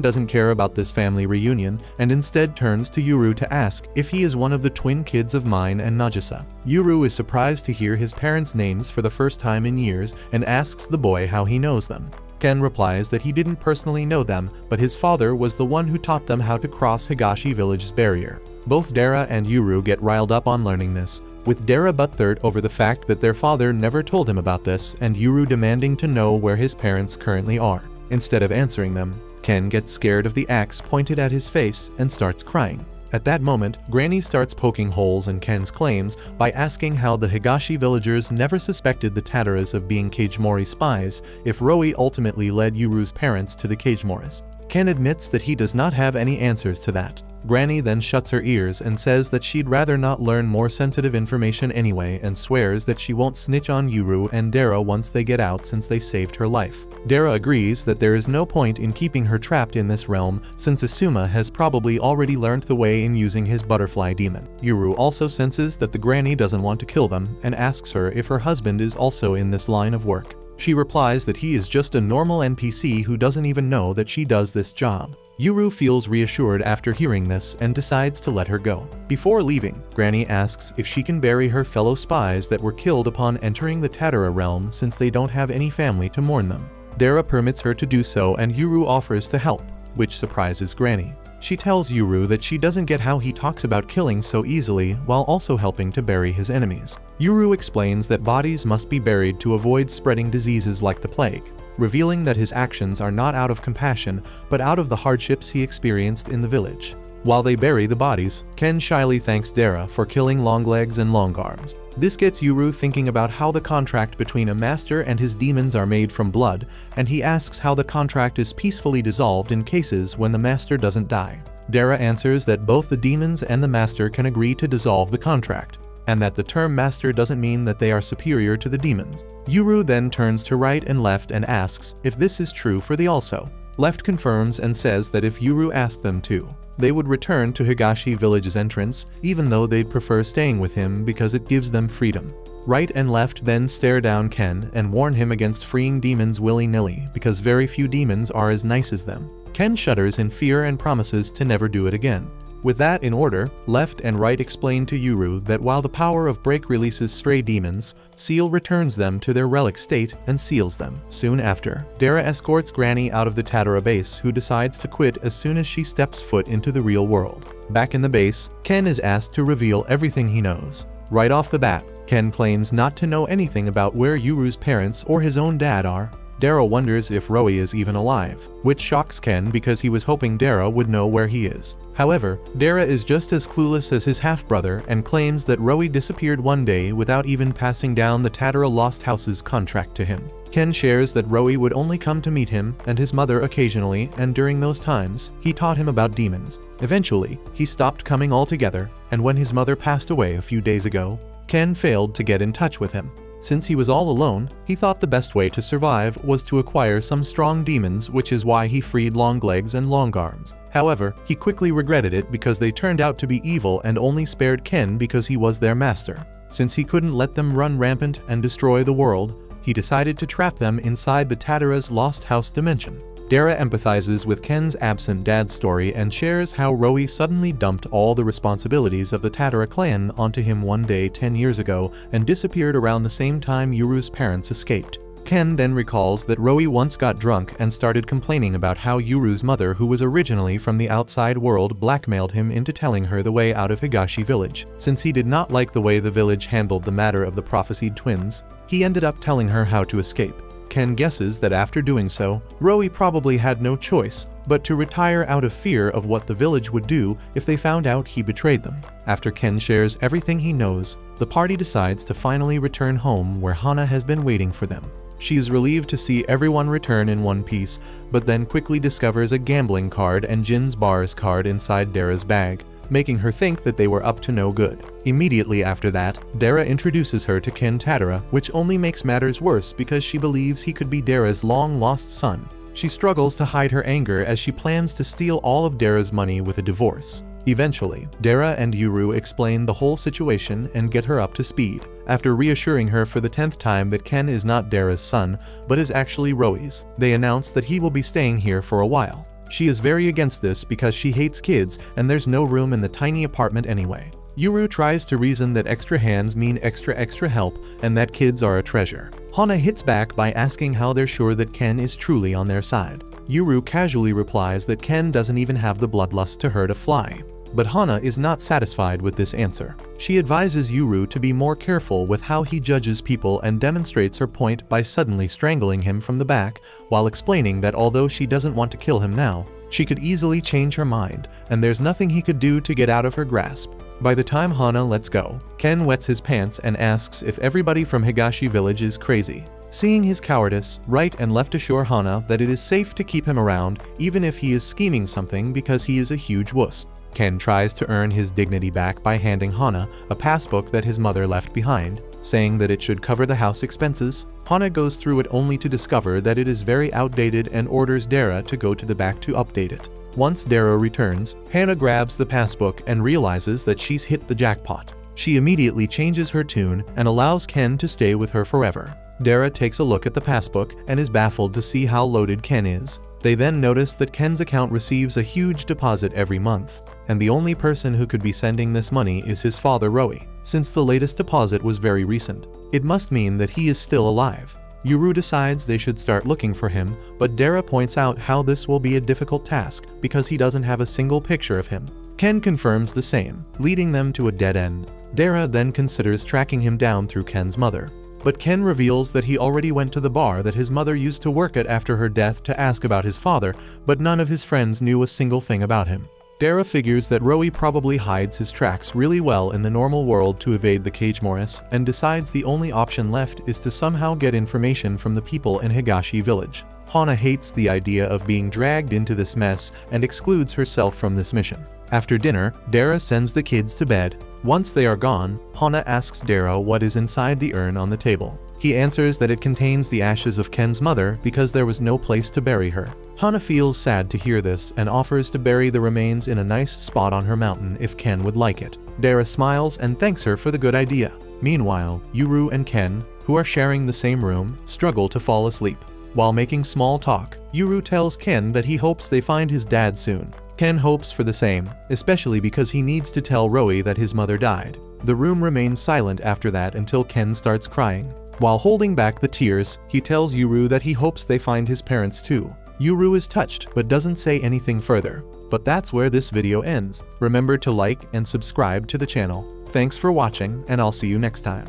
doesn't care about this family reunion and instead turns to Yuru to ask if he is one of the twin kids of Mine and Nagisa. Yuru is surprised to hear his parents' names for the first time in years and asks the boy how he knows them. Ken replies that he didn't personally know them, but his father was the one who taught them how to cross Higashi village's barrier. Both Dara and Yuru get riled up on learning this, with Dara butthurt over the fact that their father never told him about this and Yuru demanding to know where his parents currently are. Instead of answering them, Ken gets scared of the axe pointed at his face and starts crying. At that moment, Granny starts poking holes in Ken's claims by asking how the Higashi villagers never suspected the Tadaras of being Kagemori spies if Roi ultimately led Yuru's parents to the Kagemoris. Ken admits that he does not have any answers to that. Granny then shuts her ears and says that she'd rather not learn more sensitive information anyway, and swears that she won't snitch on Yuru and Dara once they get out since they saved her life. Dara agrees that there is no point in keeping her trapped in this realm since Asuma has probably already learned the way in using his butterfly demon. Yuru also senses that the granny doesn't want to kill them and asks her if her husband is also in this line of work. She replies that he is just a normal NPC who doesn't even know that she does this job. Yuru feels reassured after hearing this and decides to let her go. Before leaving, Granny asks if she can bury her fellow spies that were killed upon entering the Tatara realm since they don't have any family to mourn them. Dara permits her to do so and Yuru offers to help, which surprises Granny. She tells Yuru that she doesn't get how he talks about killing so easily while also helping to bury his enemies. Yuru explains that bodies must be buried to avoid spreading diseases like the plague, revealing that his actions are not out of compassion but out of the hardships he experienced in the village. While they bury the bodies, Ken shyly thanks Dara for killing Longlegs and Longarms. This gets Yuru thinking about how the contract between a master and his demons are made from blood, and he asks how the contract is peacefully dissolved in cases when the master doesn't die. Dara answers that both the demons and the master can agree to dissolve the contract, and that the term master doesn't mean that they are superior to the demons. Yuru then turns to right and left and asks if this is true for the also. Left confirms and says that if Yuru asked them to, they would return to Higashi Village's entrance, even though they'd prefer staying with him because it gives them freedom. Right and left then stare down Ken and warn him against freeing demons willy-nilly because very few demons are as nice as them. Ken shudders in fear and promises to never do it again. With that in order, left and right explain to Yuru that while the power of break releases stray demons, Seal returns them to their relic state and seals them. Soon after, Dara escorts Granny out of the Tatara base, who decides to quit as soon as she steps foot into the real world. Back in the base, Ken is asked to reveal everything he knows. Right off the bat, Ken claims not to know anything about where Yuru's parents or his own dad are. Dara wonders if Roe is even alive, which shocks Ken because he was hoping Dara would know where he is. However, Dara is just as clueless as his half-brother and claims that Roe disappeared one day without even passing down the Tatara Lost House's contract to him. Ken shares that Roe would only come to meet him and his mother occasionally, and during those times, he taught him about demons. Eventually, he stopped coming altogether, and when his mother passed away a few days ago, Ken failed to get in touch with him. Since he was all alone, he thought the best way to survive was to acquire some strong demons, which is why he freed Longlegs and Longarms. However, he quickly regretted it because they turned out to be evil and only spared Ken because he was their master. Since he couldn't let them run rampant and destroy the world, he decided to trap them inside the Tatara's Lost House dimension. Dara empathizes with Ken's absent dad story and shares how Roe suddenly dumped all the responsibilities of the Tatara clan onto him one day 10 years ago and disappeared around the same time Yuru's parents escaped. Ken then recalls that Roe once got drunk and started complaining about how Yuru's mother, who was originally from the outside world, blackmailed him into telling her the way out of Higashi Village. Since he did not like the way the village handled the matter of the prophesied twins, he ended up telling her how to escape. Ken guesses that after doing so, Roe probably had no choice but to retire out of fear of what the village would do if they found out he betrayed them. After Ken shares everything he knows, the party decides to finally return home where Hana has been waiting for them. She is relieved to see everyone return in one piece, but then quickly discovers a gambling card and Jin's bars card inside Dara's bag, making her think that they were up to no good. Immediately after that, Dara introduces her to Ken Tatara, which only makes matters worse because she believes he could be Dara's long-lost son. She struggles to hide her anger as she plans to steal all of Dara's money with a divorce. Eventually, Dara and Yuru explain the whole situation and get her up to speed. After reassuring her for the 10th time that Ken is not Dara's son, but is actually Roe's, they announce that he will be staying here for a while. She is very against this because she hates kids and there's no room in the tiny apartment anyway. Yuru tries to reason that extra hands mean extra help and that kids are a treasure. Hana hits back by asking how they're sure that Ken is truly on their side. Yuru casually replies that Ken doesn't even have the bloodlust to hurt a fly. But Hana is not satisfied with this answer. She advises Yuru to be more careful with how he judges people and demonstrates her point by suddenly strangling him from the back while explaining that although she doesn't want to kill him now, she could easily change her mind and there's nothing he could do to get out of her grasp. By the time Hana lets go, Ken wets his pants and asks if everybody from Higashi Village is crazy. Seeing his cowardice, right and left assure Hana that it is safe to keep him around even if he is scheming something because he is a huge wuss. Ken tries to earn his dignity back by handing Hana a passbook that his mother left behind, saying that it should cover the house expenses. Hana goes through it only to discover that it is very outdated and orders Dara to go to the back to update it. Once Dara returns, Hana grabs the passbook and realizes that she's hit the jackpot. She immediately changes her tune and allows Ken to stay with her forever. Dara takes a look at the passbook and is baffled to see how loaded Ken is. They then notice that Ken's account receives a huge deposit every month, and the only person who could be sending this money is his father Roey, since the latest deposit was very recent. It must mean that he is still alive. Yuru decides they should start looking for him, but Dara points out how this will be a difficult task because he doesn't have a single picture of him. Ken confirms the same, leading them to a dead end. Dara then considers tracking him down through Ken's mother, but Ken reveals that he already went to the bar that his mother used to work at after her death to ask about his father, but none of his friends knew a single thing about him. Dara figures that Roey probably hides his tracks really well in the normal world to evade the Cage Morris, and decides the only option left is to somehow get information from the people in Higashi village. Hana hates the idea of being dragged into this mess and excludes herself from this mission. After dinner, Dara sends the kids to bed. Once they are gone, Hana asks Dara what is inside the urn on the table. He answers that it contains the ashes of Ken's mother because there was no place to bury her. Hana feels sad to hear this and offers to bury the remains in a nice spot on her mountain if Ken would like it. Dara smiles and thanks her for the good idea. Meanwhile, Yuru and Ken, who are sharing the same room, struggle to fall asleep. While making small talk, Yuru tells Ken that he hopes they find his dad soon. Ken hopes for the same, especially because he needs to tell Roey that his mother died. The room remains silent after that until Ken starts crying. While holding back the tears, he tells Yuru that he hopes they find his parents too. Yuru is touched but doesn't say anything further. But that's where this video ends. Remember to like and subscribe to the channel. Thanks for watching, and I'll see you next time.